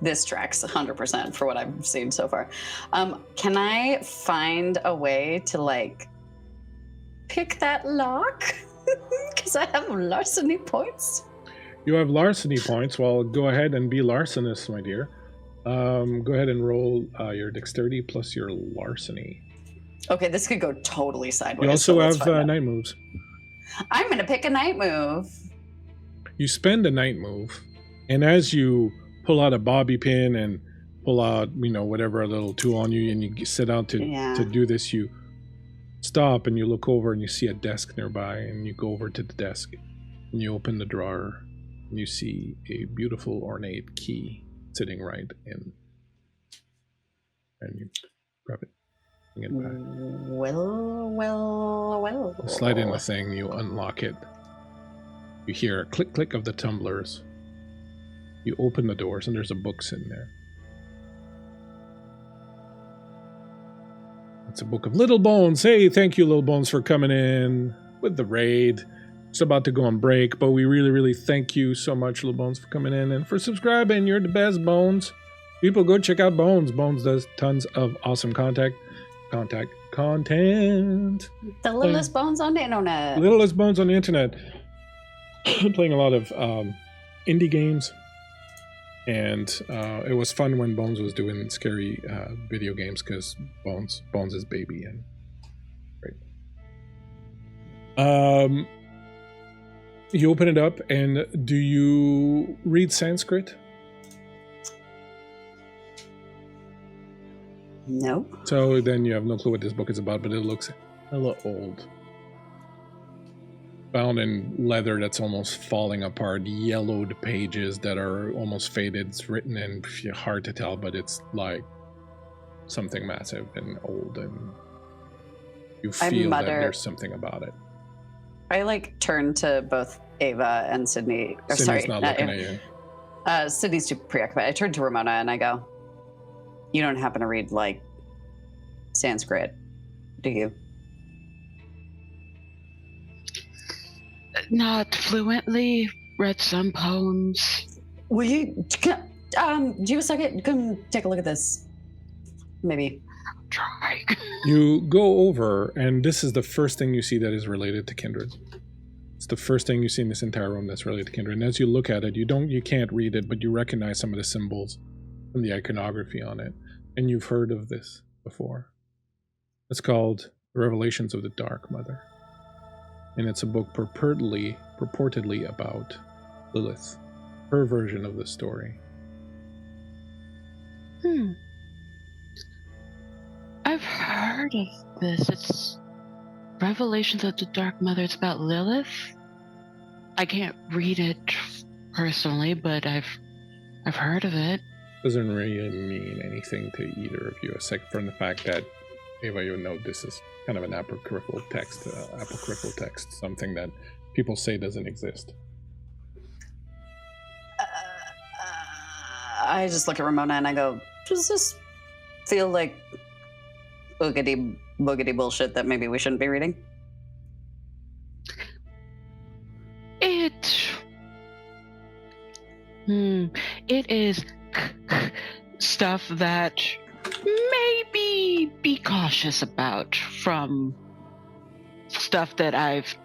This tracks 100% for what I've seen so far. Can I find a way to like pick that lock? Because I have larceny points. You have larceny points. Well, go ahead and be larcenous, my dear. Go ahead and roll your dexterity plus your larceny. Okay, this could go totally sideways. You also have night moves. I'm going to pick a night move. You spend a night move, and as you pull out a bobby pin and pull out, whatever a little tool on you, and you sit down to do this, you stop and you look over and you see a desk nearby, and you go over to the desk and you open the drawer and you see a beautiful ornate key sitting right in, and you grab it. Bring it back. Well. You slide in the thing, you unlock it. You hear a click of the tumblers. You open the doors and there's a book in there. It's a book of Little Bones. Hey, thank you, Little Bones, for coming in with the raid. It's about to go on break, but we really, really thank you so much, Little Bones, for coming in and for subscribing. You're the best, Bones. People, go check out Bones. Bones does tons of awesome content. The littlest bones on the internet. Littlest bones on the internet. Playing a lot of indie games. And it was fun when Bones was doing scary video games because Bones is baby and great. You open it up, and do you read Sanskrit? No. So then you have no clue what this book is about, but it looks hella old. Bound in leather that's almost falling apart, yellowed pages that are almost faded. It's written in, hard to tell, but it's like something massive and old, and you feel that there's something about it. I like turn to both Ava and Sydney. Or Sydney's sorry, not looking at you. Sydney's too preoccupied. I turn to Ramona and I go, "You don't happen to read like Sanskrit, do you?" Not fluently. Read some poems. Will you? Do you have a second? Come take a look at this. Maybe. Try. You go over, and this is the first thing you see that is related to Kindred. It's the first thing you see in this entire room that's related to Kindred. And as you look at it, you can't read it, but you recognize some of the symbols and the iconography on it. And you've heard of this before. It's called Revelations of the Dark Mother. And it's a book purportedly about Lilith, her version of the story. I've heard of this. It's Revelations of the Dark Mother. It's about Lilith. I can't read it personally, but I've heard of it. Doesn't really mean anything to either of you, except from the fact that Ava, you know this is kind of an apocryphal text, something that people say doesn't exist. I just look at Ramona and I go, "Does this feel like boogity bullshit that maybe we shouldn't be reading?" It is stuff that maybe be cautious about from stuff that I've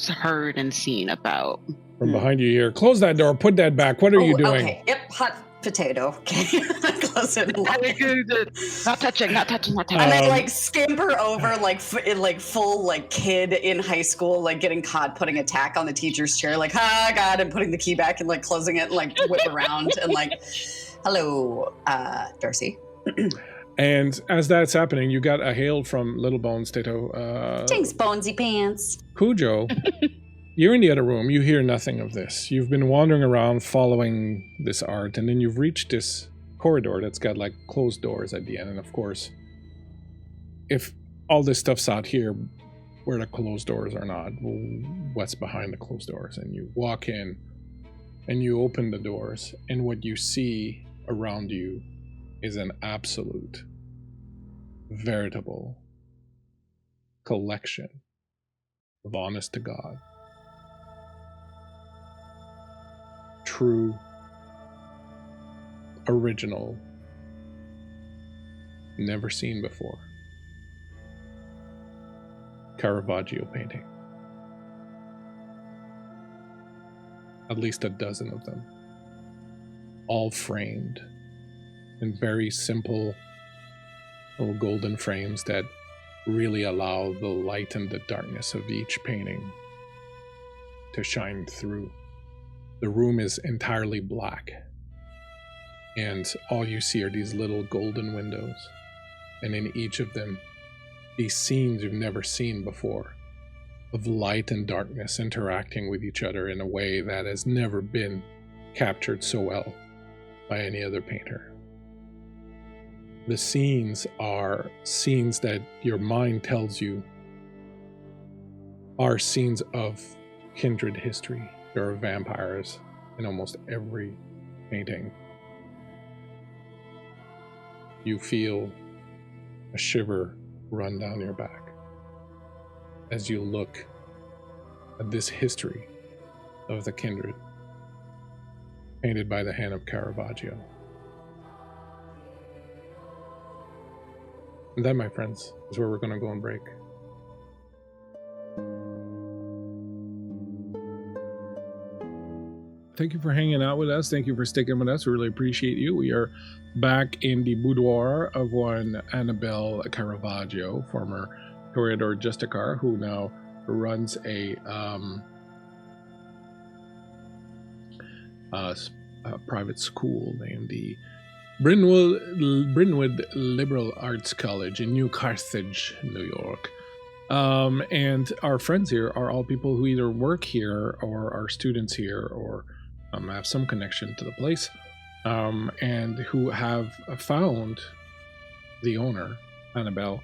heard and seen about. From behind you here, close that door, put that back. What are you doing? Okay, yep, hot potato. Okay, close it. Not touching. And I like scamper over like full like kid in high school, like getting caught putting a tack on the teacher's chair, like, "Ah, God," and putting the key back and like closing it and like whip around and like, "Hello, Darcy." And as that's happening, you got a hail from Little Bones, Tato. Thanks, Bonesy Pants. Cujo, you're in the other room. You hear nothing of this. You've been wandering around following this art, and then you've reached this corridor that's got like closed doors at the end. And of course, if all this stuff's out here where the closed doors are not, well, what's behind the closed doors? And you walk in and you open the doors, and what you see around you is an absolute, veritable collection of honest to God, true, original, never seen before Caravaggio painting. At least a dozen of them, all framed in very simple little golden frames that really allow the light and the darkness of each painting to shine through. The room is entirely black, and all you see are these little golden windows, and in each of them, these scenes you've never seen before of light and darkness interacting with each other in a way that has never been captured so well by any other painter. The scenes are scenes that your mind tells you are scenes of Kindred history. There are vampires in almost every painting. You feel a shiver run down your back as you look at this history of the Kindred, painted by the hand of Caravaggio. And that, my friends, is where we're going to go and break. Thank you for hanging out with us. Thank you for sticking with us. We really appreciate you. We are back in the boudoir of one Annabelle Caravaggio, former Toreador Justicar, who now runs a private school named the Brynwood Liberal Arts College in New Carthage, New York. And our friends here are all people who either work here or are students here or have some connection to the place, and who have found the owner, Annabelle,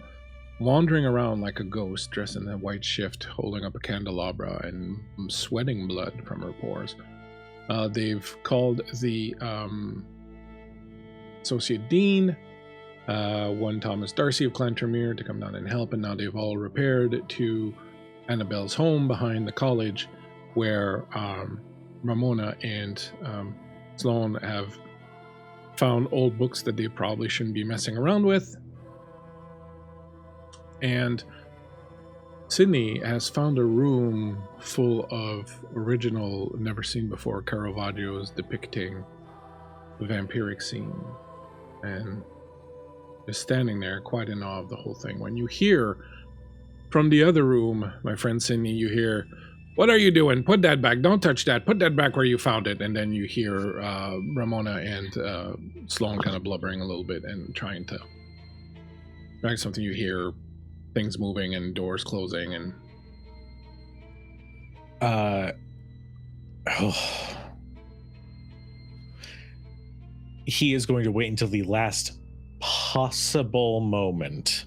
wandering around like a ghost, dressed in a white shift, holding up a candelabra and sweating blood from her pores. They've called the Associate Dean, one Thomas Darcy of Clantermere, to come down and help, and now they've all repaired to Annabelle's home behind the college, where Ramona and Sloan have found old books that they probably shouldn't be messing around with. And Sydney has found a room full of original, never seen before Caravaggio's depicting the vampiric scene, and is standing there quite in awe of the whole thing. When you hear from the other room, my friend Sydney, you hear, "What are you doing? Put that back. Don't touch that. Put that back where you found it." And then you hear Ramona and Sloan kind of blubbering a little bit and trying something. You hear things moving and doors closing and he is going to wait until the last possible moment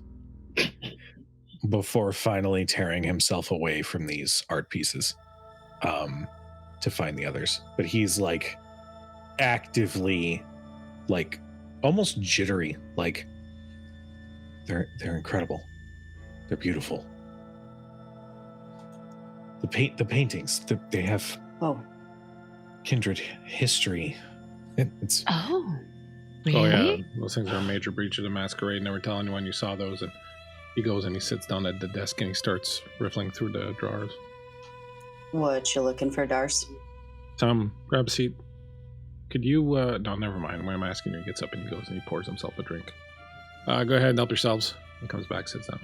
before finally tearing himself away from these art pieces to find the others. But he's like actively, like almost jittery, like they're incredible. They're beautiful. The paintings, they have Kindred history. It's really? Oh yeah, those things are a major breach of the Masquerade. Never tell anyone you saw those. And he goes and he sits down at the desk and he starts riffling through the drawers. What you looking for, Darce? Tom, grab a seat. Could you no, never mind. When I'm asking you, he gets up and he goes and he pours himself a drink. Go ahead and help yourselves. He comes back, sits down.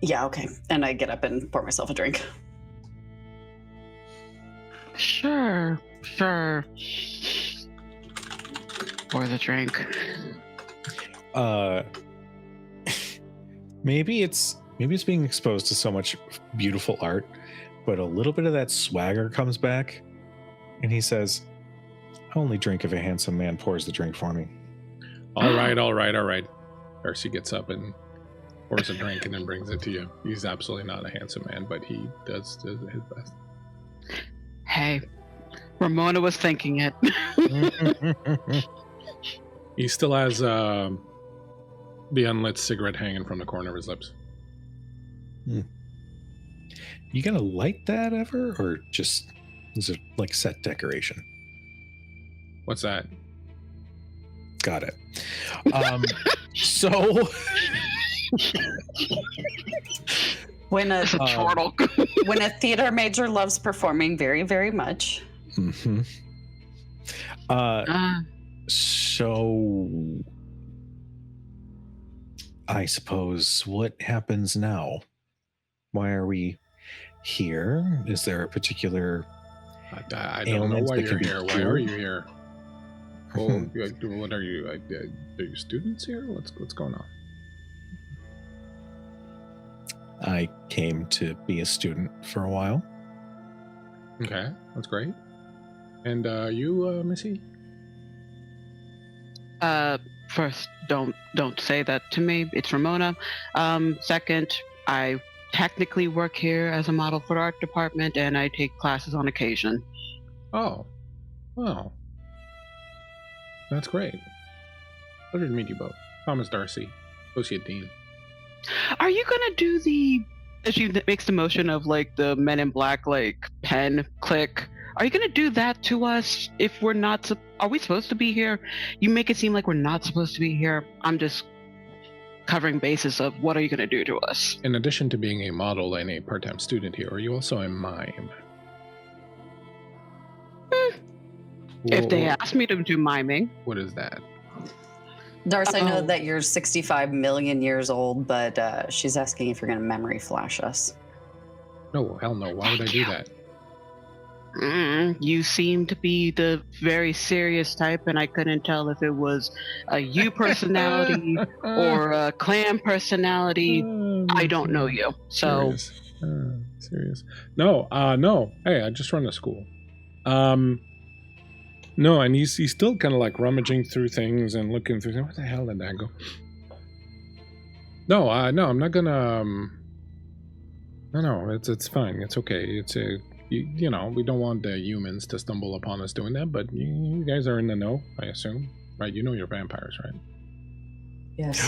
Yeah, okay. And I get up and pour myself a drink. Sure. Pour the drink. Maybe it's being exposed to so much beautiful art, but a little bit of that swagger comes back, and he says, "I only drink if a handsome man pours the drink for me." All right. Darcy gets up and pours a drink and then brings it to you. He's absolutely not a handsome man, but he does his best. Hey, Ramona was thinking it. He still has the unlit cigarette hanging from the corner of his lips. You gonna light that ever, or just is it like set decoration? What's that? Got it. So When a Chortle. when a theater major loves performing very, very much. Mm-hmm. So I suppose what happens now? Why are we here? Is there a particular I don't know why you're here. Why are you here? Oh, what are you? Are you students here? What's going on? I came to be a student for a while. Okay, that's great. And you, Missy? First, don't say that to me. It's Ramona. Second, I technically work here as a model for the art department, and I take classes on occasion. Oh, well, that's great. Pleasure to meet you both. Thomas Darcy, Associate Dean. Are you gonna do the? As she makes the motion of like the Men in Black, like pen click. Are you gonna do that to us if we're not? Are we supposed to be here? You make it seem like we're not supposed to be here. I'm just covering bases of what are you gonna do to us? In addition to being a model and a part-time student here, are you also a mime? If they ask me to do miming. What is that? Darce, I know Oh. that you're 65 million years old, but she's asking if you're going to memory flash us. No, hell no. Why would I do that? You seem to be the very serious type, and I couldn't tell if it was a you personality or a clan personality. I don't know you, so Serious. No, no. Hey, I just run a school. No, and he's still kind of like rummaging through things and looking through things. What the hell did that go? No, no, I'm not gonna. No, it's fine. It's okay. It's a. You know, we don't want the humans to stumble upon us doing that, but you guys are in the know, I assume, right? You know you're vampires, right? Yes.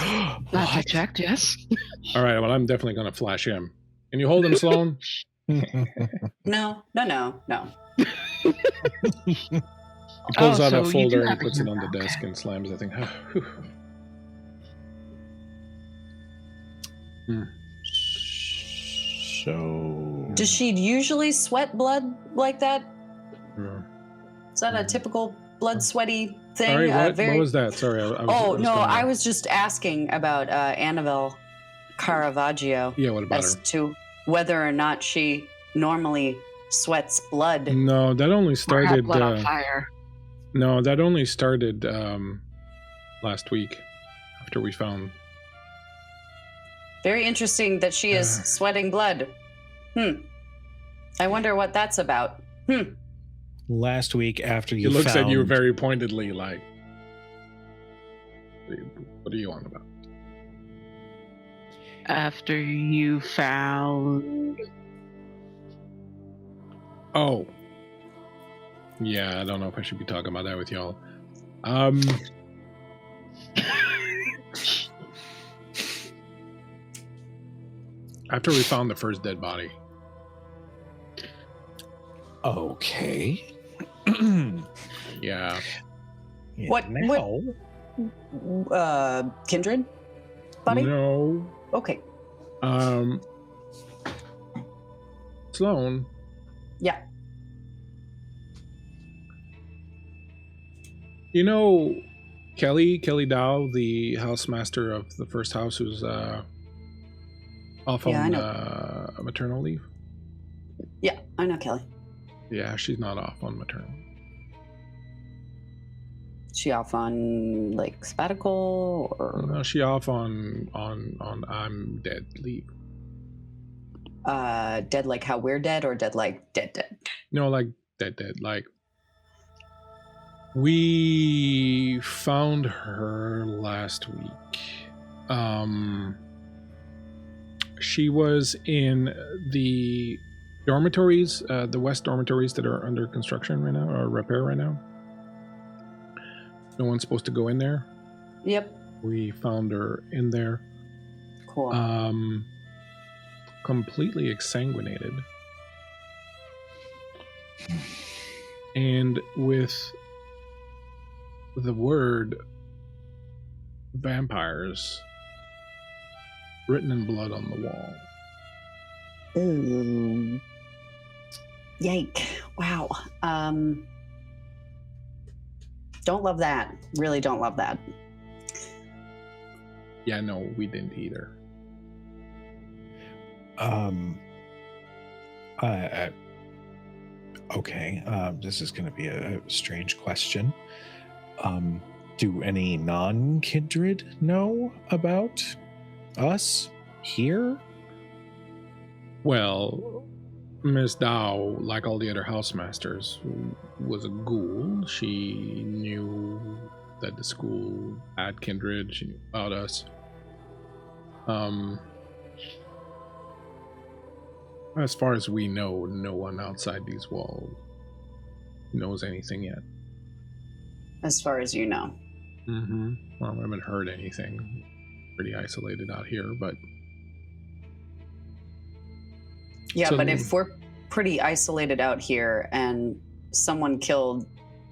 not checked. Yes. All right. Well, I'm definitely gonna flash him. Can you hold him, Sloan? No. He pulls out so a you folder do and have puts a it on the hero. desk and slams the thing. So Does she usually sweat blood like that? Yeah. Is that a typical blood sweaty thing? Sorry, what was that? Sorry, I was just asking about Annabelle Caravaggio. Yeah, what about as her? to whether or not she normally sweats blood. No, that only Or have started. blood on fire. No, that only started last week after we found. Very interesting that she is sweating blood. I wonder what that's about. last week after you He looks found, at you very pointedly, like, "What are you on about?" After you found. Oh, yeah. I don't know if I should be talking about that with y'all. After we found the first dead body. Okay. Yeah. Yeah, What- now? Kindred? Buddy? No. Okay. Sloan. Yeah. You know Kelly Dow, the housemaster of the first house, who's off Yeah, I on know. maternal leave? Yeah, I know Kelly. Yeah, she's not off on maternal. She off on like sabbatical or No, she off on I'm dead leave. dead like how we're dead or dead like dead? No, like dead. Like we found her last week. She was in the dormitories, the west dormitories that are under construction right now, or repair right now. No one's supposed to go in there. Yep. We found her in there, Cool. completely exsanguinated, and with the word vampires written in blood on the wall. Ooh. Yike. Wow. Don't love that. Really don't love that. Yeah, no, we didn't either. Okay. This is going to be a strange question. Do any non-kindred know about us here? Well, Miss Dow, like all the other housemasters, was a ghoul. She knew that the school had Kindred. She knew about us. As far as we know, no one outside these walls knows anything yet. As far as you know. Mm-hmm. Well, I haven't heard anything. Pretty isolated out here, but... Yeah, So- but if we're pretty isolated out here and someone killed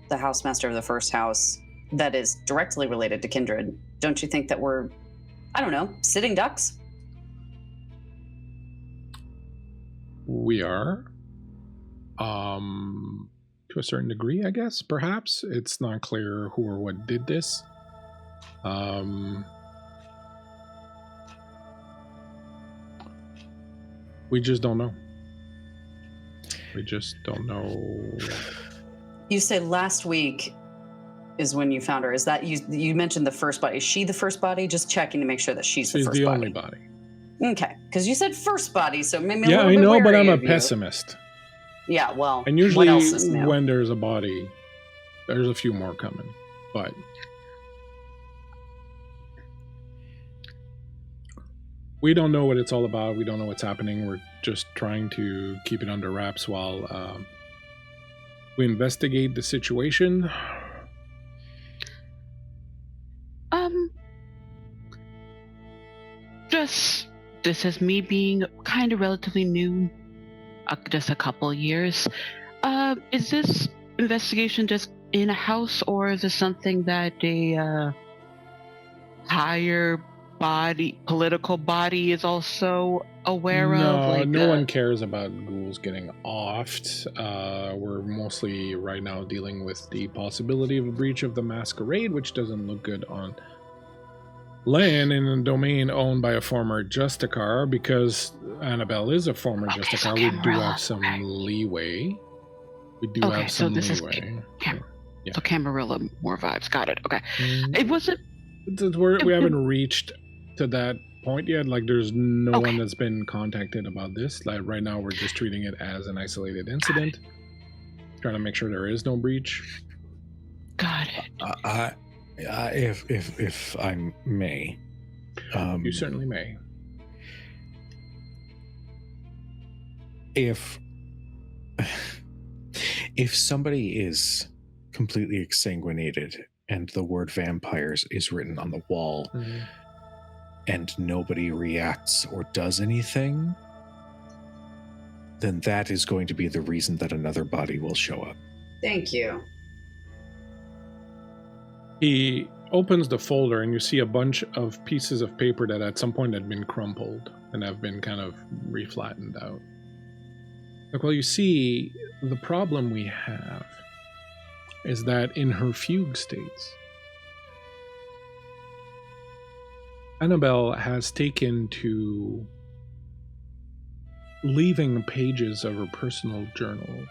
the housemaster of the first house that is directly related to Kindred, don't you think that we're, I don't know, sitting ducks? We are. To a certain degree, I guess, perhaps. It's not clear who or what did this. We just don't know. We just don't know. You said last week is when you found her. Is that you mentioned the first body? Is she the first body? Just checking to make sure that she's the first body. Only body. Okay, because you said first body, so maybe yeah, a little bit I know, but I'm a wary of you. pessimist. Yeah, well, And usually what else is new? when there's a body, there's a few more coming. But we don't know what it's all about. We don't know what's happening. We're just trying to keep it under wraps while we investigate the situation. This is me being kind of relatively new, just a couple years. Is this investigation just in a house, or is this something that a higher body, political body, is also aware of? No one cares about ghouls getting offed. We're mostly right now dealing with the possibility of a breach of the Masquerade, which doesn't look good on land in a domain owned by a former Justicar. Because Annabelle is a former Justicar, we do have some leeway. We do have some leeway. So Camarilla, more vibes. Got it. Okay. It wasn't... We haven't reached to that point yet. Like, there's no one that's been contacted about this. Like, right now, we're just treating it as an isolated incident. Trying to make sure there is no breach. Got it. If I may, you certainly may. If somebody is completely exsanguinated and the word vampires is written on the wall, and nobody reacts or does anything, then that is going to be the reason that another body will show up. Thank you. He opens the folder and you see a bunch of pieces of paper that at some point had been crumpled and have been kind of reflattened out. Like, well, you see, the problem we have is that in her fugue states, Annabelle has taken to leaving pages of her personal journal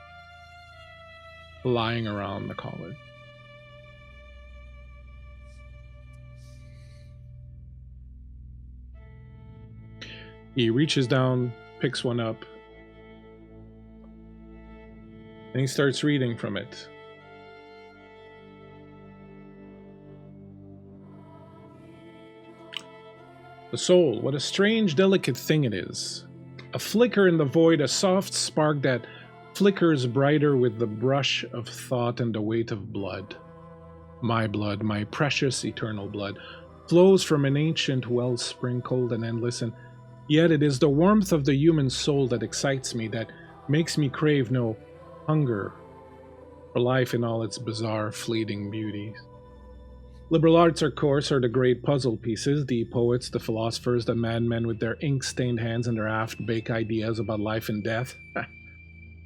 lying around the college. He reaches down, picks one up, and he starts reading from it. The soul, what a strange, delicate thing it is. A flicker in the void, a soft spark that flickers brighter with the brush of thought and the weight of blood. My blood, my precious eternal blood, flows from an ancient wellspring, cold and endless, and yet it is the warmth of the human soul that excites me, that makes me crave no hunger for life in all its bizarre, fleeting beauties. Liberal arts, of course, are the great puzzle pieces, the poets, the philosophers, the madmen with their ink-stained hands and their half-baked ideas about life and death.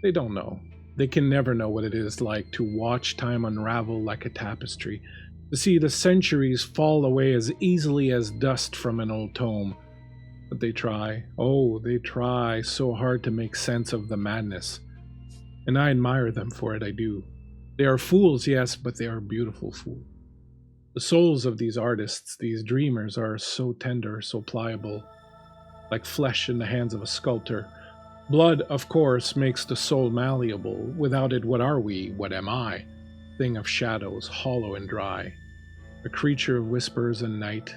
They don't know. They can never know what it is like to watch time unravel like a tapestry, to see the centuries fall away as easily as dust from an old tome. But they try, they try so hard to make sense of the madness. And I admire them for it, I do. They are fools, yes, but they are beautiful fools. The souls of these artists, these dreamers, are so tender, so pliable, like flesh in the hands of a sculptor. Blood, of course, makes the soul malleable. Without it, what are we? What am I? Thing of shadows, hollow and dry. A creature of whispers and night.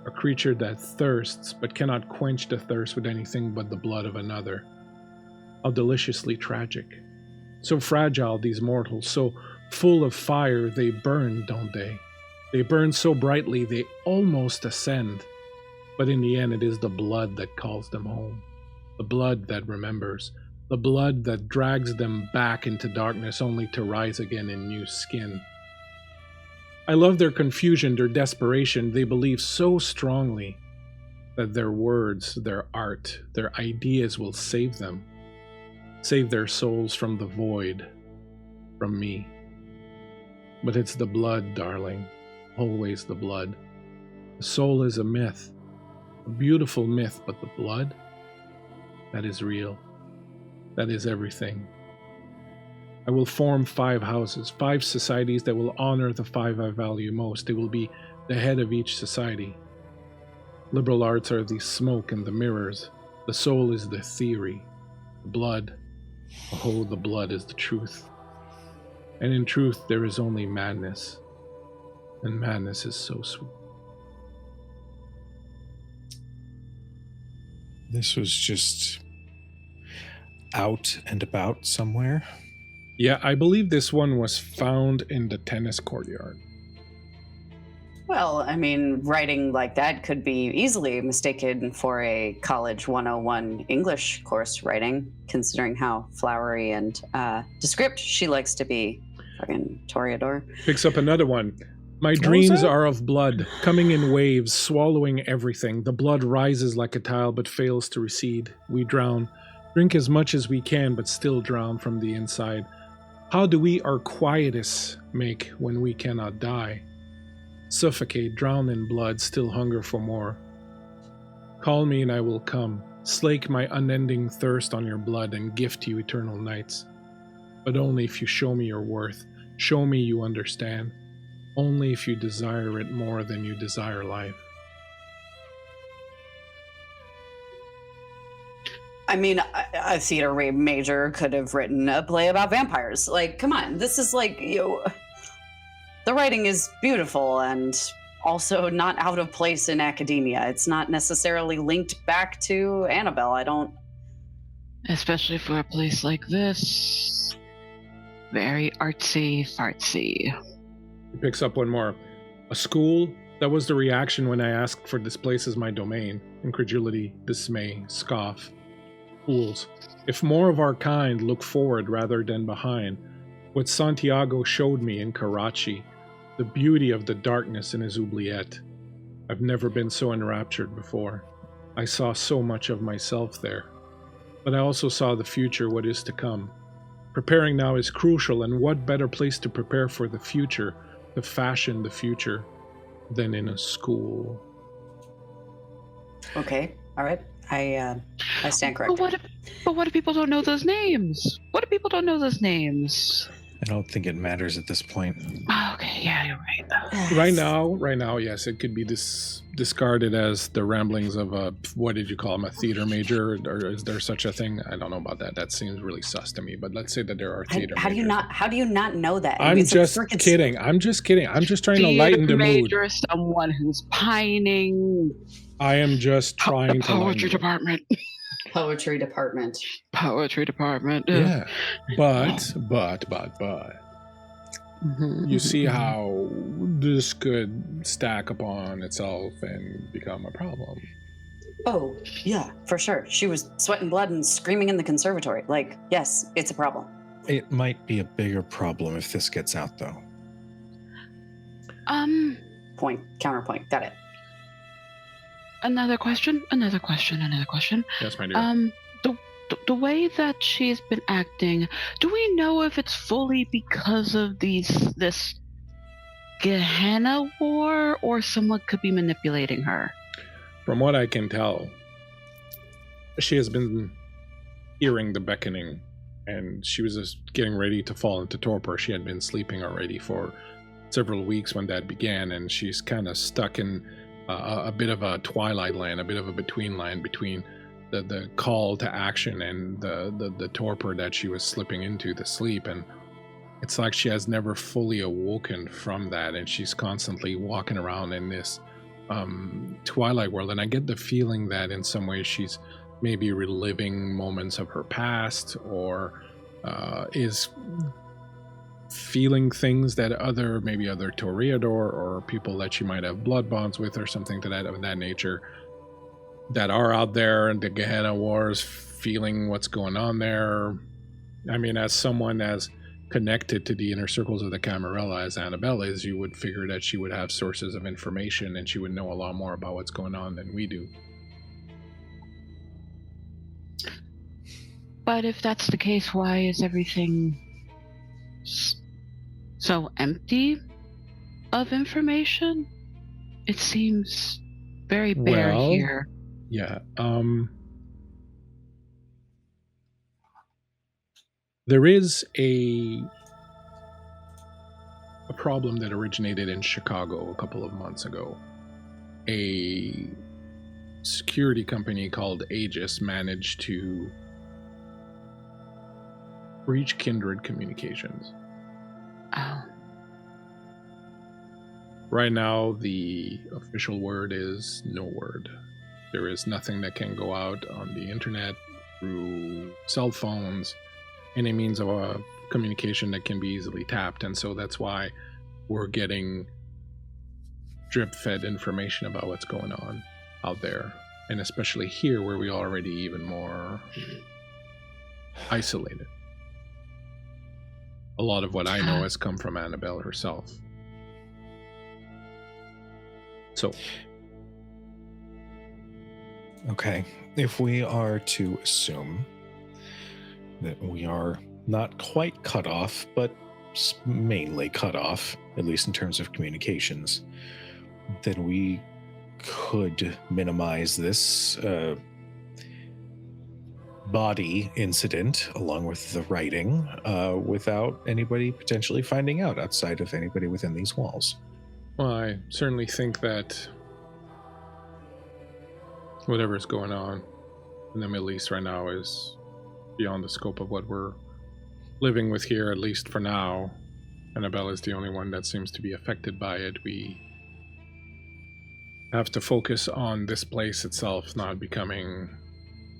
A creature that thirsts, but cannot quench the thirst with anything but the blood of another. How deliciously tragic. So fragile, these mortals, so full of fire, they burn, don't they? They burn so brightly, they almost ascend. But in the end, it is the blood that calls them home. The blood that remembers. The blood that drags them back into darkness only to rise again in new skin. I love their confusion, their desperation. They believe so strongly that their words, their art, their ideas will save them. Save their souls from the void, from me. But it's the blood, darling. Always the blood. The soul is a myth, a beautiful myth, but the blood, that is real. That is everything. I will form 5 houses, 5 societies that will honor the 5 I value most. They will be the head of each society. Liberal arts are the smoke and the mirrors. The soul is the theory. The blood, oh, the blood is the truth. And in truth, there is only madness. And madness is so sweet. This was just out and about somewhere. Yeah, I believe this one was found in the tennis courtyard. Well, I mean, writing like that could be easily mistaken for a college 101 English course writing, considering how flowery and descript she likes to be. Fucking Toreador. Picks up another one. My dreams are of blood, coming in waves, swallowing everything. The blood rises like a tile but fails to recede. We drown. Drink as much as we can but still drown from the inside. How do we our quietus make when we cannot die? Suffocate, drown in blood, still hunger for more. Call me and I will come, slake my unending thirst on your blood and gift you eternal nights. But only if you show me your worth, show me you understand. Only if you desire it more than you desire life. I mean, a theater major could have written a play about vampires. Like, come on, this is like, the writing is beautiful and also not out of place in academia. It's not necessarily linked back to Annabelle. I don't... Especially for a place like this. Very artsy-fartsy. He picks up one more. A school? That was the reaction when I asked for this place as my domain. Incredulity, dismay, scoff. Fools. If more of our kind look forward rather than behind, what Santiago showed me in Karachi, the beauty of the darkness in his oubliette. I've never been so enraptured before. I saw so much of myself there. But I also saw the future, what is to come. Preparing now is crucial, and what better place to prepare for the future, to fashion the future, than in a school? Okay, all right. I stand corrected. But what if people don't know those names? What if people don't know those names? I don't think it matters at this point. Oh, okay, yeah, you're right. Right now, yes, it could be discarded as the ramblings of a, what did you call him, a theater major, or is there such a thing? I don't know about that. That seems really sus to me. But let's say that there are theater majors. How do you not know that? I'm just kidding. I'm just trying to lighten the mood. Major is someone who's pining. I am just trying to. Poetry department. Poetry department. Poetry department. Yeah, but you see how this could stack upon itself and become a problem. Oh, yeah, for sure. She was sweating blood and screaming in the conservatory. Like, yes, it's a problem. It might be a bigger problem if this gets out, though. Counterpoint. Got it. Another question. Yes, my dear. The way that she's been acting, do we know if it's fully because of this Gehenna war, or someone could be manipulating her? From what I can tell, she has been hearing the beckoning, and she was just getting ready to fall into torpor. She had been sleeping already for several weeks when that began, and she's kind of stuck in a bit of a twilight land, a bit of a between line between the call to action and the torpor that she was slipping into, the sleep. And it's like she has never fully awoken from that, and she's constantly walking around in this twilight world. And I get the feeling that in some ways she's maybe reliving moments of her past, or is feeling things that other Toreador or people that she might have blood bonds with or something to that nature that are out there in the Gehenna Wars, feeling what's going on there. I mean, as someone as connected to the inner circles of the Camarilla as Annabelle is, you would figure that she would have sources of information and she would know a lot more about what's going on than we do. But if that's the case, why is everything so empty of information? It seems very bare here. Yeah. There is a problem that originated in Chicago a couple of months ago. A security company called Aegis managed to breach Kindred communications. Oh. Right now, the official word is no word. There is nothing that can go out on the internet, through cell phones, any means of communication that can be easily tapped. And so that's why we're getting drip-fed information about what's going on out there. And especially here, where we're already even more isolated. A lot of what I know has come from Annabelle herself. So, okay, if we are to assume that we are not quite cut off, but mainly cut off, at least in terms of communications, then we could minimize this body incident along with the writing without anybody potentially finding out outside of anybody within these walls. Well, I certainly think that whatever's going on in the Middle East right now is beyond the scope of what we're living with here, at least for now. Annabelle is the only one that seems to be affected by it. We have to focus on this place itself not becoming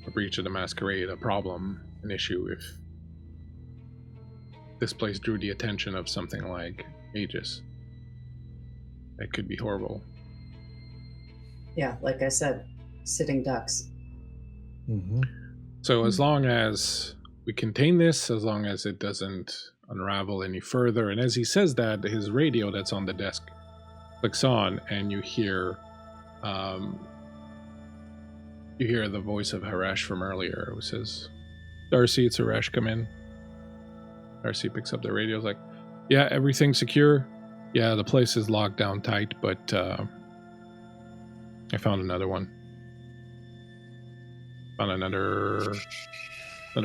a breach of the Masquerade, a problem, an issue. If this place drew the attention of something like Aegis, that could be horrible. Yeah, like I said, sitting ducks. Mm-hmm. So as long as we contain this, as long as it doesn't unravel any further, and as he says that, his radio that's on the desk clicks on, and you hear the voice of Harash from earlier, who says, "Darcy, it's Harash, come in." Darcy picks up the radio, is like, "Yeah, everything's secure. Yeah, the place is locked down tight, but I found another one. Found another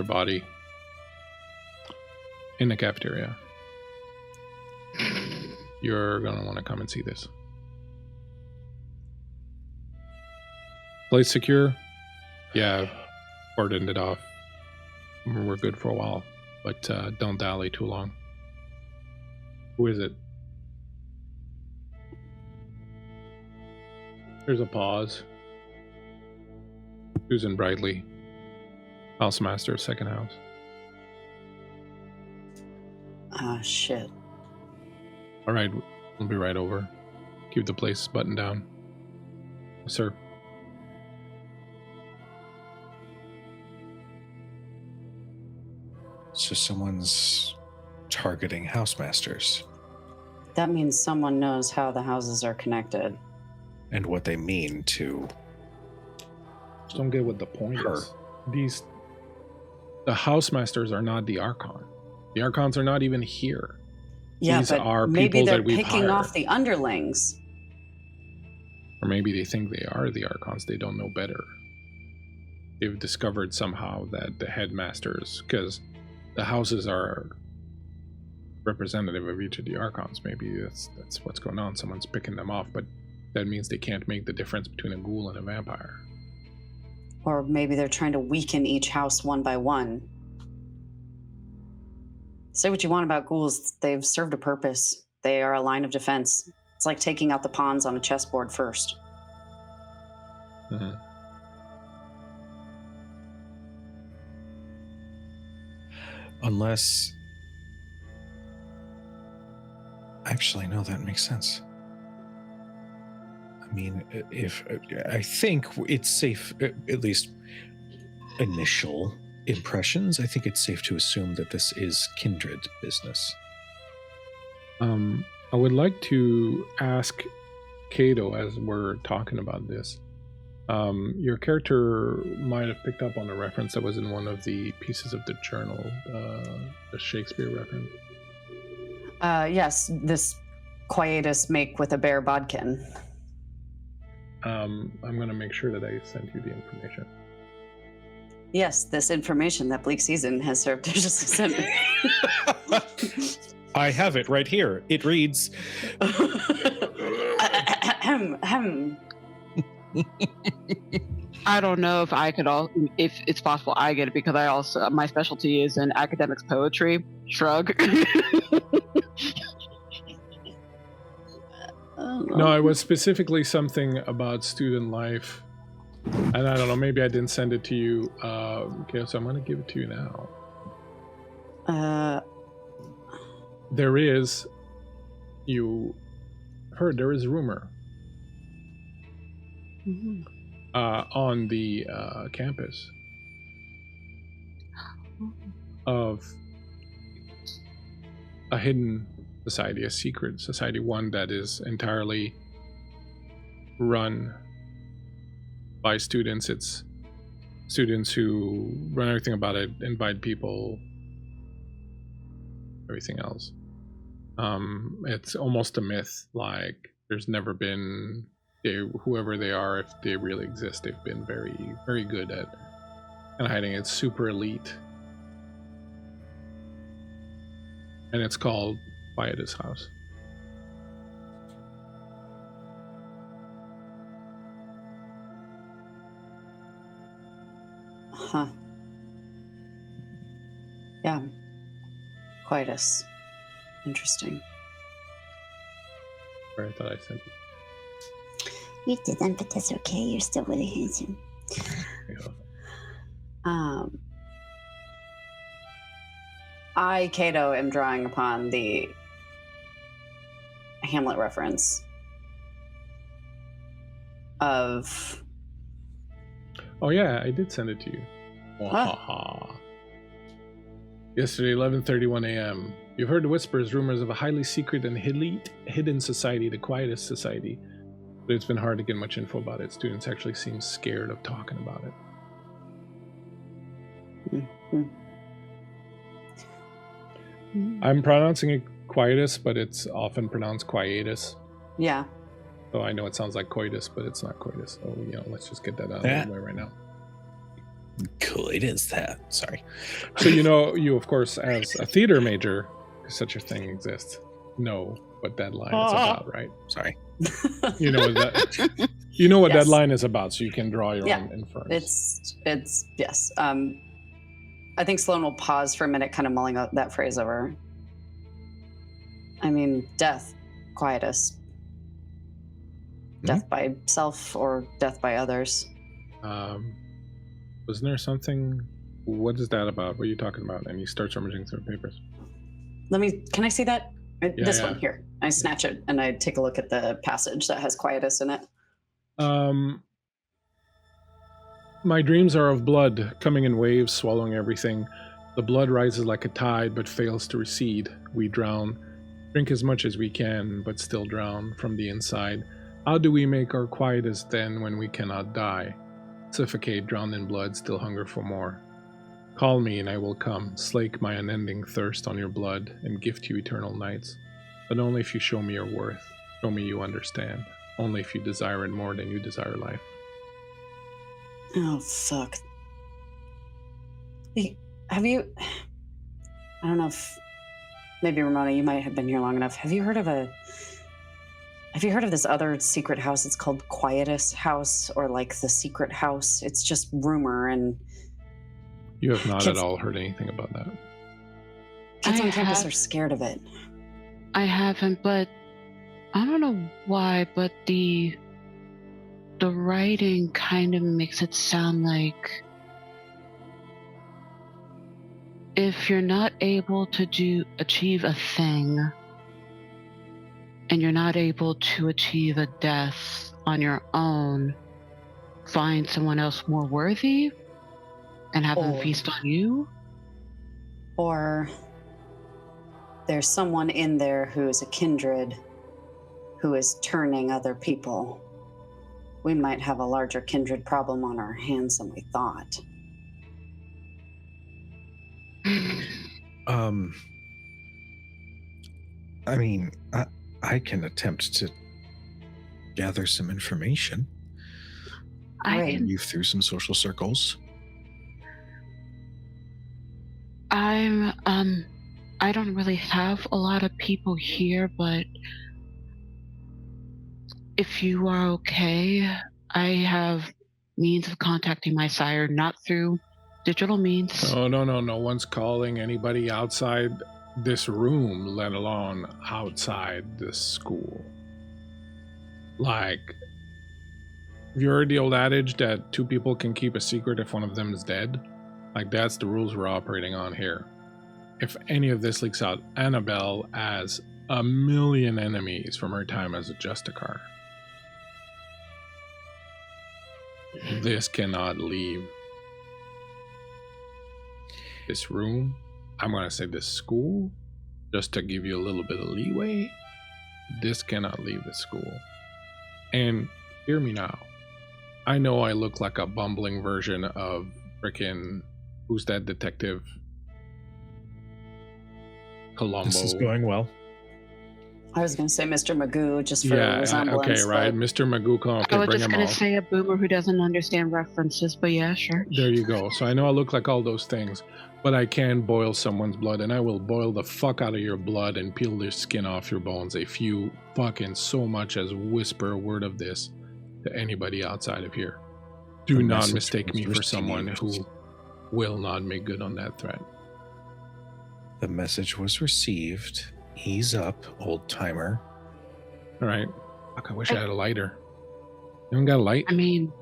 body in the cafeteria. You're gonna want to come and see this. Place secure? Yeah, cordoned it off. We're good for a while, but don't dally too long." Who is it? There's a pause. Susan Brightly, housemaster of second house. Shit. All right, we'll be right over. Keep the place buttoned down. Yes, sir. So someone's targeting housemasters. That means someone knows how the houses are connected. And what they mean to Just don't get what the point her. is. The housemasters are not the Archon. The Archons are not even here. Yeah, These but are maybe people they're that we've picking hired. off the underlings. Or maybe they think they are the Archons. They don't know better. They've discovered somehow that the headmasters, because the houses are representative of each of the Archons. Maybe that's what's going on. Someone's picking them off, but that means they can't make the difference between a ghoul and a vampire. Or maybe they're trying to weaken each house one by one. Say what you want about ghouls, they've served a purpose. They are a line of defense. It's like taking out the pawns on a chessboard first. Mm-hmm. Unless... Actually, no, that makes sense. I mean, I think it's safe, at least initial impressions, I think it's safe to assume that this is Kindred business. I would like to ask Cato, as we're talking about this, your character might have picked up on a reference that was in one of the pieces of the journal, the Shakespeare reference. Yes, this quietus make with a bare bodkin. I'm going to make sure that I send you the information. Yes, this information that Bleakseason has surreptitiously sent me. I have it right here. It reads. I don't know if I could if it's possible I get it, because I also, my specialty is in academics poetry. Shrug. No, it was specifically something about student life. And I don't know, maybe I didn't send it to you. Okay, so I'm going to give it to you now. There is, you heard, there is rumor on the campus of a hidden society, a secret society, one that is entirely run by students. It's students who run everything about it, invite people, everything else. It's almost a myth, like there's never been, whoever they are, if they really exist, they've been very, very good at kind of hiding. It's super elite. And it's called Quietus House. Huh. Yeah. Quietus. Interesting. Where I thought I sent you. You didn't, but that's okay. You're still really handsome. I, Cato, am drawing upon the Hamlet reference of... Oh yeah, I did send it to you. Huh. Yesterday, 11:31 a.m. You've heard the whispers, rumors of a highly secret and hidden society, the Quietus Society. But it's been hard to get much info about it. Students actually seem scared of talking about it. I'm pronouncing it Quietus, but it's often pronounced Quietus. Yeah. So I know it sounds like coitus, but it's not coitus. So, let's just get that out of the way right now. Coitus that. Sorry. So you of course, as a theater major, if such a thing exists, know what that line is about, right? Sorry. You know that. You know what that line is about, so you can draw your own inference. It's yes. I think Sloan will pause for a minute, kind of mulling that phrase over. I mean, death, quietus. Death by self or death by others. Wasn't there something? What is that about? What are you talking about? And he starts rummaging through papers. Can I see that? This yeah. one here. I snatch it and I take a look at the passage that has quietus in it. My dreams are of blood, coming in waves, swallowing everything. The blood rises like a tide, but fails to recede. We drown. Drink as much as we can, but still drown from the inside. How do we make our quietus then when we cannot die? Suffocate, drown in blood, still hunger for more. Call me and I will come, slake my unending thirst on your blood, and gift you eternal nights. But only if you show me your worth, show me you understand. Only if you desire it more than you desire life. Oh, fuck. Have you... I don't know if... Maybe, Ramona, you might have been here long enough. Have you heard of this other secret house? It's called Quietus House, or like the Secret House. It's just rumor, and... You have not at all heard anything about that. Kids on campus are scared of it. I haven't, but I don't know why, but the writing kind of makes it sound like if you're not able to achieve a thing, and you're not able to achieve a death on your own, find someone else more worthy and have them feast on you. Or there's someone in there who is a kindred who is turning other people. We might have a larger kindred problem on our hands than we thought. I mean, I can attempt to gather some information. Great. You through some social circles. I don't really have a lot of people here, but if you are okay, I have means of contacting my sire, not through digital means. No, no one's calling anybody outside this room, let alone outside this school. Like, you heard the old adage that two people can keep a secret if one of them is dead? Like, that's the rules we're operating on here. If any of this leaks out, Annabelle has 1 million enemies from her time as a Justicar. This cannot leave this room. I'm going to say this school, just to give you a little bit of leeway. This cannot leave the school. And hear me now. I know I look like a bumbling version of frickin' who's that detective? Columbo. This is going well. I was going to say Mr. Magoo just for resemblance. Okay, right. but- Mr. Magoo. Okay, I was bring just him going on. to say a boomer who doesn't understand references, but yeah, sure. There you go. So I know I look like all those things, but I can boil someone's blood, and I will boil the fuck out of your blood and peel their skin off your bones if you fucking so much as whisper a word of this to anybody outside of here. Do The not message mistake me was for someone received. who will not make good on that threat. The message was received. Ease up, old timer. All right. Fuck, I wish I had a lighter. You don't got a light? I mean,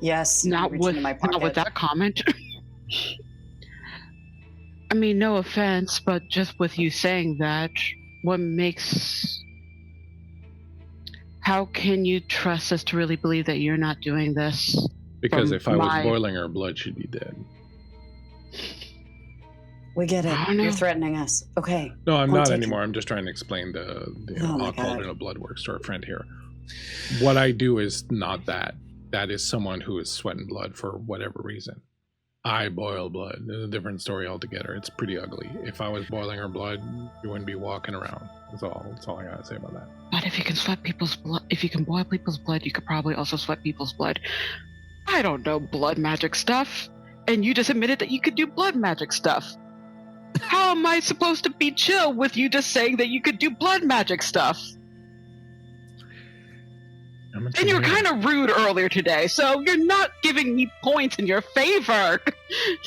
Yes. not reaching with in my not with pocket. that comment. I mean, no offense, but just with you saying that, what makes... How can you trust us to really believe that you're not doing this? Because From if I was my- boiling her blood, she'd be dead. We get it. I don't know. You're threatening us. Okay. No, I'm Point not taken. anymore. I'm just trying to explain the Oh my how God. cauldron of blood works to our friend here. What I do is not that. That is someone who is sweating blood for whatever reason. I boil blood. It's a different story altogether. It's pretty ugly. If I was boiling her blood, you wouldn't be walking around. That's all I gotta say about that. But if you can sweat people's blood, if you can boil people's blood, you could probably also sweat people's blood. I don't know blood magic stuff, and you just admitted that you could do blood magic stuff. How am I supposed to be chill with you just saying that you could do blood magic stuff? And you were kind of rude earlier today, so you're not giving me points in your favor.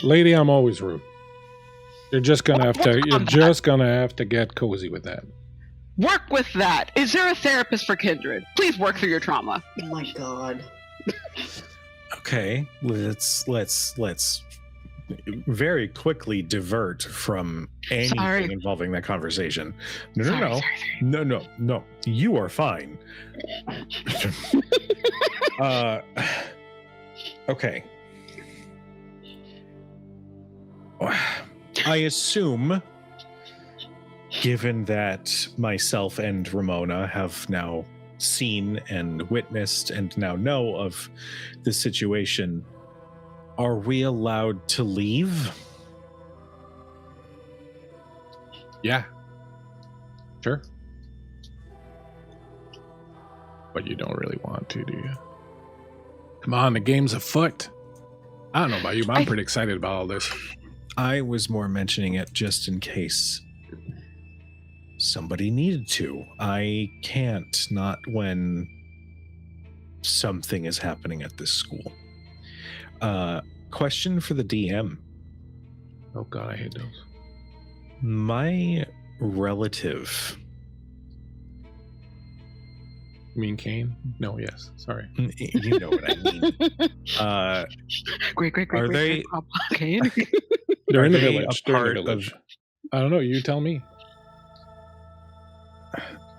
Lady, I'm always rude. You're just gonna have to. Work You're on that. just gonna have to get cozy with that. Work with that. Is there a therapist for Kindred? Please work through your trauma. Oh my God. Okay, let's very quickly divert from anything Sorry. involving that conversation. Sorry. No. You are fine. Okay. I assume, given that myself and Ramona have now seen and witnessed and now know of the situation, are we allowed to leave? Yeah. Sure. But you don't really want to, do you? Come on, the game's afoot. I don't know about you, but I'm pretty excited about all this. I was more mentioning it just in case somebody needed to. I can't, not when something is happening at this school. Question for the DM. Oh god, I hate those. My relative, You mean Kane? No, yes. Sorry. you know what I mean. Great. Are they- Okay. They're Are in the they village. a They're in part the village. of- I don't know. You tell me.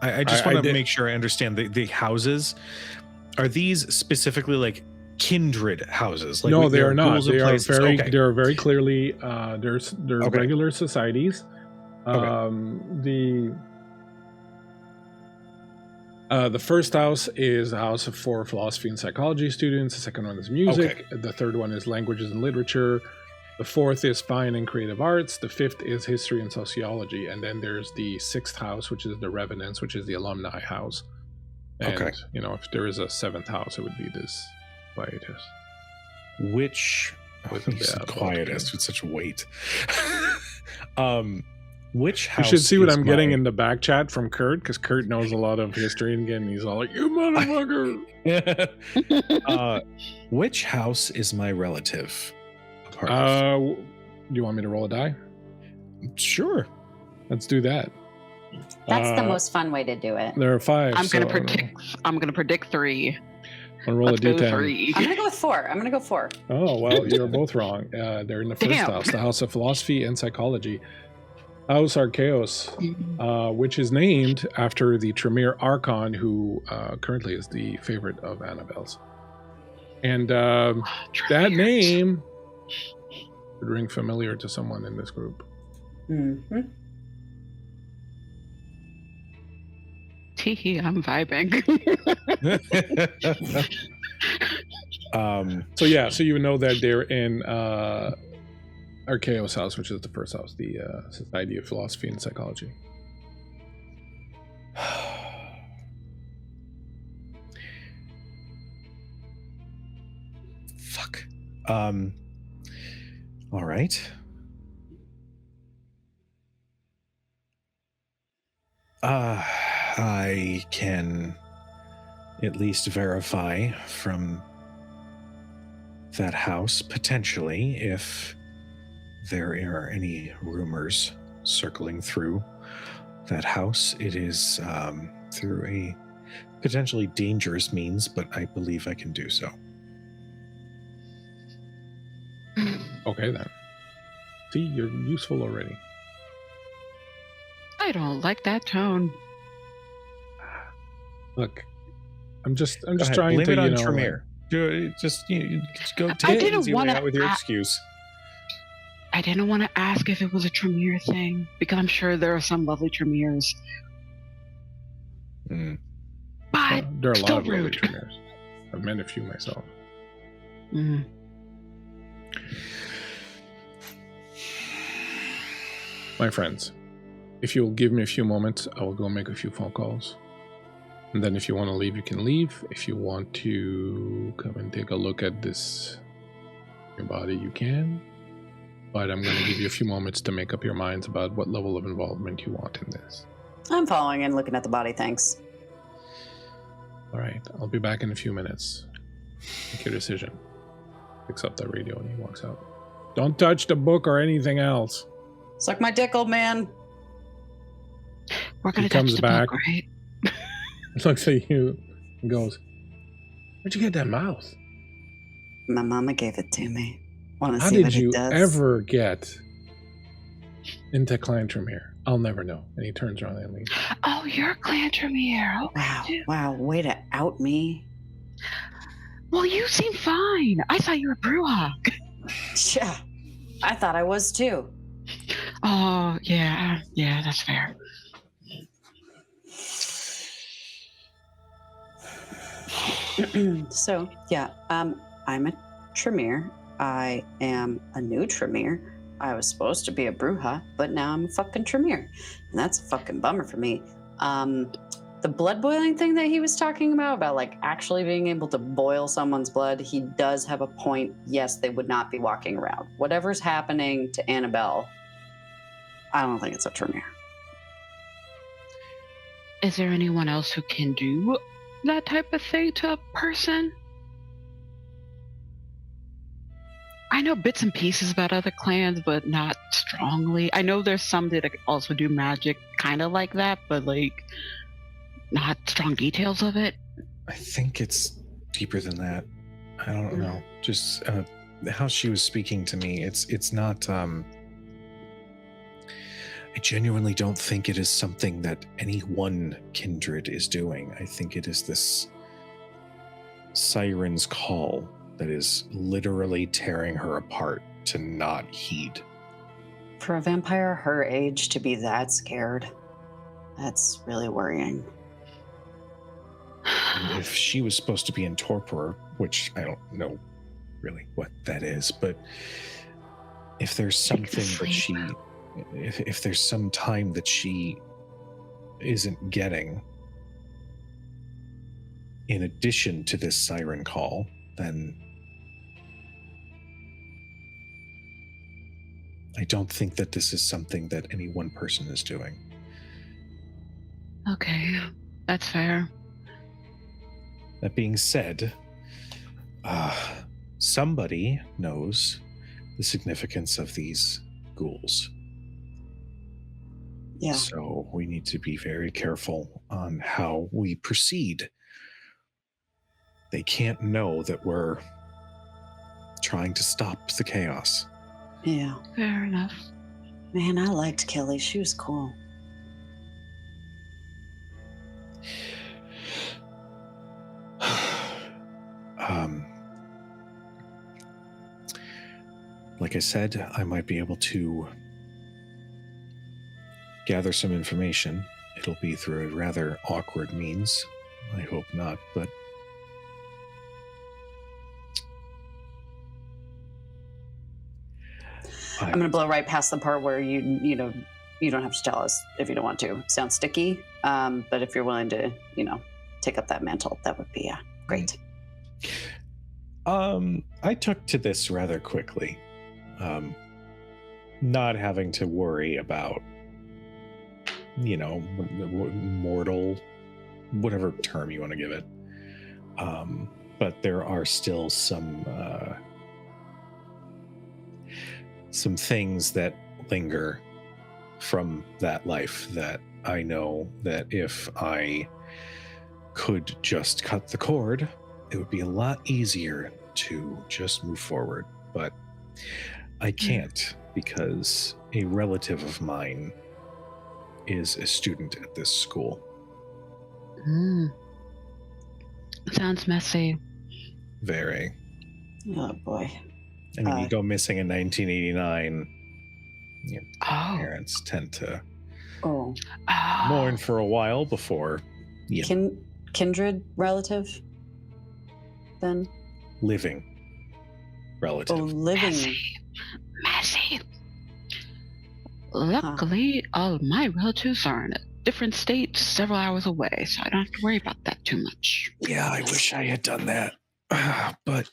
I just I want to did- make sure I understand the houses. Are these specifically like kindred houses? Like No, they there are not. ghouls and They are places? very. Okay. They're very clearly. They're Okay. regular societies. The first house is a house for philosophy and psychology students. The second one is music. The third one is languages and literature. The fourth is fine and creative arts. The fifth is history and sociology. And then there's the sixth house, which is the revenants, which is the alumni house. And, Okay. you know, if there is a seventh house, it would be this quietus. Which With a bad quietus with such weight. Which You house? should see what is I'm getting in the back chat from Kurt, because Kurt knows a lot of history, and again, he's all like, "You motherfucker!" Which house is my relative? a part of? Do you want me to roll a die? Sure. Let's do that. That's the most fun way to do it. There are 5. I'm so gonna predict 3. I'll roll Let's a go d10. 3. I'm gonna go with 4. I'm gonna go 4. Oh, well, you're both wrong. They're in the first Damn. house, the house of philosophy and psychology. House Archaeos, which is named after the Tremere Archon, who currently is the favorite of Annabelle's. And that name would ring familiar to someone in this group. Mm-hmm. Teehee, I'm vibing. So you would know that they're in Archaeos house, which is the first house, the Society of Philosophy and Psychology. Fuck. All right. I can at least verify from that house, potentially, if there are any rumors circling through that house. It is through a potentially dangerous means, but I believe I can do so. Okay, then. See, you're useful already. I don't like that tone. Look, I'm just Go ahead, trying blame to, it on you know, Tremere. Do it, just go I take it didn't easy way wanna out with your a- excuse. I didn't want to ask if it was a Tremere thing, because I'm sure there are some lovely Tremeres. Mm. But there are a lot still of lovely rude. Tremeres. I've met a few myself. Mm. My friends, if you'll give me a few moments, I will go make a few phone calls. And then if you want to leave, you can leave. If you want to come and take a look at this, your body, you can. But I'm going to give you a few moments to make up your minds about what level of involvement you want in this. I'm following and looking at the body, thanks. All right, I'll be back in a few minutes. Make your decision. Picks up that radio and he walks out. Don't touch the book or anything else. Suck my dick, old man. We're gonna He touch comes the back. book, right? Looks at you and goes, "Where'd you get that mouse? My mama gave it to me. Want to How see did what you it does? ever get into Clan Tremere? I'll never know." And he turns around and leaves. Oh, you're Clan Tremere. Okay. Wow, way to out me. Well, you seem fine. I thought you were Brewhawk. Yeah, I thought I was too. Oh, yeah, that's fair. So, yeah, I'm a Tremere. I am a new Tremere. I was supposed to be a Bruja, but now I'm a fucking Tremere. And that's a fucking bummer for me. The blood boiling thing that he was talking about like actually being able to boil someone's blood, he does have a point. Yes, they would not be walking around. Whatever's happening to Annabelle, I don't think it's a Tremere. Is there anyone else who can do that type of thing to a person? I know bits and pieces about other clans, but not strongly. I know there's some that also do magic kind of like that, but like not strong details of it. I think it's deeper than that. I don't know. Just how she was speaking to me. It's not. I genuinely don't think it is something that any one kindred is doing. I think it is this siren's call that is literally tearing her apart to not heed. For a vampire her age to be that scared, that's really worrying. And if she was supposed to be in torpor, which I don't know really what that is, but if there's something that she, if there's some time that she isn't getting, in addition to this siren call, then I don't think that this is something that any one person is doing. Okay, that's fair. That being said, somebody knows the significance of these ghouls. Yeah. So we need to be very careful on how we proceed. They can't know that we're trying to stop the chaos. Yeah. Fair enough. Man, I liked Kelly. She was cool. Like I said, I might be able to gather some information. It'll be through a rather awkward means. I hope not, but I'm going to blow right past the part where you don't have to tell us if you don't want to. Sounds sticky, but if you're willing to, take up that mantle, that would be great. I took to this rather quickly. Not having to worry about, mortal, whatever term you want to give it. But there are still some things that linger from that life that I know that if I could just cut the cord, it would be a lot easier to just move forward. But I can't, because a relative of mine is a student at this school. Sounds messy. Very. Oh, boy. I mean, you go missing in 1989, parents tend to mourn for a while before. Kindred relative, then? Living relative. Oh, living. Messy. Luckily, all my relatives are in a different state several hours away, so I don't have to worry about that too much. Yeah, I wish I had done that. But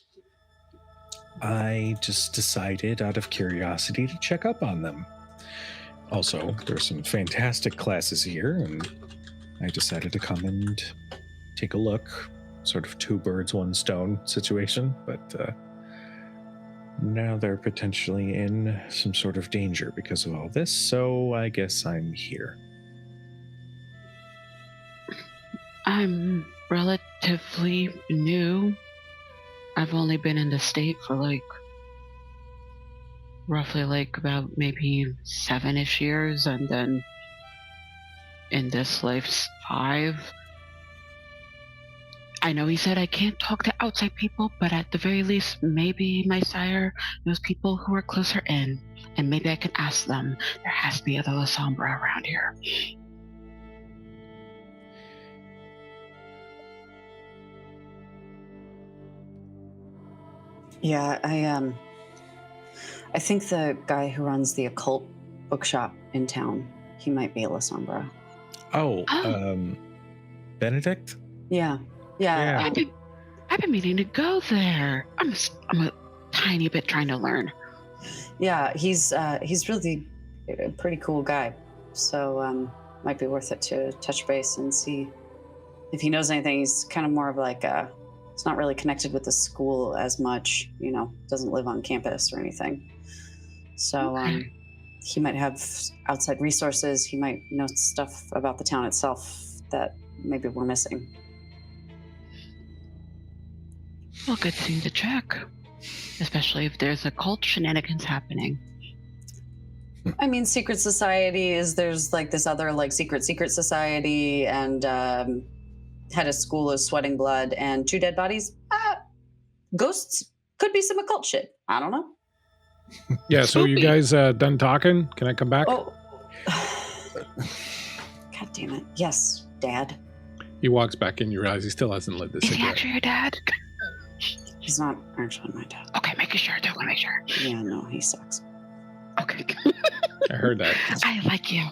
I just decided out of curiosity to check up on them. Also, there's some fantastic classes here, and I decided to come and take a look. Sort of 2 birds, 1 stone situation, but now they're potentially in some sort of danger because of all this, so I guess I'm here. I'm relatively new. I've only been in the state for roughly about maybe 7-ish years, and then in this life's 5. I know he said I can't talk to outside people, but at the very least, maybe my sire knows people who are closer in, and maybe I can ask them. There has to be other La Sombra around here. Yeah, I think the guy who runs the occult bookshop in town, he might be a La Sombra. Benedict? Yeah. I've been meaning to go there. I'm a tiny bit trying to learn. Yeah, he's really a pretty cool guy. So might be worth it to touch base and see if he knows anything. He's kind of more of it's not really connected with the school as much, doesn't live on campus or anything. So he might have outside resources. He might know stuff about the town itself that maybe we're missing. Well, good thing to check, especially if there's occult shenanigans happening. I mean, secret society there's this other secret society, and head of school is sweating blood and 2 dead bodies. Ghosts, could be some occult shit. I don't know. Yeah, so you guys done talking? Can I come back? Oh. God damn it. Yes, Dad. He walks back in, you realize he still hasn't lit the Is he cigarette. actually your dad? He's not actually my dad. Okay, making sure. Don't want to make sure. Yeah, no, he sucks. Okay. I heard that. I like you.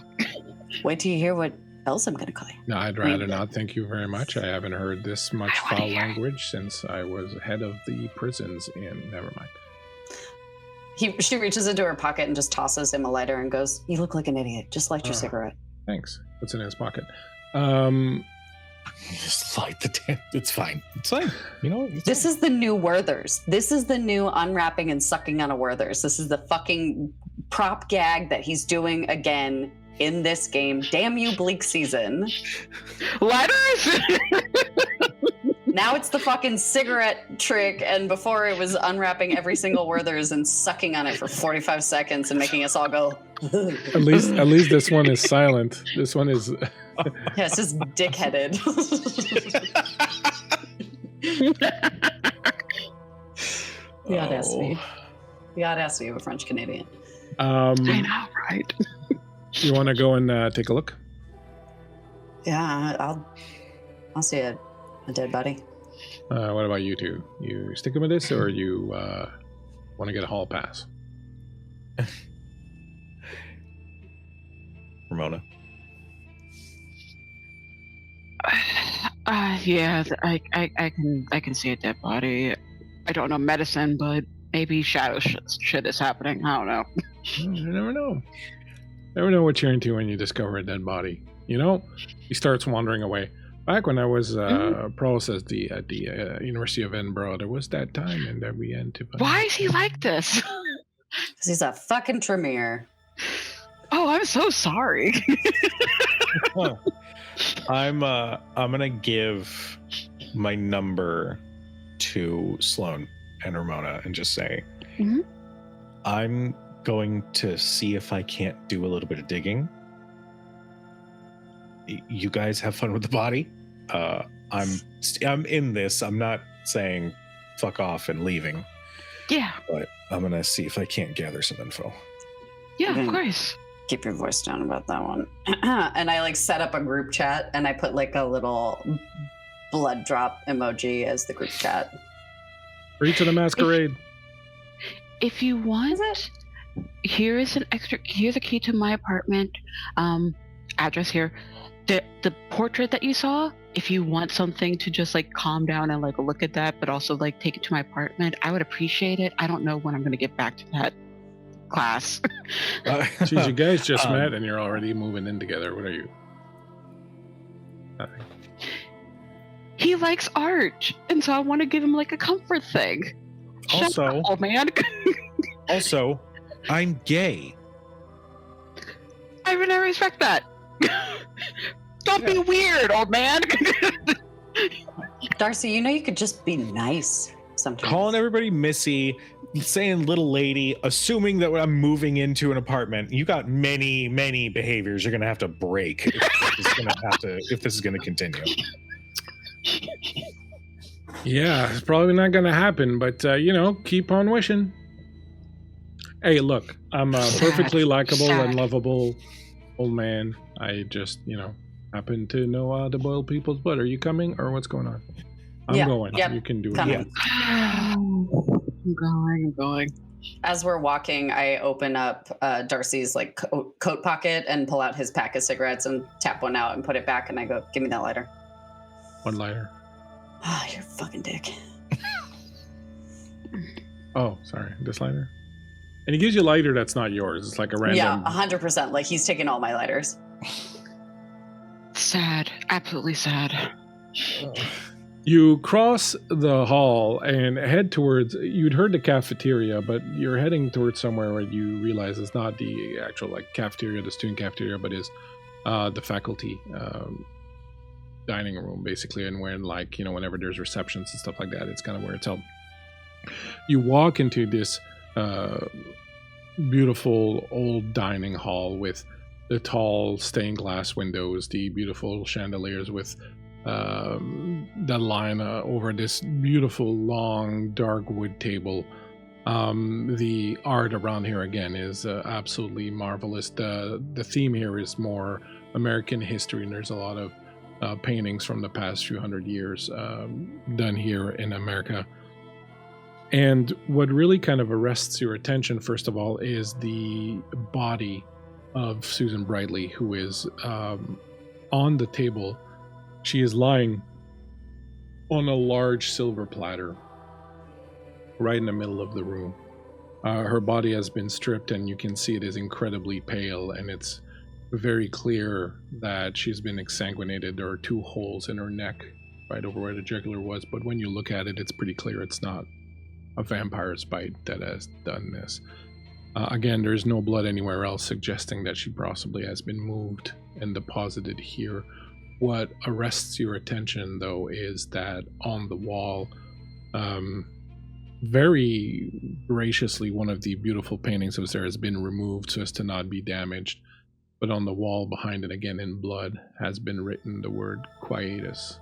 Wait till you hear what else I'm going to call you. No, I'd rather not. Thank you very much. I haven't heard this much foul language since I was head of the prisons in. Never mind. She reaches into her pocket and just tosses him a lighter and goes, "You look like an idiot. Just light your cigarette." Thanks. What's in his pocket? Just light the damn. It's fine. It's fine. You know. This is the new Werther's. This is the new unwrapping and sucking on a Werther's. This is the fucking prop gag that he's doing again in this game. Damn you, Bleakseason. Lighters? Now it's the fucking cigarette trick, and before it was unwrapping every single Werther's and sucking on it for 45 seconds and making us all go. At least this one is silent. This one is. Yeah, it's just dickheaded. The audacity. The audacity of a French Canadian. I know, right? You want to go and take a look? Yeah, I'll see a dead body. What about you two? You sticking with this, or you want to get a hall pass? Ramona. Yeah, I can see a dead body. I don't know medicine, but maybe shadow shit is happening. I don't know. You never know. Never know what you're into when you discover a dead body. You know, he starts wandering away. Back when I was provost at the University of Edinburgh, there was that time, and then we had to. Why is he like this? Because he's a fucking Tremere. Oh, I'm so sorry. I'm gonna give my number to Sloan and Ramona and just say, I'm going to see if I can't do a little bit of digging. You guys have fun with the body. I'm in this. I'm not saying fuck off and leaving. Yeah. But I'm gonna see if I can't gather some info. Yeah, of course. Keep your voice down about that one. And I set up a group chat and I put a little blood drop emoji as the group chat. Reach to the Masquerade. If you want, here's a key to my apartment. Address here. The portrait that you saw, if you want something to just calm down and look at that, but also take it to my apartment, I would appreciate it. I don't know when I'm going to get back to that class. Geez, you guys just met and you're already moving in together. What are you? Nothing. He likes art, and so I want to give him a comfort thing. Also, shut up, old man. Also, I'm gay. I respect that. Don't be weird, old man. Darcy, you could just be nice sometimes. Calling everybody Missy, saying little lady, assuming that I'm moving into an apartment. You got many, many behaviors you're going to have to break if this is going to continue. Yeah, it's probably not going to happen, but, keep on wishing. Hey, look, I'm a perfectly likable and lovable old man. I just, happen to know how to boil people's blood. Are you coming, or what's going on? I'm going. Yep. You can do it. Yeah. I'm going. As we're walking, I open up Darcy's coat pocket and pull out his pack of cigarettes and tap one out and put it back, and I go, "Give me that lighter." One lighter. Oh, you're a fucking dick. Oh, sorry. This lighter? And he gives you a lighter that's not yours. It's like a random... Yeah, 100%. He's taking all my lighters. Sad. Absolutely sad. You cross the hall and head towards... You'd heard the cafeteria, but you're heading towards somewhere where you realize it's not the actual cafeteria, the student cafeteria, but is the faculty dining room, basically. And when whenever there's receptions and stuff like that, it's kind of where it's held. You walk into this beautiful old dining hall with the tall stained glass windows, the beautiful chandeliers with that line over this beautiful long dark wood table. The art around here again is absolutely marvelous. The theme here is more American history, and there's a lot of paintings from the past few hundred years done here in America. And what really kind of arrests your attention, first of all, is the body of Susan Brightly, who is on the table, she is lying on a large silver platter right in the middle of the room. Her body has been stripped, and you can see it is incredibly pale, and it's very clear that she's been exsanguinated. There are 2 holes in her neck right over where the jugular was, but when you look at it, it's pretty clear it's not a vampire's bite that has done this. Again, there's no blood anywhere else, suggesting that she possibly has been moved and deposited here. What arrests your attention, though, is that on the wall, very graciously, one of the beautiful paintings that was there has been removed so as to not be damaged. But on the wall behind it, again in blood, has been written the word quietus.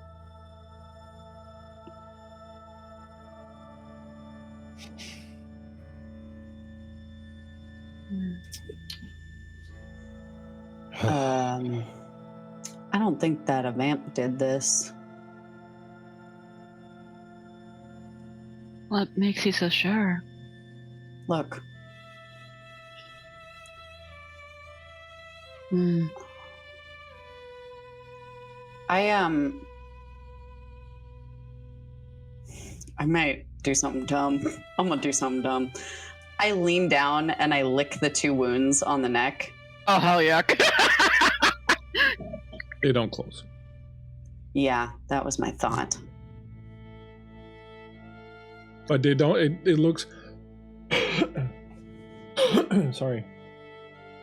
I don't think that a vamp did this. What makes you so sure? Look. I might do something dumb. I'm gonna do something dumb. I lean down and I lick the 2 wounds on the neck. Oh, hell yeah. They don't close. Yeah, that was my thought. But they don't, it looks, sorry.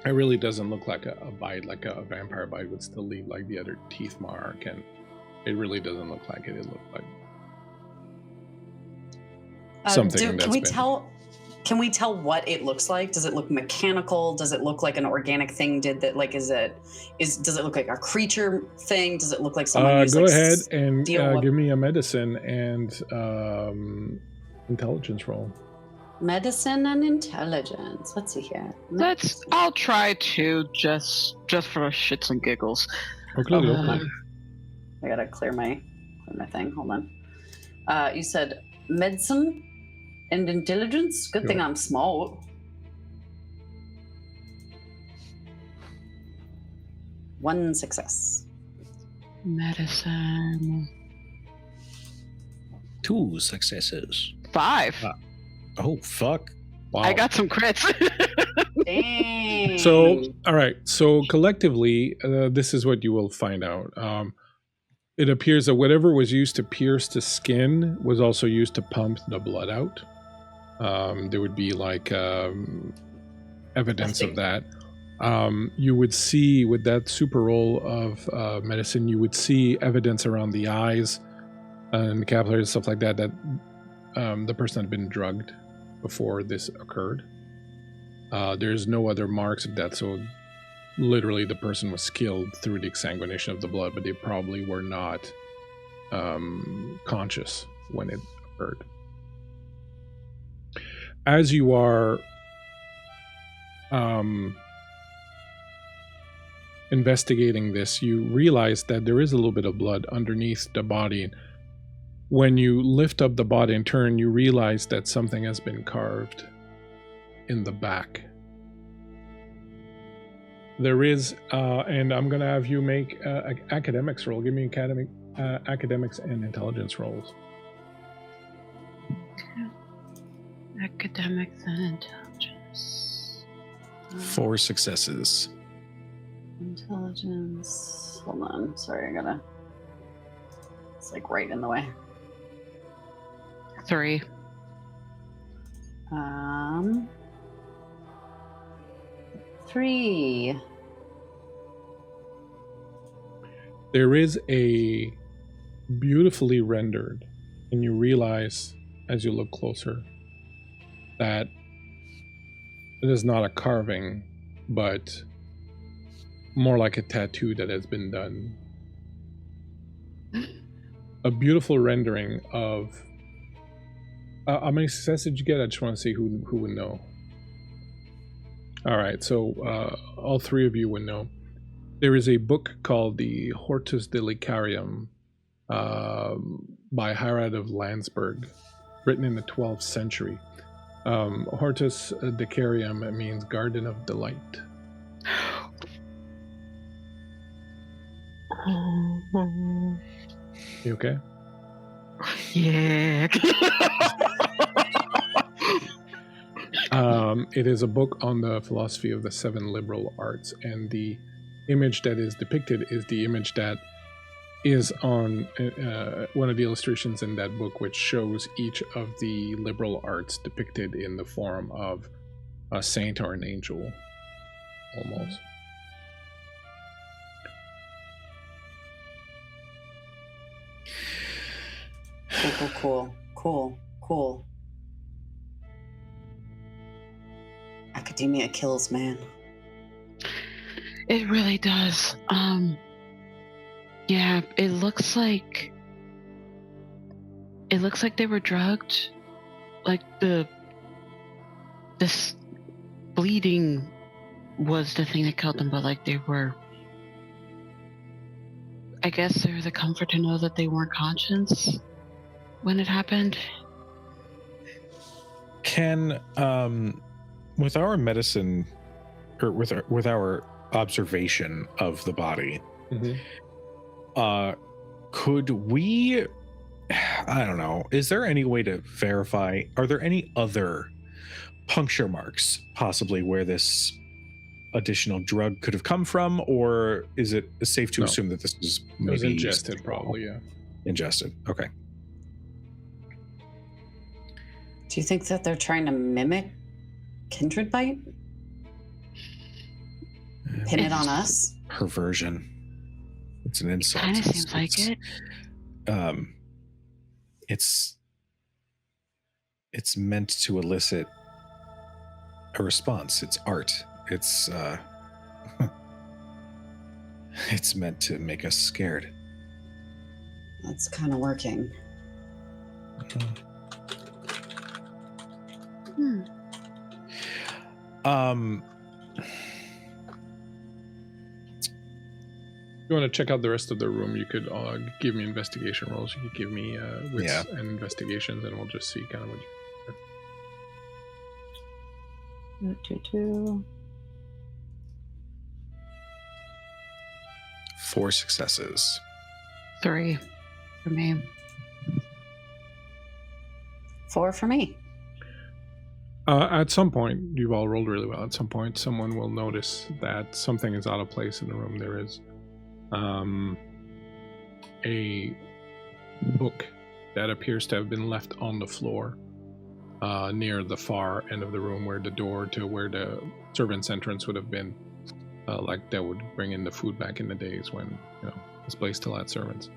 It really doesn't look like a bite, like a vampire bite would still leave like the other teeth mark, and it really doesn't look like it. It looked like something that's Can we tell what it looks like? Does it look mechanical? Does it look like an organic thing did that? Like, does it look like a creature thing? Does it look like someone who's go like ahead and give me a medicine and intelligence roll. Medicine and intelligence. Let's see here. I'll try to just for shits and giggles. Okay. I gotta clear my thing. Hold on. You said medicine and intelligence. Good thing I'm smart. One success. Medicine. 2 successes. 5. Oh, fuck. Wow. I got some crits. Dang. So, all right. So collectively, this is what you will find out. It appears that whatever was used to pierce the skin was also used to pump the blood out. There would be like evidence of that. You would see with that super roll of medicine, you would see evidence around the eyes and the capillaries, stuff like that, that the person had been drugged before this occurred. There's no other marks of that, so literally the person was killed through the exsanguination of the blood, but they probably were not conscious when it occurred. As you are investigating this, you realize that there is a little bit of blood underneath the body. When you lift up the body and turn, you realize that something has been carved in the back. There is, and I'm going to have you make an academics roll. Give me academics and intelligence rolls. Academics and intelligence. 4 successes. Intelligence. Hold on. Sorry, it's like right in the way. 3. 3. There is a beautifully rendered, and you realize as you look closer that it is not a carving, but more like a tattoo that has been done. A beautiful rendering of how many successes did you get? I just want to see who would know. All right, so all 3 of you would know. There is a book called the Hortus Deliciarum by Harald of Landsberg, written in the 12th century. Hortus Deliciarum means Garden of Delight. You okay? Yeah. It is a book on the philosophy of the 7 liberal arts, and the image that is depicted is the image that is on one of the illustrations in that book, which shows each of the liberal arts depicted in the form of a saint or an angel, almost. Cool. Academia kills, man. It really does. Yeah, it looks like they were drugged. Like this bleeding was the thing that killed them, but like they were, I guess there's a comfort to know that they weren't conscious when it happened. Can with our medicine, or with our observation of the body, could we, I don't know, is there any way to verify, are there any other puncture marks possibly where this additional drug could have come from, or is it safe to assume that this was maybe it was ingested? Probably, yeah. Ingested. Okay. Do you think that they're trying to mimic Kindred bite? Pin it on us? Perversion. It's an insult. Kind of seems like it. It's meant to elicit a response. It's art. It's it's meant to make us scared. That's kind of working. If you want to check out the rest of the room, you could give me investigation rolls. You could give me wits and investigations, and we'll just see kind of what you... 2. 4 successes. 3 for me. 4 for me. At some point, you've all rolled really well. At some point, someone will notice that something is out of place in the room. There is a book that appears to have been left on the floor near the far end of the room, where the door to where the servants' entrance would have been, like that would bring in the food back in the days when this place still had servants.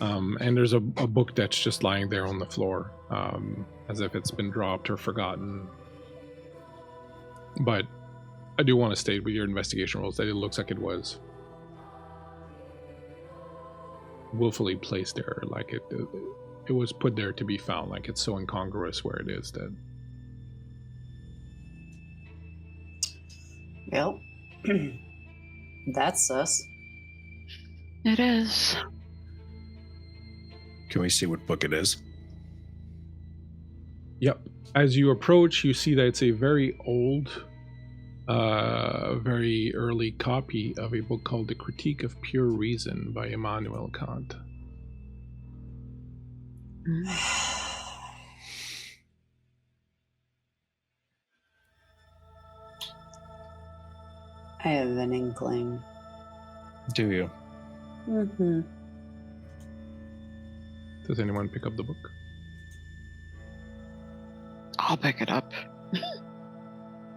And there's a book that's just lying there on the floor, as if it's been dropped or forgotten. But I do want to state with your investigation rolls that it looks like it was willfully placed there, like it was put there to be found. Like it's so incongruous where it is that... Well, that's us. It is. Can we see what book it is? Yep. As you approach, you see that it's a very old, very early copy of a book called The Critique of Pure Reason by Immanuel Kant. I have an inkling. Do you? Mm-hmm. Does anyone pick up the book? I'll pick it up.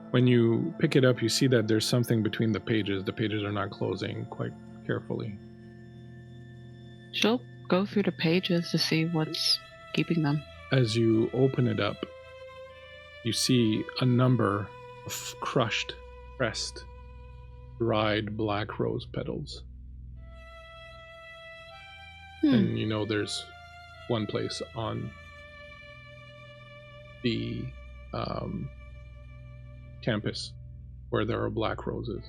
When you pick it up, you see that there's something between the pages. The pages are not closing quite carefully. She'll go through the pages to see what's keeping them. As you open it up, you see a number of crushed, pressed, dried black rose petals. And you know there's one place on the campus where there are black roses,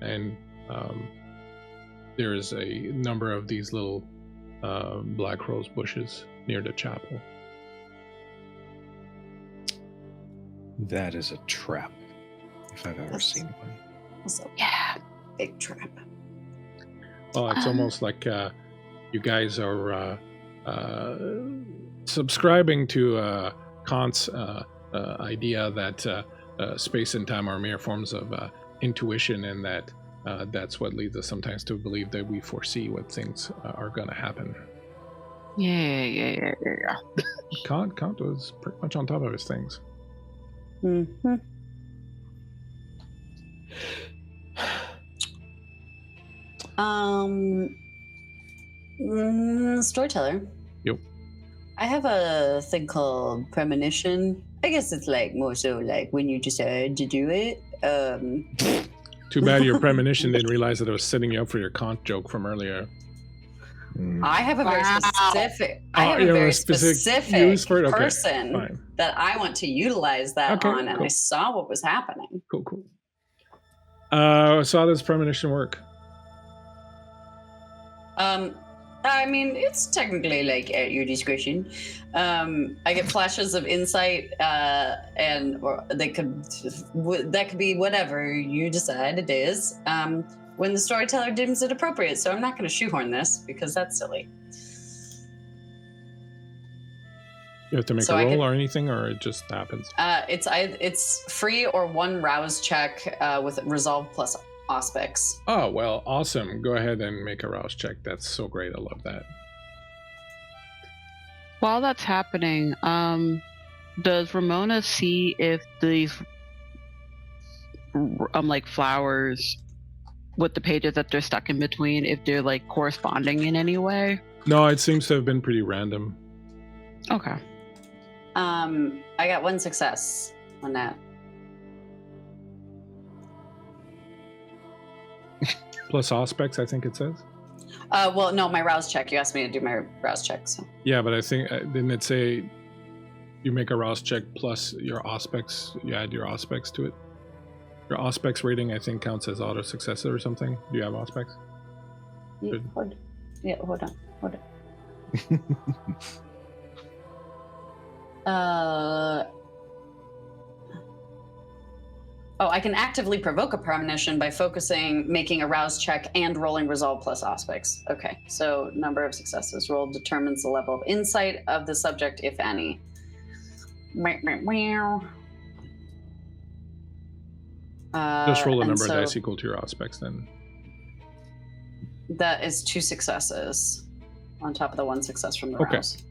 and there is a number of these little black rose bushes near the chapel. That is a trap, if I've ever seen one. Also, Yeah. big trap. Well, it's almost like you guys are subscribing to Kant's idea that space and time are mere forms of intuition, and that that's what leads us sometimes to believe that we foresee what things are going to happen. Yeah. Kant was pretty much on top of his things. Mm-hmm. Storyteller. Yep. I have a thing called premonition. I guess it's like more so like when you decide to do it. Too bad your premonition didn't realize that I was setting you up for your Kant joke from earlier. I have a very specific. I have a you have very a specific specific use for it? Okay, person fine. that I want to utilize that Okay, on, and cool. I saw what was happening. Cool. So how does premonition work? I mean, it's technically like at your discretion. I get flashes of insight, or that could be whatever you decide it is. When the storyteller deems it appropriate, so I'm not going to shoehorn this because that's silly. You have to make So a I roll could- or anything, or it just happens? It's free or one rouse check with resolve plus auspics. Oh, well, awesome. Go ahead and make a rouse check. That's so great. I love that. While that's happening, does Ramona see if these like flowers with the pages that they're stuck in between, if they're like corresponding in any way? No, it seems to have been pretty random. Okay. I got one success on that. Plus aspects, I think it says. Well, no, my rouse check. You asked me to do my rouse check, so. Yeah, but I think, didn't it say you make a rouse check plus your aspects, you add your aspects to it? Your aspects rating, I think, counts as auto success or something. Do you have aspects? Hold on. I can actively provoke a premonition by making a rouse check and rolling resolve plus aspects. Okay, so number of successes rolled determines the level of insight of the subject, if any. Just roll a and number of so dice equal to your aspects then. That is 2 successes on top of the 1 success from the Okay. rouse.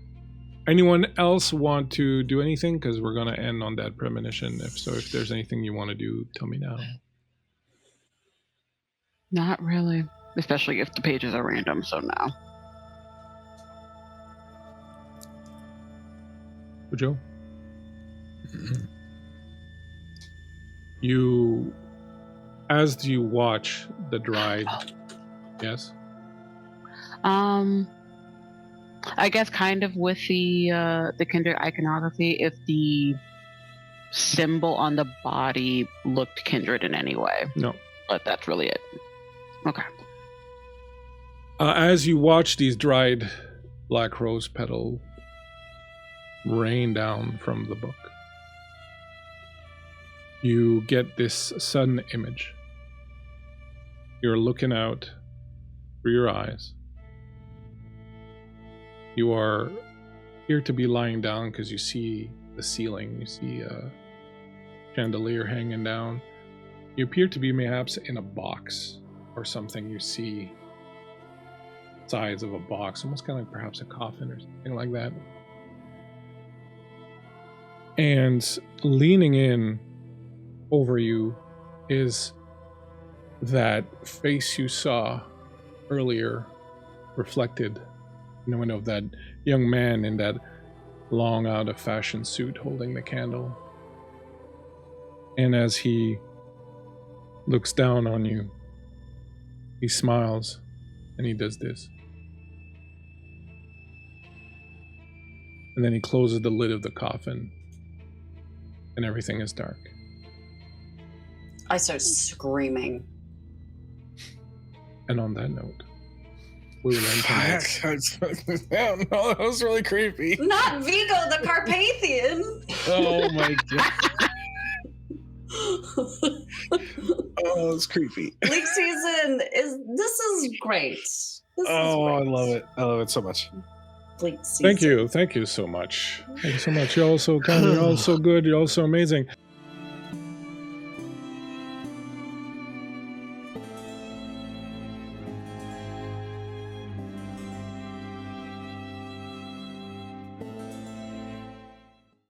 Anyone else want to do anything? Because we're going to end on that premonition. If there's anything you want to do, tell me now. Not really. Especially if the pages are random, so no. Joe? As you watch the dried, yes? I guess kind of with the Kindred iconography, if the symbol on the body looked Kindred in any way. No. But that's really it. Okay. As you watch these dried black rose petal rain down from the book, you get this sudden image. You're looking out through your eyes. You are here to be lying down because you see the ceiling. You see a chandelier hanging down. You appear to be perhaps in a box or something. You see sides of a box, almost kind of like perhaps a coffin or something like that. And leaning in over you is that face you saw earlier reflected in the window of that young man in that long out of fashion suit holding the candle. And as he looks down on you, he smiles and he does this. And then he closes the lid of the coffin and everything is dark. I start screaming. And on that note, we will end tonight. No, that was really creepy. Not Vigo the Carpathian! Oh my god. Oh, it's creepy. Bleakseason is great. This is I great. love it. I love it so much. Bleakseason. Thank you so much. Thank you so much. You're all so kind. You're all so good. You're all so amazing.